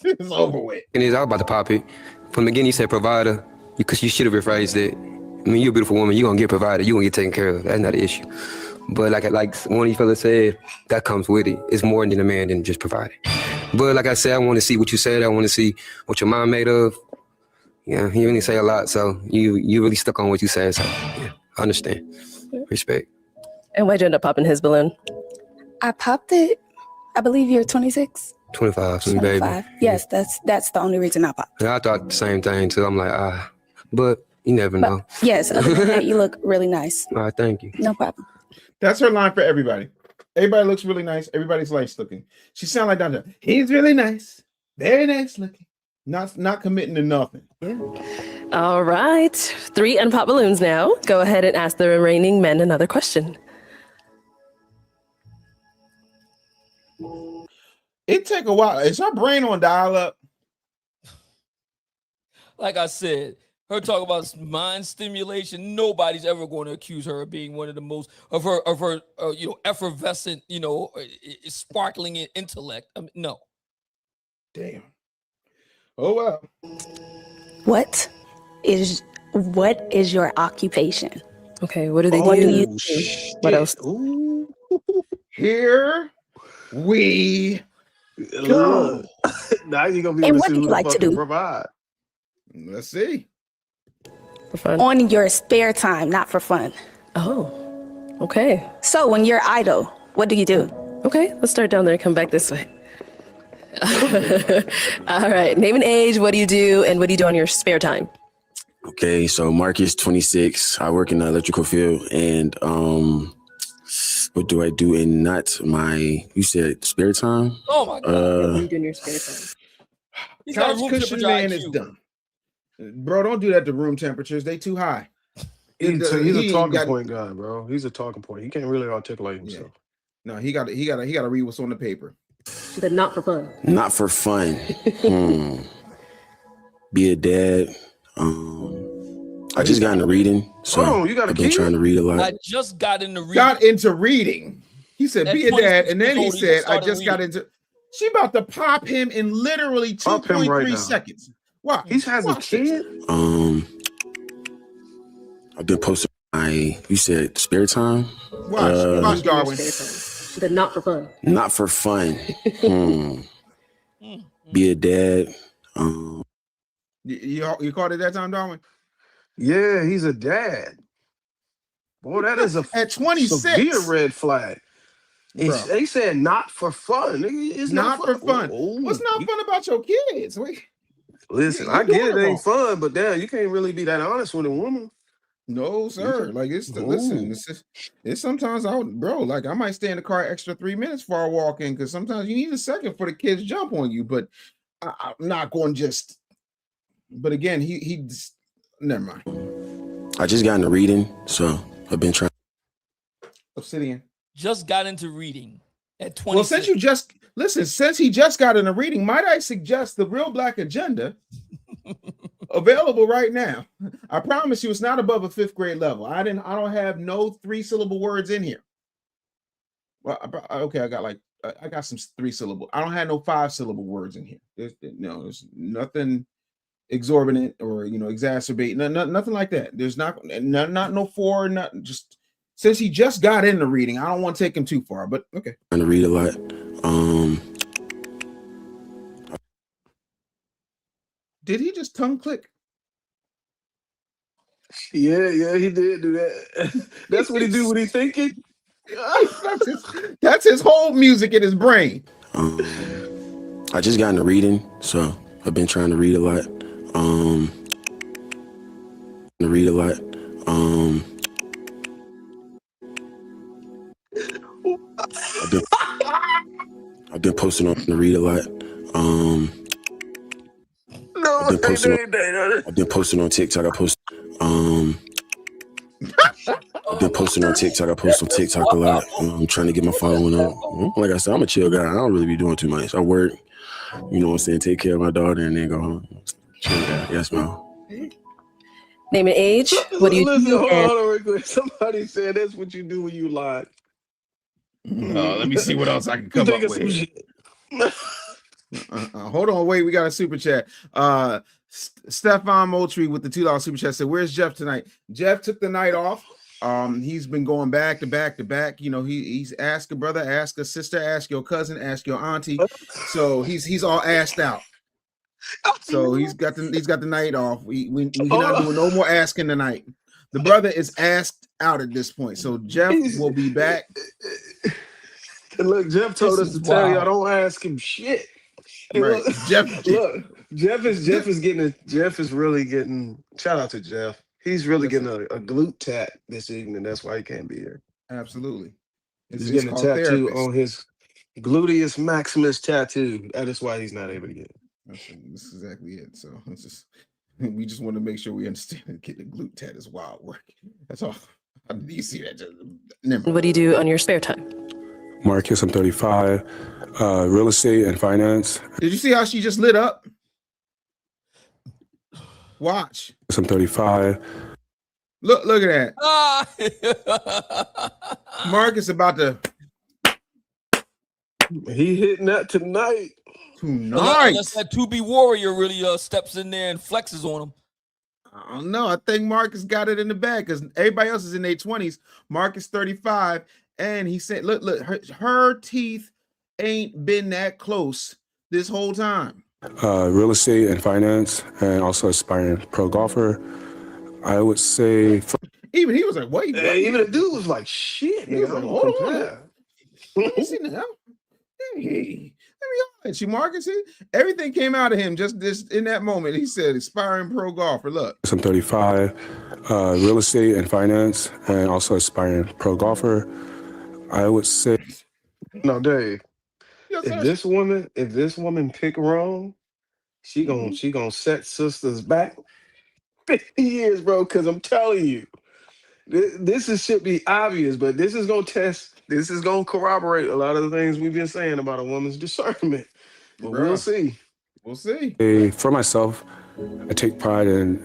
It's over with. And he's all about to pop it. From the beginning, you said provider, because you should have rephrased it. I mean, you're a beautiful woman. You're gonna get provided. You're gonna get taken care of. That's not an issue. But like one of you fellas said, that comes with it. It's more than a man than just providing. But like I said, I want to see what you said. I want to see what your mind made of. Yeah, you really say a lot, so you really stuck on what you said. So yeah, I understand. Respect. And why'd you end up popping his balloon? I popped it. I believe you're 26. 25, 25. Baby. Yes, that's the only reason I popped. Yeah, I thought the same thing too. I'm like, but you never know. Yes, other than that, you look really nice. All right, thank you. No problem. That's her line for everybody. Everybody looks really nice. Everybody's nice looking. She sound like Dr. He's really nice. Very nice looking. Not committing to nothing. Yeah. All right. 3 unpop balloons now. Go ahead and ask the remaining men another question. It take a while. Is her brain on dial up? Like I said, her talk about mind stimulation. Nobody's ever going to accuse her of being one of the most of her effervescent, sparkling in intellect. I mean, no. Damn. Oh well. What is your occupation? Okay, what do they do? What do you do? What else? Ooh. Here we go. Now you're gonna be And able to what see do who you like the to fuck can do? provide. Let's see. For fun. On your spare time, not for fun. Oh, okay. So when you're idle, what do you do? Okay, let's start down there and come back this way. All right, name and age, what do you do, and what do you do on your spare time? Okay, so Marcus, 26. I work in the electrical field, and what do I do in not my? You said spare time? Oh my God! What do you do in your spare time? He's got a Couch room cushion temperature man is IQ. done. Bro, don't do that to room temperatures. They too high. He's He a ain't talking got- point guy, bro. He's a talking point. He can't really articulate himself. No, he got to read what's on the paper. She said not for fun. Not for fun. Be a dad. I just got into reading, so Oh, you got a I've been kid? trying to read a lot. I just got into reading. Got into reading. He said, At "Be a dad," 26 and then he years old, he said, just "I started just got reading. into." She about to pop him in literally Pop him right 2.3 now. seconds. Wow, He has a kid? I've been posting my. You said spare time. Watch Darwin. She said not for fun. Not for fun. Be a dad. You caught it that time, Darwin? Yeah, he's a dad. Boy, that is a At 26. severe red flag. Bro. They said not for fun. Nigga, it's Not for fun. Oh, What's not fun about your kids? Wait. Listen, You I get doing it it ain't fun, but damn, you can't really be that honest with a woman. No, sir. Like listen, it's sometimes like I might stay in the car extra 3 minutes before I walk in because sometimes you need a second for the kids to jump on you. But I'm not going just. But again, he just, never mind. I just got into reading, so I've been trying. Obsidian. Just got into reading at 26. Well, since he just got into reading, might I suggest the Real Black Agenda available right now? I promise you, it's not above a 5th grade level. I don't have no 3-syllable words in here. Well, okay, I got some 3-syllable. I don't have no 5-syllable words in here. There's nothing exorbitant or exacerbate. Nothing like that. There's not no 4. Not just. Since he just got into reading, I don't want to take him too far, but okay. Trying to read a lot. Did he just tongue click? Yeah, he did do that. That's what he do when he thinking. That's his whole music in his brain. I just got into reading, so I've been trying to read a lot. I've been posting on to read a lot. I've been posting on TikTok. I've been posting on TikTok. I post on TikTok a lot. I'm trying to get my following up. Like I said, I'm a chill guy. I don't really be doing too much. I work, you know what I'm saying, take care of my daughter and then go home. Chill guy. Yes, ma'am. Name and age. What do you Listen, do? hold on real quick. Somebody said that's what you do when you lie. Let me see what else I can come up with. Hold on, wait. We got a super chat. Stefan Moultrie with the $2 super chat said, "Where's Jeff tonight?" Jeff took the night off. He's been going back to back to back. He's ask a brother, ask a sister, ask your cousin, ask your auntie. So he's all asked out. So he's got the night off. We're not doing no more asking tonight. The brother is asked out at this point. So Jeff will be back. And look, Jeff told us to tell y'all don't ask him shit. Right. Jeff is really getting, shout out to Jeff. He's really getting a glute tat this evening. That's why he can't be here. Absolutely. He's getting a tattoo on his gluteus maximus tattoo. That is why he's not able to get it. This is exactly it. So we just want to make sure we understand that getting a glute tat is wild work. That's all. You see that? What do you do on your spare time? Marcus, I'm 35. Real estate and finance. Did you see how she just lit up? Watch. I'm 35. Look at that. Marcus about to. He hitting that tonight. Unless that 2B warrior really steps in there and flexes on him. I don't know. I think Marcus got it in the bag because everybody else is in their 20s. Marcus 35. And he said, look, her teeth ain't been that close this whole time. Real estate and finance, and also aspiring pro golfer. I would say Even he was like, wait. Even the dude was like, shit, He was nigga, like, I'm hold gonna on. compare. Let me see now. Hey, let me see, Marcus. Everything came out of him just this in that moment. He said, aspiring pro golfer. Look, I'm 35, real estate and finance, and also aspiring pro golfer. I would say. No, Dave. Yes, If this woman pick wrong, she gonna set sisters back 50 years, bro. Because I'm telling you, this should be obvious, but this is gonna corroborate a lot of the things we've been saying about a woman's discernment. But we'll see. We'll see. For myself, I take pride in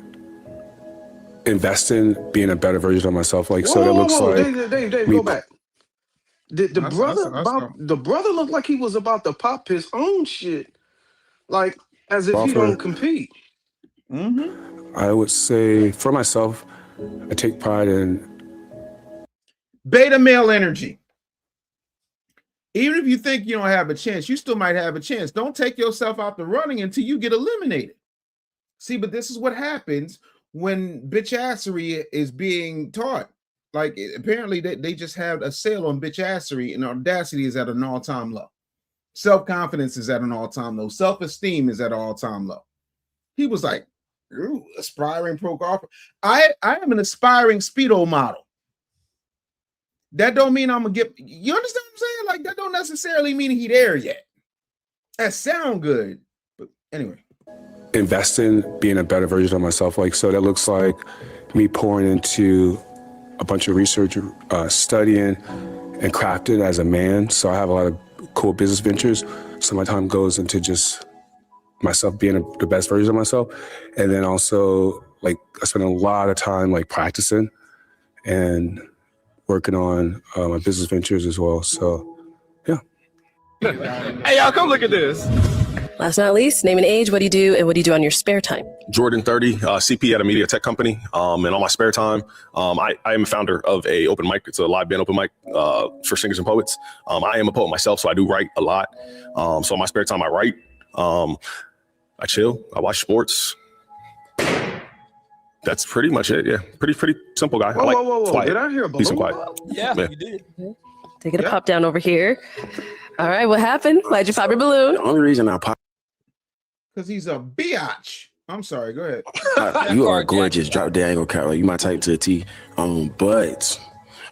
investing, being a better version of myself. Like, so that looks like Dave, me go back. The brother looked like he was about to pop his own shit, like as if he don't compete. I would say for myself, I take pride in beta male energy. Even if you think you don't have a chance, you still might have a chance. Don't take yourself out the running until you get eliminated. See, but this is what happens when bitchassery is being taught. Like, apparently they just had a sale on bitchassery, and audacity is at an all-time low. Self-confidence is at an all-time low. Self-esteem is at an all-time low. He was like, ooh, aspiring pro golfer. I am an aspiring Speedo model. That don't mean I'm gonna get, you understand what I'm saying? Like, that don't necessarily mean he there yet. That sound good. But anyway. investing, being a better version of myself. Like, so that looks like me pouring into a bunch of research, studying and crafting as a man. So I have a lot of cool business ventures. So my time goes into just myself being the best version of myself. And then also, like, I spend a lot of time like practicing and working on my business ventures as well. So, yeah. Hey, y'all, come look at this. Last but not least, name and age. What do you do, and what do you do on your spare time? Jordan 30, CP at a media tech company. And on my spare time, I am a founder of a open mic. It's a live band open mic for singers and poets. I am a poet myself, so I do write a lot. So on my spare time, I write. I chill. I watch sports. That's pretty much it. Yeah, pretty simple guy. I like Whoa. quiet. Did I hear a Peace and quiet. Yeah, you did. Take it a pop down over here. All right, what happened? Why'd you pop your balloon? The only reason I pop. Because he's a biatch. I'm sorry, go ahead. You are gorgeous. Drop dead angle cat. You my type to a T. But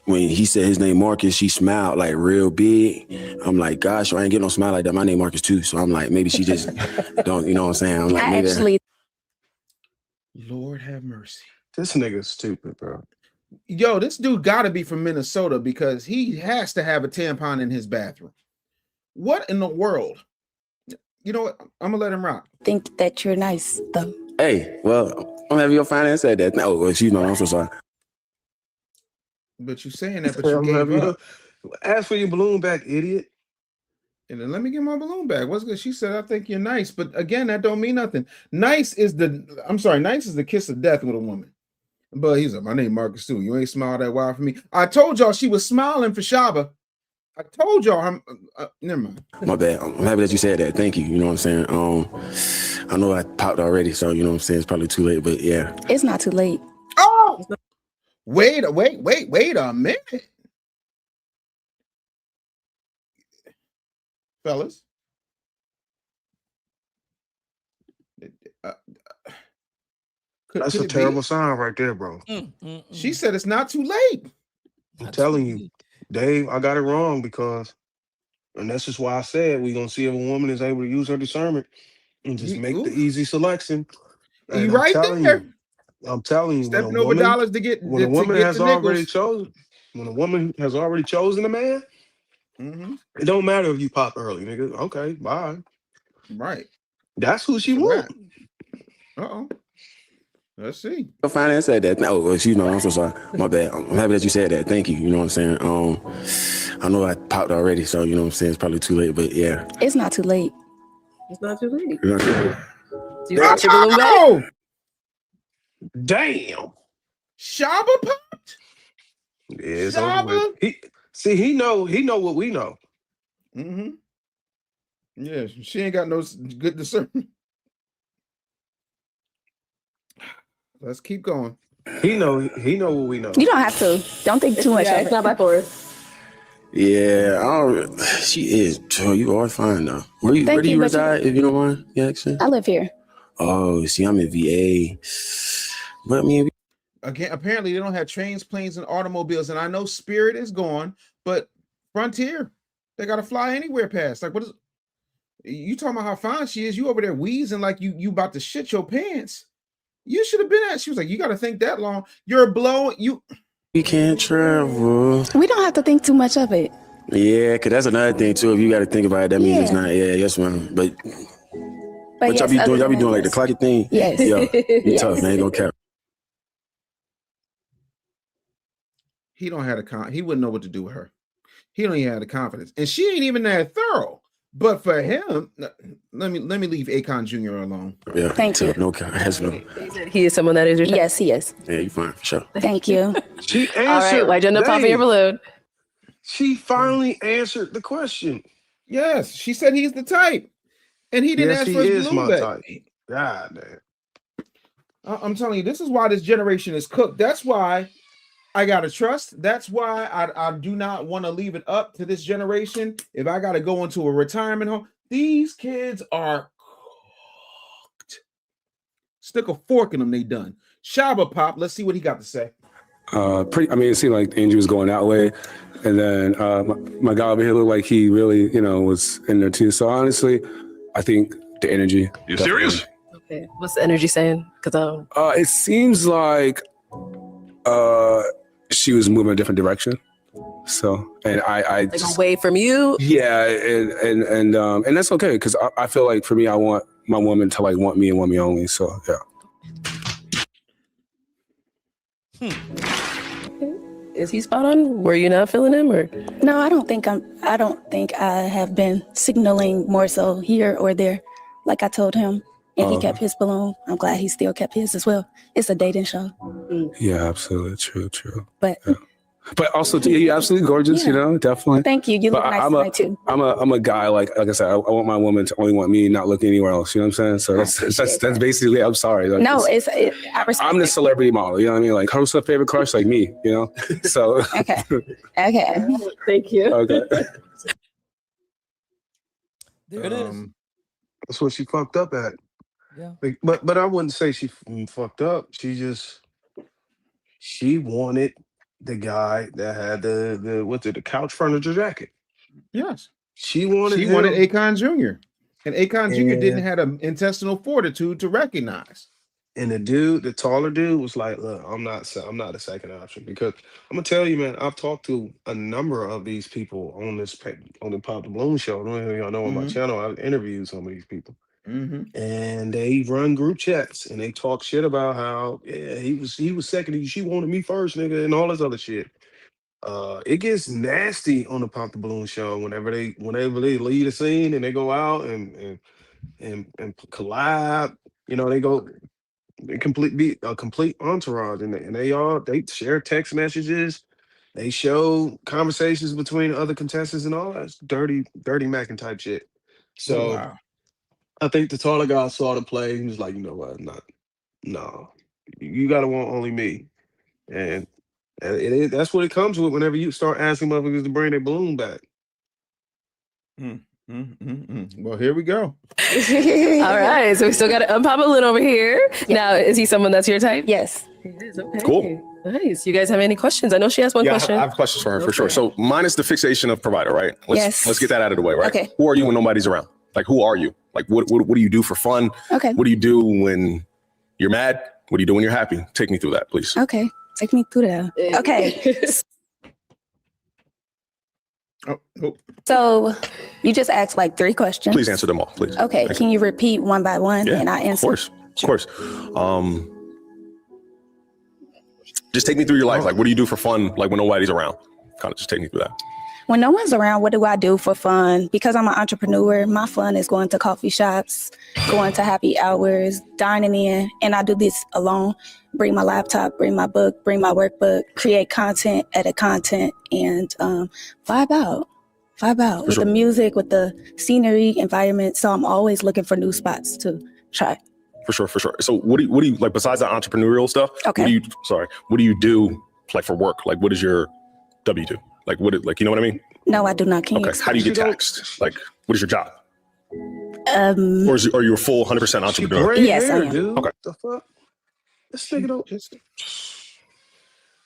when he said his name Marcus, she smiled like real big. I'm like, gosh, I ain't get no smile like that. My name Marcus too. So I'm like, maybe she just don't, you know what I'm saying? I'm like, maybe Actually, Lord have mercy. This nigga's stupid, bro. Yo, this dude gotta be from Minnesota because he has to have a tampon in his bathroom. What in the world? You know what? I'm gonna let him rock. think that you're nice, though. Hey, well, I'm having your finance said that. No, excuse me, I'm so sorry. But you saying that, but you gave up. Ask for your balloon back, idiot. And then let me get my balloon back. What's good? She said, I think you're nice. But again, that don't mean nothing. Nice is the kiss of death with a woman. But he's like, my name Marcus too. You ain't smiled that wide for me. I told y'all she was smiling for Shaba. I told y'all. Never mind. My bad. I'm happy that you said that. Thank you. You know what I'm saying? I know I popped already, so you know what I'm saying? It's probably too late, but yeah. It's not too late. Oh! Wait a minute. Fellas. That's a terrible sign right there, bro. She said it's not too late. I'm telling you, Dave, I got it wrong and that's just why I said we're gonna see if a woman is able to use her discernment and just make the easy selection. And You right there. I'm telling you, Stepping over dollars to get when a woman to get has the already nickels. chosen, when a woman has already chosen a man, it don't matter if you pop early, nigga. Okay, bye. Right. That's who she wants. Uh-oh. Let's see. Your finance said that. No, excuse me, I'm so sorry. My bad. I'm happy that you said that. Thank you. You know what I'm saying? I know I popped already, so you know what I'm saying? It's probably too late, but yeah. It's not too late. It's not too late. It's not too late. Do you want your balloon back? Damn. Shaba popped? Yeah, it's over with. He know what we know. Mm-hmm. Yeah, she ain't got no good discernment. Let's keep going. He know what we know. You don't have to. Don't think too much Yeah, of it's it. not by force. Yeah, she is. So you are fine though. Where do Thank you you, but you- reside, if you don't mind me asking? I live here. Oh, see, I'm in VA. But I mean, Again, apparently they don't have trains, planes, and automobiles. And I know Spirit is gone, but Frontier, they got to fly anywhere past. Like, what is you talking about how fine she is? You over there wheezing like you about to shit your pants. You should have been at. She was like, you got to think that long. You're blowing you. we can't travel. We don't have to think too much of it. Yeah, because that's another thing too. If you got to think about it, that means it's not. Yeah, yes, man. But But y'all yes, be other doing? Y'all be than doing that, like the clocky thing? Yes. Yo, be Yes. tough, man. Ain't gonna cap. He don't have he wouldn't know what to do with her. He don't even have the confidence, and she ain't even that thorough. But for him, let me leave Akon Jr. alone. Yeah, Thank you. No cap. That's no. He is someone that is your type? Yes, he is. Yeah, you fine for sure. Thank you. She answered. All right, why'd you end up popping your balloon? She finally answered the question. Yes, she said he's the type, and he didn't Yes, ask he for his is balloon my back. type. God damn. I'm telling you, this is why this generation is cooked. That's why I gotta trust. That's why I do not want to leave it up to this generation. If I gotta go into a retirement home, these kids are cooked. Stick a fork in them, they done. Shaba Pop, let's see what he got to say. I mean, it seemed like the energy was going that way, and then my guy over here looked like he really, was in there too. So honestly, I think the energy. You serious? Okay, what's the energy saying? Because it seems like she was moving a different direction. So, and I like away from you. Yeah, and that's okay because I feel like for me, I want my woman to like want me and want me only. So yeah. Is he spot on? Were you not feeling him, or? No, I don't think I have been signaling more so here or there, like I told him. And he kept his balloon. I'm glad he still kept his as well. It's a dating show. Yeah, absolutely, true. But yeah. But also, you're absolutely gorgeous. Yeah. Definitely. Thank you. You look nice tonight too. I'm a guy like I said. I want my woman to only want me, not look anywhere else. You know what I'm saying? So that's basically. I'm sorry. Like, No, I respect I'm the celebrity model. You know what I mean? Like, who's her favorite crush? Like me. So. Okay. Thank you. Okay. There it is. That's what she fucked up at. Yeah. But I wouldn't say she fucked up. She wanted the guy that had the couch furniture jacket. Yes. She wanted Akon Jr. And Akon Jr. didn't have an intestinal fortitude to recognize. And the taller dude was like, look, I'm not a second option because I'm gonna tell you, man, I've talked to a number of these people on the Pop the Balloon show. I don't know if y'all know on my channel. I've interviewed some of these people. And they run group chats and they talk shit about how he was second, she wanted me first, nigga, and all this other shit. It gets nasty on the Pop the Balloon show whenever they lead a scene and they go out and collab. They go a complete entourage and they share text messages. They show conversations between other contestants and all that dirty macking type shit. So wow. I think the taller guy saw the play. He was like, you know what? No, you gotta want only me, and that's what it comes with whenever you start asking motherfuckers to bring their balloon back. Well, here we go. All right, so we still got an unpop balloon over here. Yeah. Now, is he someone that's your type? Yes. He is. Okay. Cool. Nice. You guys have any questions? I know she has one question. I have questions for her for sure. So minus the fixation of provider, right? Let's get that out of the way, right? Okay. Who are you when nobody's around? Like, who are you? Like, what do you do for fun? Okay. What do you do when you're mad? What do you do when you're happy? Take me through that, please. Okay. Take me through that. Okay. So you just asked like 3 questions. Please answer them all, please. Okay. Thank Can you repeat one by one and I answer? Of course. Just take me through your life. Like, what do you do for fun? Like when nobody's around? Kind of just take me through that. When no one's around, what do I do for fun? Because I'm an entrepreneur, my fun is going to coffee shops, going to happy hours, dining in, and I do this alone. Bring my laptop, bring my book, bring my workbook, create content, edit content, and vibe out with the music, with the scenery, environment. So I'm always looking for new spots to try. For sure. So what do you like besides the entrepreneurial stuff? Okay. What do you do like for work? Like what is your W-2? Like you know what I mean? No, I do not. Can you Okay. How do you get taxed? Like what is your job? explain? Are you a full 100% entrepreneur? Yes, I am. Dude. Okay. The fuck? This nigga don't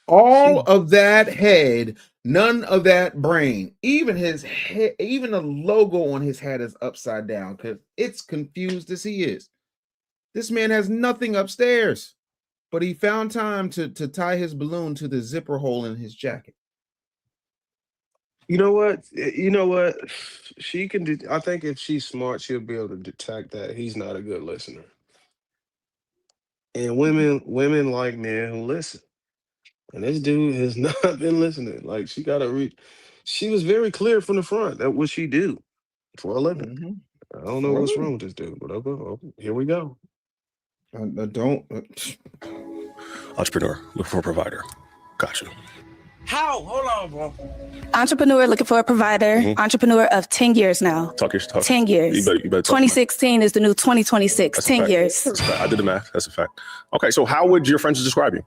All of that head, none of that brain. Even his head, even the logo on his hat is upside down because it's confused as he is. This man has nothing upstairs, but he found time to tie his balloon to the zipper hole in his jacket. You know what? She can do. I think if she's smart, she'll be able to detect that he's not a good listener. And women like men who listen. And this dude has not been listening. Like she got to read. She was very clear from the front that what she do for a living. I don't know what's wrong with this dude, but okay, here we go. Entrepreneur, look for a provider. Gotcha. How? Hold on, bro. Entrepreneur looking for a provider. Entrepreneur of 10 years now. Talk your talk. 10 years. You better talk. 2016 is the new 2026. That's a 10 fact. years. That's a fact. I did the math. That's a fact. Okay, so how would your friends describe you?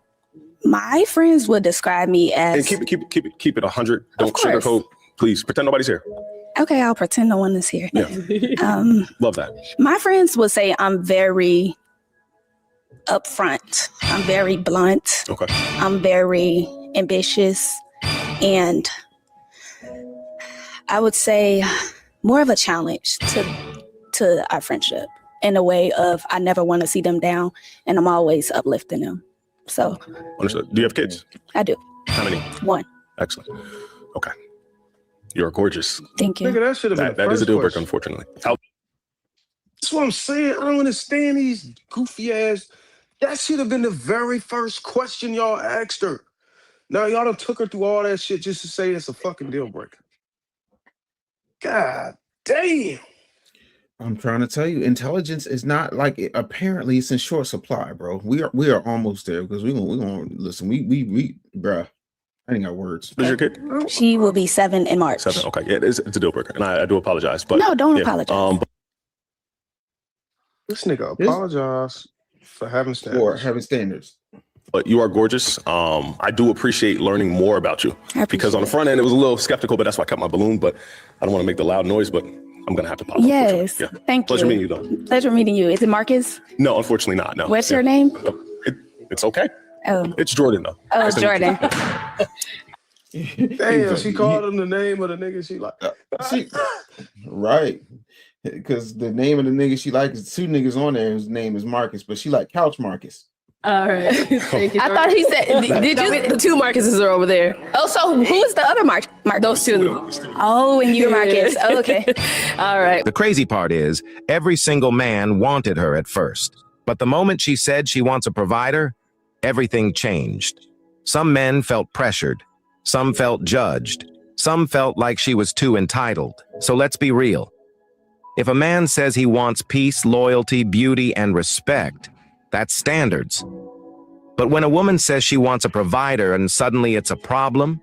My friends would describe me as. And keep it 100. Don't course. sugarcoat. Please pretend nobody's here. Okay, I'll pretend no one is here. Yeah. Love that. My friends would say I'm very upfront. I'm very blunt. Okay. I'm very ambitious. And I would say more of a challenge to our friendship in a way of I never want to see them down and I'm always uplifting them. So Understood. Do you have kids? I do. How many? One. Excellent. Okay. You're gorgeous. Thank you. Nigga, that should have been That is a deal breaker, unfortunately. That's what I'm saying. I don't understand these goofy ass. That should have been the very first question y'all asked her. Now y'all done took her through all that shit just to say it's a fucking deal breaker. God damn. I'm trying to tell you, intelligence is not like apparently it's in short supply, bro. We are almost there because we gonna listen. We bruh. I ain't got words. Is your kid? She will be 7 in March. 7. Okay. Yeah, it's a deal breaker. And I do apologize. But No, don't apologize. This nigga apologize for having standards. But you are gorgeous. I do appreciate learning more about you. Because on the front end, it was a little skeptical, but that's why I kept my balloon. But I don't want to make the loud noise, but I'm going to have to pop. Yes. Yeah. Thank Pleasure you. meeting you, though. Pleasure meeting you. Is it Marcus? No, unfortunately not. No. What's your name? It's okay. Oh. It's Jordan, though. Oh, Nice to meet you. Jordan. Damn, she called him the name of the nigga she like. Right. Because the name of the nigga she like is 2 niggas on there whose name is Marcus, but she like Couch Marcus. All right. Thank you. I thought he said, did you? The 2 Marcuses are over there. Oh, so who is the other Mark? Those 2. Oh, and you're Marcus. Oh, okay. All right. The crazy part is, every single man wanted her at first. But the moment she said she wants a provider, everything changed. Some men felt pressured. Some felt judged. Some felt like she was too entitled. So let's be real. If a man says he wants peace, loyalty, beauty, and respect, that's standards. But when a woman says she wants a provider and suddenly it's a problem,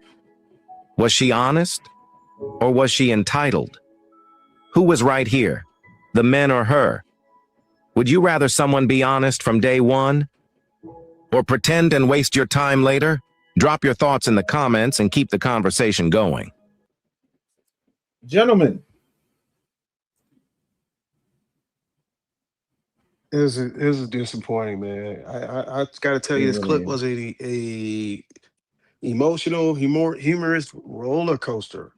was she honest or was she entitled? Who was right here, the men or her? Would you rather someone be honest from day one or pretend and waste your time later? Drop your thoughts in the comments and keep the conversation going. Gentlemen. It was disappointing, man. I got to tell you, this clip was a emotional, humorous roller coaster,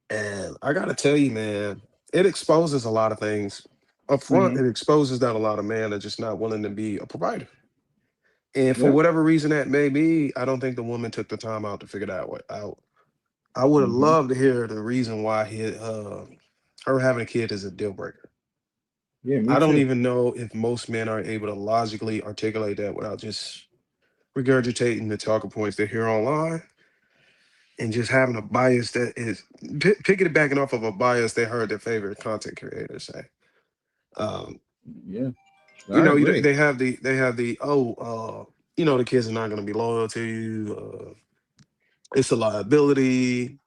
and I got to tell you, man, it exposes a lot of things. Up front, it exposes that a lot of men are just not willing to be a provider, and for whatever reason that may be, I don't think the woman took the time out to figure that out. I would have loved to hear the reason why her having a kid is a deal breaker. Yeah, I don't even know if most men are able to logically articulate that without just regurgitating the talking points they hear online and just having a bias that is picking it backing off of a bias they heard their favorite content creators say. Yeah. You know, they have the you know, the kids are not going to be loyal to you. It's a liability.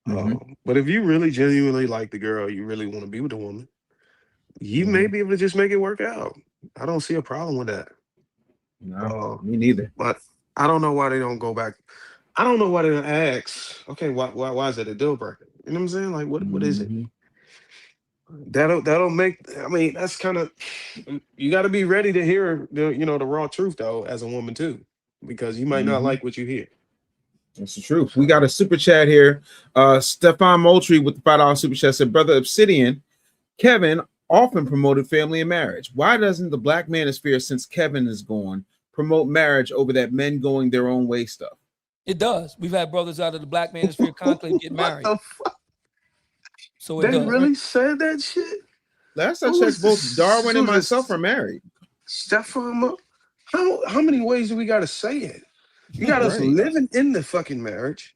But if you really genuinely like the girl, you really want to be with the woman, you may be able to just make it work out. I don't see a problem with that. No, me neither. But I don't know why they don't go back. I don't know why they don't ask. Okay, why is it a deal breaker? You know what I'm saying? Like, what is it? That'll make. I mean, that's kind of. You got to be ready to hear the raw truth though, as a woman too, because you might not like what you hear. That's the truth. We got a super chat here. Stefan Moultrie with the $5 super chat said, Brother Obsidian, Kevin often promoted family and marriage. Why doesn't the Black manosphere, since Kevin is gone, promote marriage over that men going their own way stuff? It does. We've had brothers out of the Black manosphere conclave get married. So it They does. really said that shit? Last I checked, both Darwin and myself are married. Stefan, how many ways do we got to say it? You got us Right. living in the fucking marriage,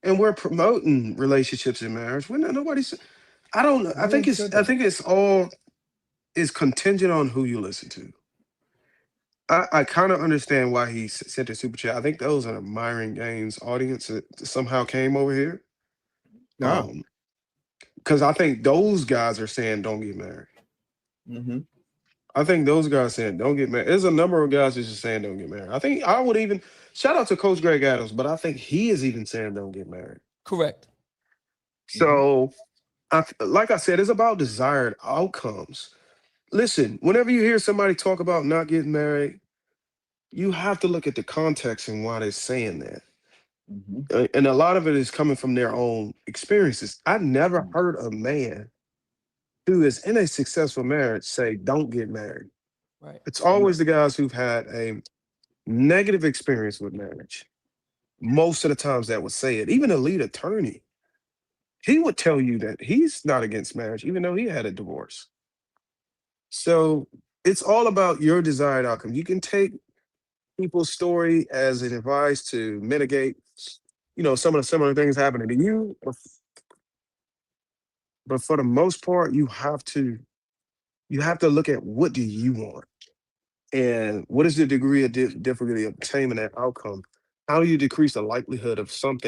and we're promoting relationships in marriage. We're not nobody's. I don't know. I think it's all is contingent on who you listen to. I kind of understand why he sent a super chat. I think those are admiring games audience that somehow came over here. No. Because I think those guys are saying don't get married. I think those guys saying don't get married. There's a number of guys that's just saying don't get married. I think I would even shout out to Coach Greg Adams, but I think he is even saying don't get married. Correct. So, like I said, it's about desired outcomes. Listen, whenever you hear somebody talk about not getting married, you have to look at the context and why they're saying that. And a lot of it is coming from their own experiences. I never heard a man who is in a successful marriage say, don't get married. Right. It's always the guys who've had a negative experience with marriage. Most of the times that would say it. Even a lead attorney, he would tell you that he's not against marriage, even though he had a divorce. So it's all about your desired outcome. You can take people's story as an advice to mitigate, some of the similar things happening to you. But for the most part, you have to look at what do you want and what is the degree of difficulty of obtaining that outcome. How do you decrease the likelihood of some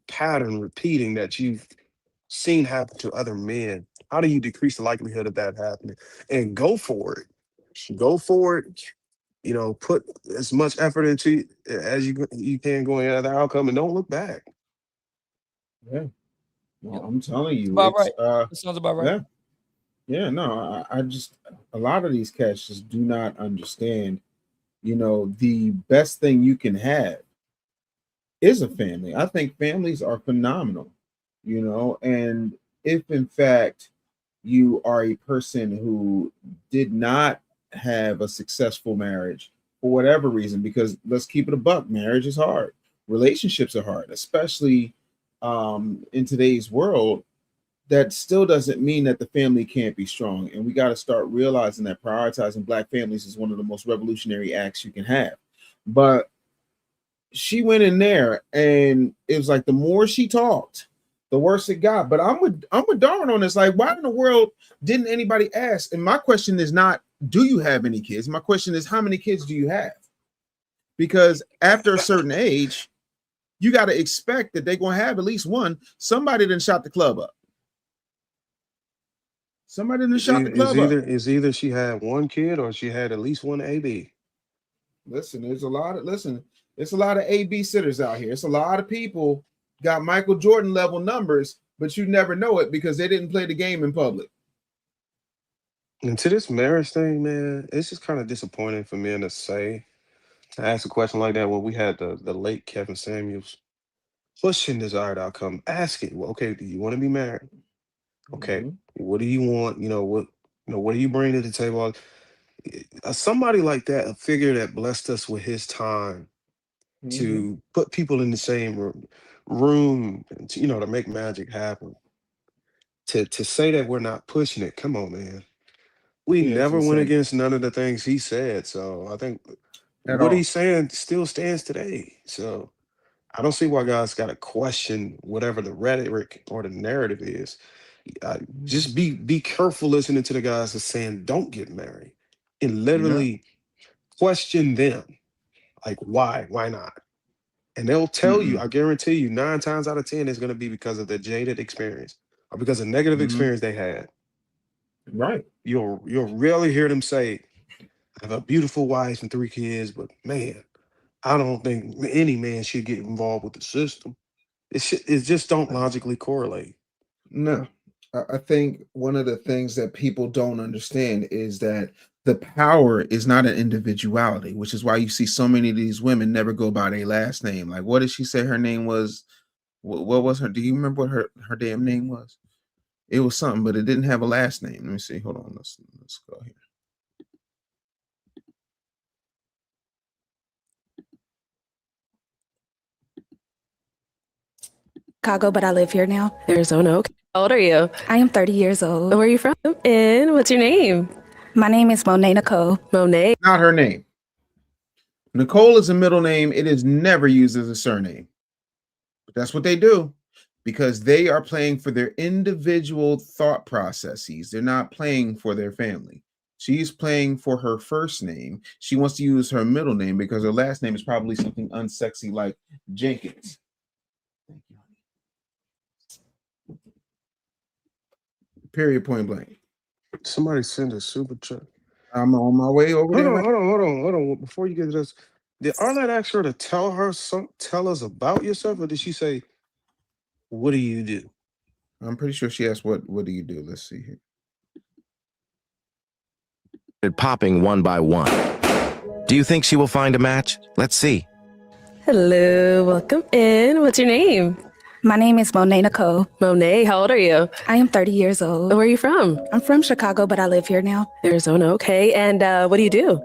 pattern repeating that you've seen happen to other men? How do you decrease the likelihood of that happening? And go for it. Go for it. Put as much effort into as you can going at the outcome, and don't look back. Yeah. Well, I'm telling you, About it's right. That sounds about right. Yeah. No, I just a lot of these cats just do not understand. The best thing you can have is a family. I think families are phenomenal. And if in fact you are a person who did not have a successful marriage for whatever reason, because let's keep it a buck, marriage is hard, relationships are hard, especially in today's world. That still doesn't mean that the family can't be strong, and we got to start realizing that prioritizing Black families is one of the most revolutionary acts you can have. But she went in there, and it was like the more she talked, the worse it got. But I'm with Darwin on this. Like, why in the world didn't anybody ask? And my question is not, do you have any kids? My question is, how many kids do you have? Because after a certain age, you got to expect that they're going to have at least one. Somebody done shot the club up. Somebody done shot the club up. It's either she had one kid or she had at least one AB. Listen, it's a lot of AB sitters out here. It's a lot of people got Michael Jordan level numbers, but you never know it because they didn't play the game in public. And to this marriage thing, man, it's just kind of disappointing for men to ask a question like that when we had the late Kevin Samuels pushing desired outcome. Ask it. Well, okay, do you want to be married? Okay, what do you want? What do you bring to the table? Somebody like that, a figure that blessed us with his time to put people in the same room, to make magic happen. To say that we're not pushing it, come on, man. We never went against none of the things he said. So I think what he's saying still stands today. So I don't see why guys got to question whatever the rhetoric or the narrative is. Just be careful listening to the guys that's saying don't get married and literally question them. Like, why not? And they'll tell you, I guarantee you, 9 times out of 10 it's going to be because of the jaded experience or because of negative experience they had. Right. You'll rarely hear them say, "I have a beautiful wife and 3 kids," but man, I don't think any man should get involved with the system. It just don't logically correlate. No, I think one of the things that people don't understand is that the power is not an individuality, which is why you see so many of these women never go by their last name. Like, what did she say her name was? What was her? Do you remember what her damn name was? It was something, but it didn't have a last name. Let me see. Hold on. Let's go here. Chicago, but I live here now. Arizona. Okay. How old are you? I am 30 years old. Where are you from? And what's your name? My name is Monet Nicole. Monet. Not her name. Nicole is a middle name. It is never used as a surname. But that's what they do because they are playing for their individual thought processes. They're not playing for their family. She's playing for her first name. She wants to use her middle name because her last name is probably something unsexy like Jenkins. Period, point blank. Somebody send a super chat. I'm on my way over there. Hold on. Before you get to this, did Arlette ask her to tell us about yourself, or did she say, "What do you do"? I'm pretty sure she asked, "What do you do?" Let's see here. Popping one by one. Do you think she will find a match? Let's see. Hello, welcome in. What's your name? My name is Monet Nicole. Monet, how old are you? I am 30 years old. Where are you from? I'm from Chicago, but I live here now. Arizona, okay. And what do you do?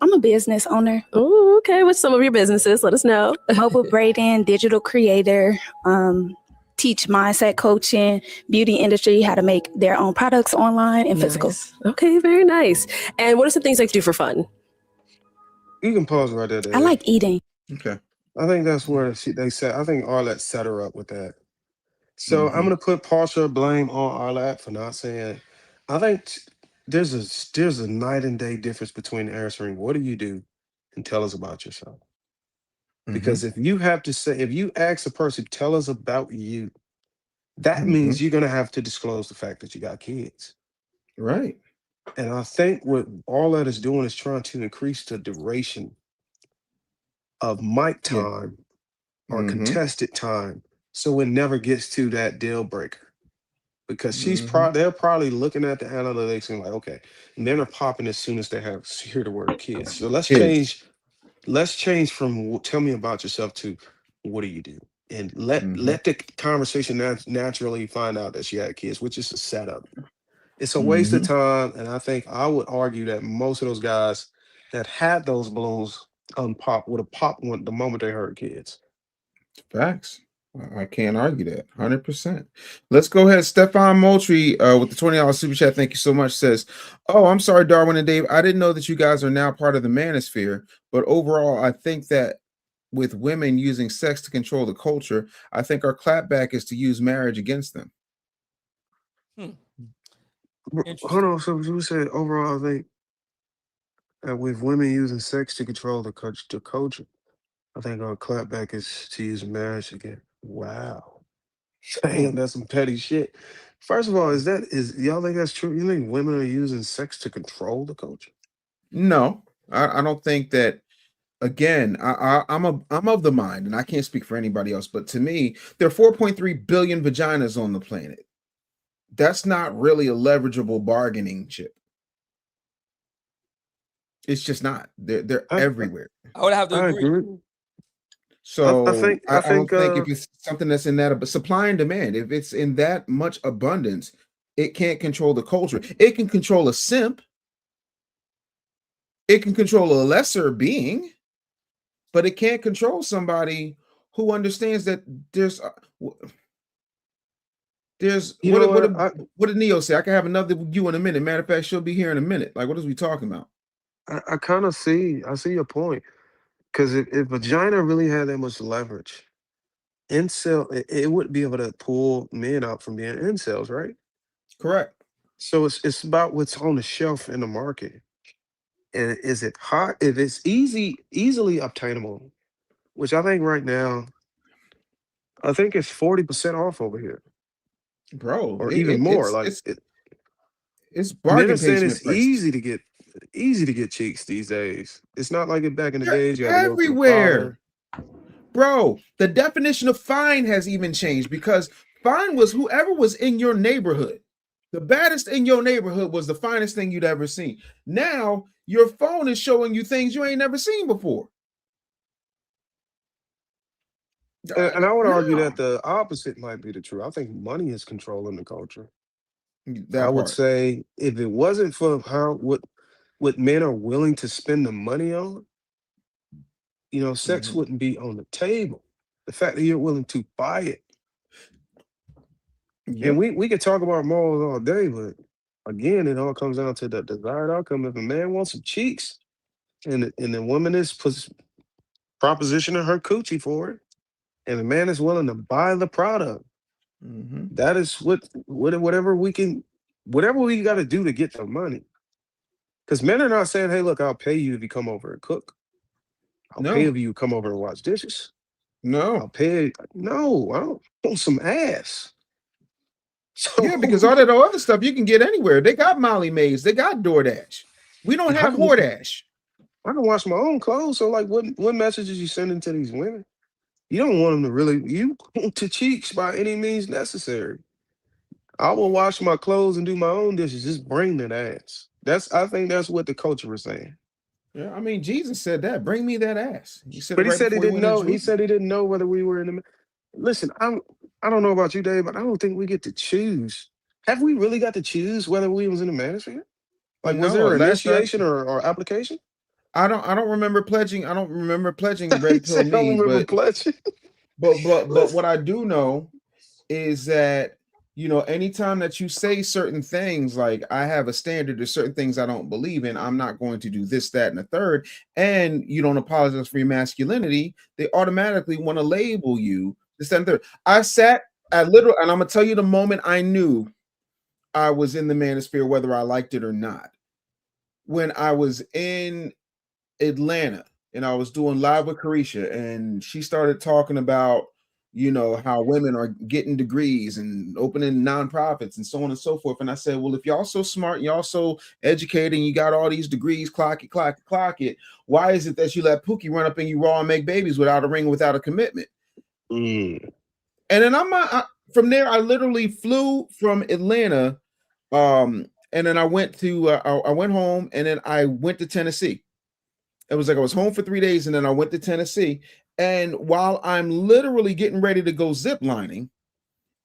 I'm a business owner. Oh, okay. What's some of your businesses? Let us know. Mobile braiding, digital creator, teach mindset coaching, beauty industry, how to make their own products online and physical. Okay, very nice. And what are some things that you do for fun? You can pause right there. I like eating. Okay. I think that's where they said. I think Arlette set her up with that. So I'm gonna put partial blame on Arlette for not saying. I think there's a night and day difference between answering "What do you do" and "Tell us about yourself." Because if you ask a person, "Tell us about you," that means you're gonna have to disclose the fact that you got kids. Right. And I think what all that is doing is trying to increase the duration of mic time or contested time, so it never gets to that deal breaker. Because they're probably looking at the analytics and like, okay, and then they're popping as soon as they hear the word kids. So let's change from "Tell me about yourself" to "What do you do?" And let the conversation naturally find out that she had kids, which is a setup. It's a waste of time, and I think I would argue that most of those guys that had those balloons unpop would have popped one the moment they heard kids. Facts. I can't argue that. 100%. Let's go ahead. Stefan Moultrie with the $20 super chat. Thank you so much. Says, "Oh, I'm sorry, Darwin and Dave. I didn't know that you guys are now part of the manosphere. But overall, I think that with women using sex to control the culture, I think our clapback is to use marriage against them." Hold on. So you said overall, I think that with women using sex to control the culture, I think our clapback is to use marriage again. Wow. Damn, that's some petty shit. First of all, is y'all think that's true? You think women are using sex to control the culture? No, I don't think that. Again, I'm of the mind, and I can't speak for anybody else, but to me, there are 4.3 billion vaginas on the planet. That's not really a leverageable bargaining chip. It's just not. They're everywhere. I would have to agree. So I think don't think if it's something that's in that, but supply and demand, if it's in that much abundance, it can't control the culture. It can control a simp. It can control a lesser being, but it can't control somebody who understands that there's what did Neo say? I can have another you in a minute. Matter of fact, she'll be here in a minute. Like, what is we talking about? I kind of see your point. Because if vagina really had that much leverage, it wouldn't be able to pull men out from being incels, right? Correct. So it's about what's on the shelf in the market. And is it hot? If it's easily obtainable, which I think right now, I think it's 40% off over here. Bro, Or even more. It's Men bargain are saying basement it's prices. easy to get cheeks these days. It's not like it back in the They're days. You had to go through everywhere. fire. Bro, the definition of fine has even changed because fine was whoever was in your neighborhood. The baddest in your neighborhood was the finest thing you'd ever seen. Now your phone is showing you things you ain't never seen before. And I would argue that the opposite might be the truth. I think money is controlling the culture. I would say if it wasn't for what men are willing to spend the money on, sex wouldn't be on the table. The fact that you're willing to buy it. And we could talk about morals all day, but again, it all comes down to the desired outcome. If a man wants some cheeks and the woman is propositioning her coochie for it, and the man is willing to buy the product, that is whatever we got to do to get the money. Because men are not saying, hey, look, I'll pay you if you come over and cook. I'll pay if you come over and wash dishes. No. I'll pay. No, I don't want some ass. Yeah, because all that other stuff you can get anywhere. They got Molly Mays. They got DoorDash. We don't have DoorDash. I can wash my own clothes. So, like, what messages you sending to these women? You don't want them to really. You want to cheeks by any means necessary. I will wash my clothes and do my own dishes. Just bring that ass. I think that's what the culture is saying. Yeah, I mean, Jesus said that. Bring me that ass. He said, But he right said he before didn't know. went into He said he didn't know whether we were in the. Listen, I don't know about you, Dave, but I don't think we get to choose. Have we really got to choose whether we was in the manosphere? Like, was there initiation or application? I don't remember pledging. I don't remember pledging red pill I don't me, remember but pledging. but what I do know is that anytime that you say certain things, like I have a standard, there's certain things I don't believe in. I'm not going to do this, that, and the third. And you don't apologize for your masculinity. They automatically want to label you this, that, and third. I sat at literal, and I'm gonna tell you the moment I knew I was in the manosphere, whether I liked it or not. When I was in Atlanta and I was doing live with Carisha, and she started talking about how women are getting degrees and opening nonprofits and so on and so forth. And I said, well, if y'all so smart, y'all so educated, and you got all these degrees, clock it. Why is it that you let Pookie run up in you raw and make babies without a ring, without a commitment? And then from there, I literally flew from Atlanta. And then I went to I went home, and then I went to Tennessee. It was like I was home for 3 days, and then I went to Tennessee. And while I'm literally getting ready to go ziplining,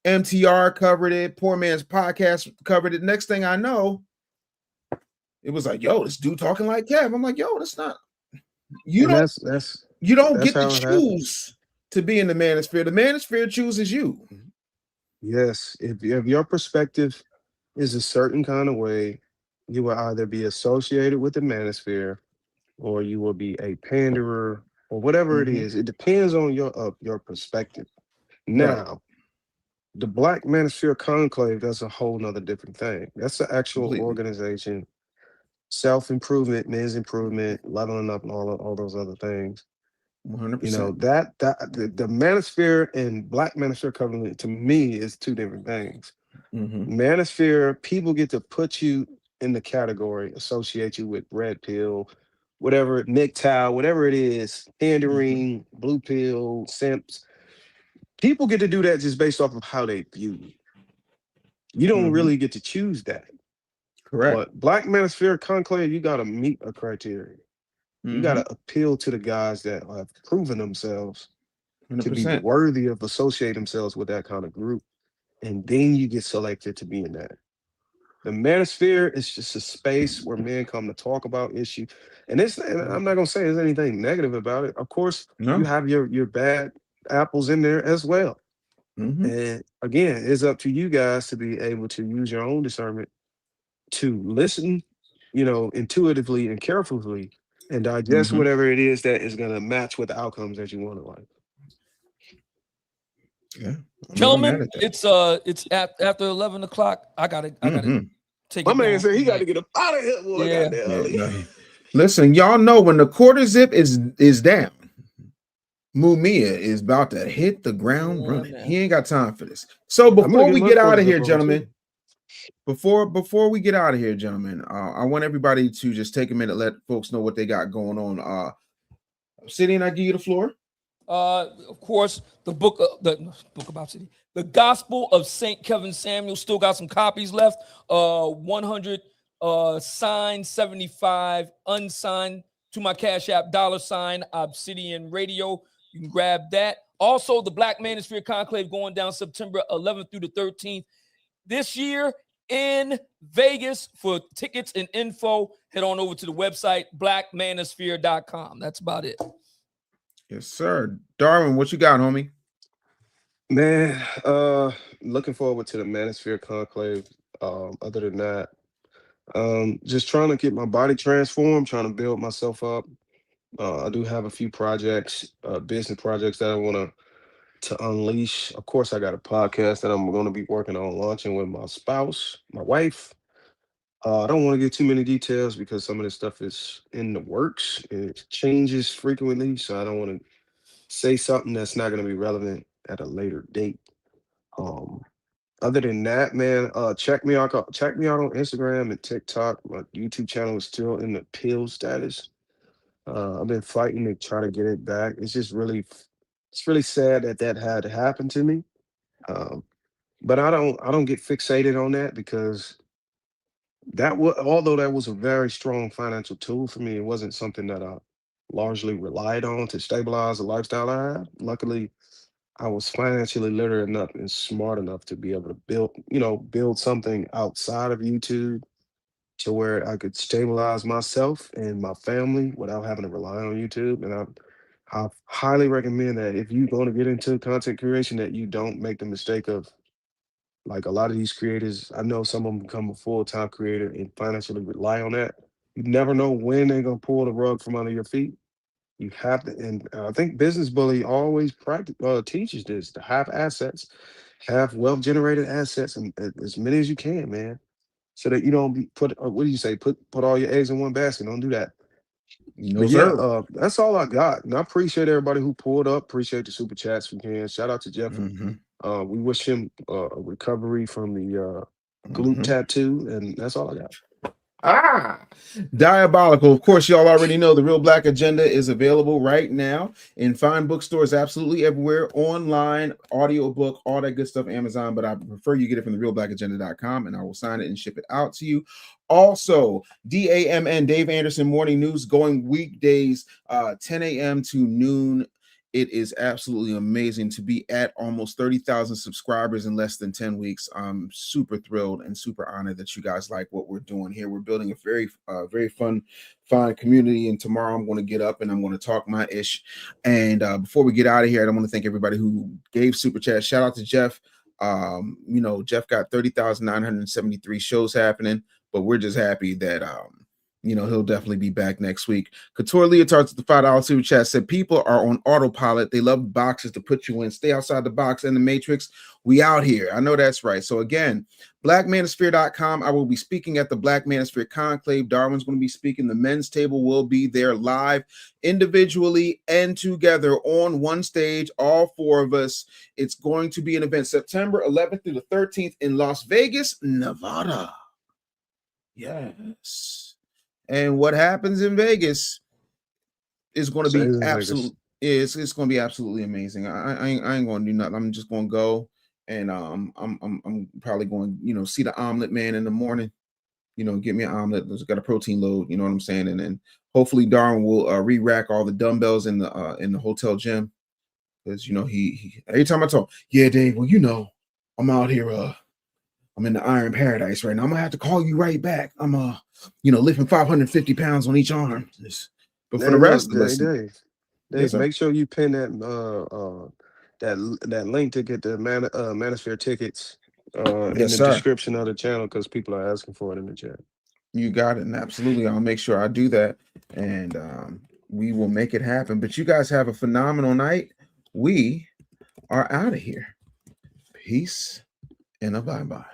MTR covered it, Poor Man's Podcast covered it. Next thing I know, it was like, yo, this dude talking like Kev. I'm like, yo, that's not you. You don't get to choose to be in the manosphere. The manosphere chooses you. Yes, if your perspective is a certain kind of way, you will either be associated with the manosphere, or you will be a panderer, or whatever it is. It depends on your perspective. Now, the Black Manosphere Conclave, that's a whole nother different thing. That's an actual organization, self-improvement, men's improvement, leveling up, and all those other things. 100%. The Manosphere and Black Manosphere Covenant, to me, is two different things. Manosphere, people get to put you in the category, associate you with red pill, whatever, MGTOW, whatever it is, pandering, blue pill, simps. People get to do that just based off of how they view you. You don't really get to choose that. Correct. But Black Manosphere Conclave, you got to meet a criteria. You got to appeal to the guys that have proven themselves to be 100%. worthy of associating themselves with that kind of group. And then you get selected to be in that. The manosphere is just a space where men come to talk about issues. And I'm not going to say there's anything negative about it. Of course, you have your bad apples in there as well. And again, it's up to you guys to be able to use your own discernment to listen, intuitively and carefully, and digest whatever it is that is going to match with the outcomes that you want in life. Yeah, gentlemen, it's after 11 o'clock. I gotta take My it man down. said he got to get up out of here. Boy, Yeah. Listen, y'all know when the quarter zip is down, Mumia is about to hit the ground running. He ain't got time for this. So before we get out of here, gentlemen, Before we get out of here, gentlemen, I want everybody to just take a minute, let folks know what they got going on. Obsidian, I give you the floor. Of course, the book about city, the Gospel of Saint Kevin Samuel, still got some copies left. 100 signed, 75 unsigned. To my Cash App, $ Obsidian Radio. You can grab that. Also, the Black Manosphere Conclave going down September 11th through the 13th this year in Vegas. For tickets and info, head on over to the website, blackmanosphere.com. That's about it. Yes, sir. Darwin, what you got, homie? Man, looking forward to the Manosphere Conclave. Other than that, just trying to get my body transformed, trying to build myself up. I do have a few projects, business projects that I want to unleash. Of course, I got a podcast that I'm going to be working on launching with my spouse, my wife. I don't want to get too many details because some of this stuff is in the works. It changes frequently, so I don't want to say something that's not going to be relevant at a later date. Other than that, man, check me out on Instagram and TikTok. My YouTube channel is still in the pill status. I've been fighting to try to get it back. It's really sad that had to happen to me. But I don't get fixated on that because although that was a very strong financial tool for me, it wasn't something that I largely relied on to stabilize the lifestyle I had. Luckily, I was financially literate enough and smart enough to be able to build something outside of YouTube to where I could stabilize myself and my family without having to rely on YouTube. And I highly recommend that if you're going to get into content creation, that you don't make the mistake of, like a lot of these creators, I know some of them become a full-time creator and financially rely on that. You never know when they're going to pull the rug from under your feet. You have to, and I think Business Bully always teaches this: to have assets, have wealth-generated assets, and as many as you can, man, so that you don't put. What do you say? Put all your eggs in one basket. Don't do that. No, But sir. yeah, that's all I got. And I appreciate everybody who pulled up. Appreciate the super chats from here. Shout out to Jeff. We wish him a recovery from the glute tattoo, and that's all I got. Diabolical. Of course, y'all already know the Real Black Agenda is available right now in fine bookstores absolutely everywhere, online, audiobook, all that good stuff, Amazon, but I prefer you get it from the realblackagenda.com and I will sign it and ship it out to you. Also, DAMN, Dave Anderson Morning News, going weekdays 10 a.m. to noon. It is absolutely amazing to be at almost 30,000 subscribers in less than 10 weeks. I'm super thrilled and super honored that you guys like what we're doing here. We're building a very fun community. And tomorrow I'm going to get up and I'm going to talk my ish. And before we get out of here, I want to thank everybody who gave super chat. Shout out to Jeff. Jeff got 30,973 shows happening, but we're just happy that he'll definitely be back next week. Couture Leotards at the $5 super chat said people are on autopilot. They love boxes to put you in. Stay outside the box and the matrix. We out here. I know that's right. So again, blackmanosphere.com. I will be speaking at the Black Manosphere Conclave. Darwin's going to be speaking. The men's table will be there live, individually and together on one stage, all four of us. It's going to be an event September 11th through the 13th in Las Vegas, Nevada. Yes. And what happens in Vegas is going to be absolutely, it's going to be absolutely amazing. I ain't going to do nothing. I'm just going to go, and I'm probably going, see the omelet man in the morning. Get me an omelet. It's got a protein load. You know what I'm saying? And then hopefully Darwin will re-rack all the dumbbells in the hotel gym, because he every time I talk, yeah, Dave. Well, I'm out here. I'm in the Iron Paradise right now. I'm gonna have to call you right back. I'm lifting 550 pounds on each arm. But for the rest of us, Dave, make sure you pin that that link to get the Manosphere tickets in the description of the channel, because people are asking for it in the chat. You got it, and absolutely, I'll make sure I do that, and we will make it happen. But you guys have a phenomenal night. We are out of here. Peace and a bye-bye.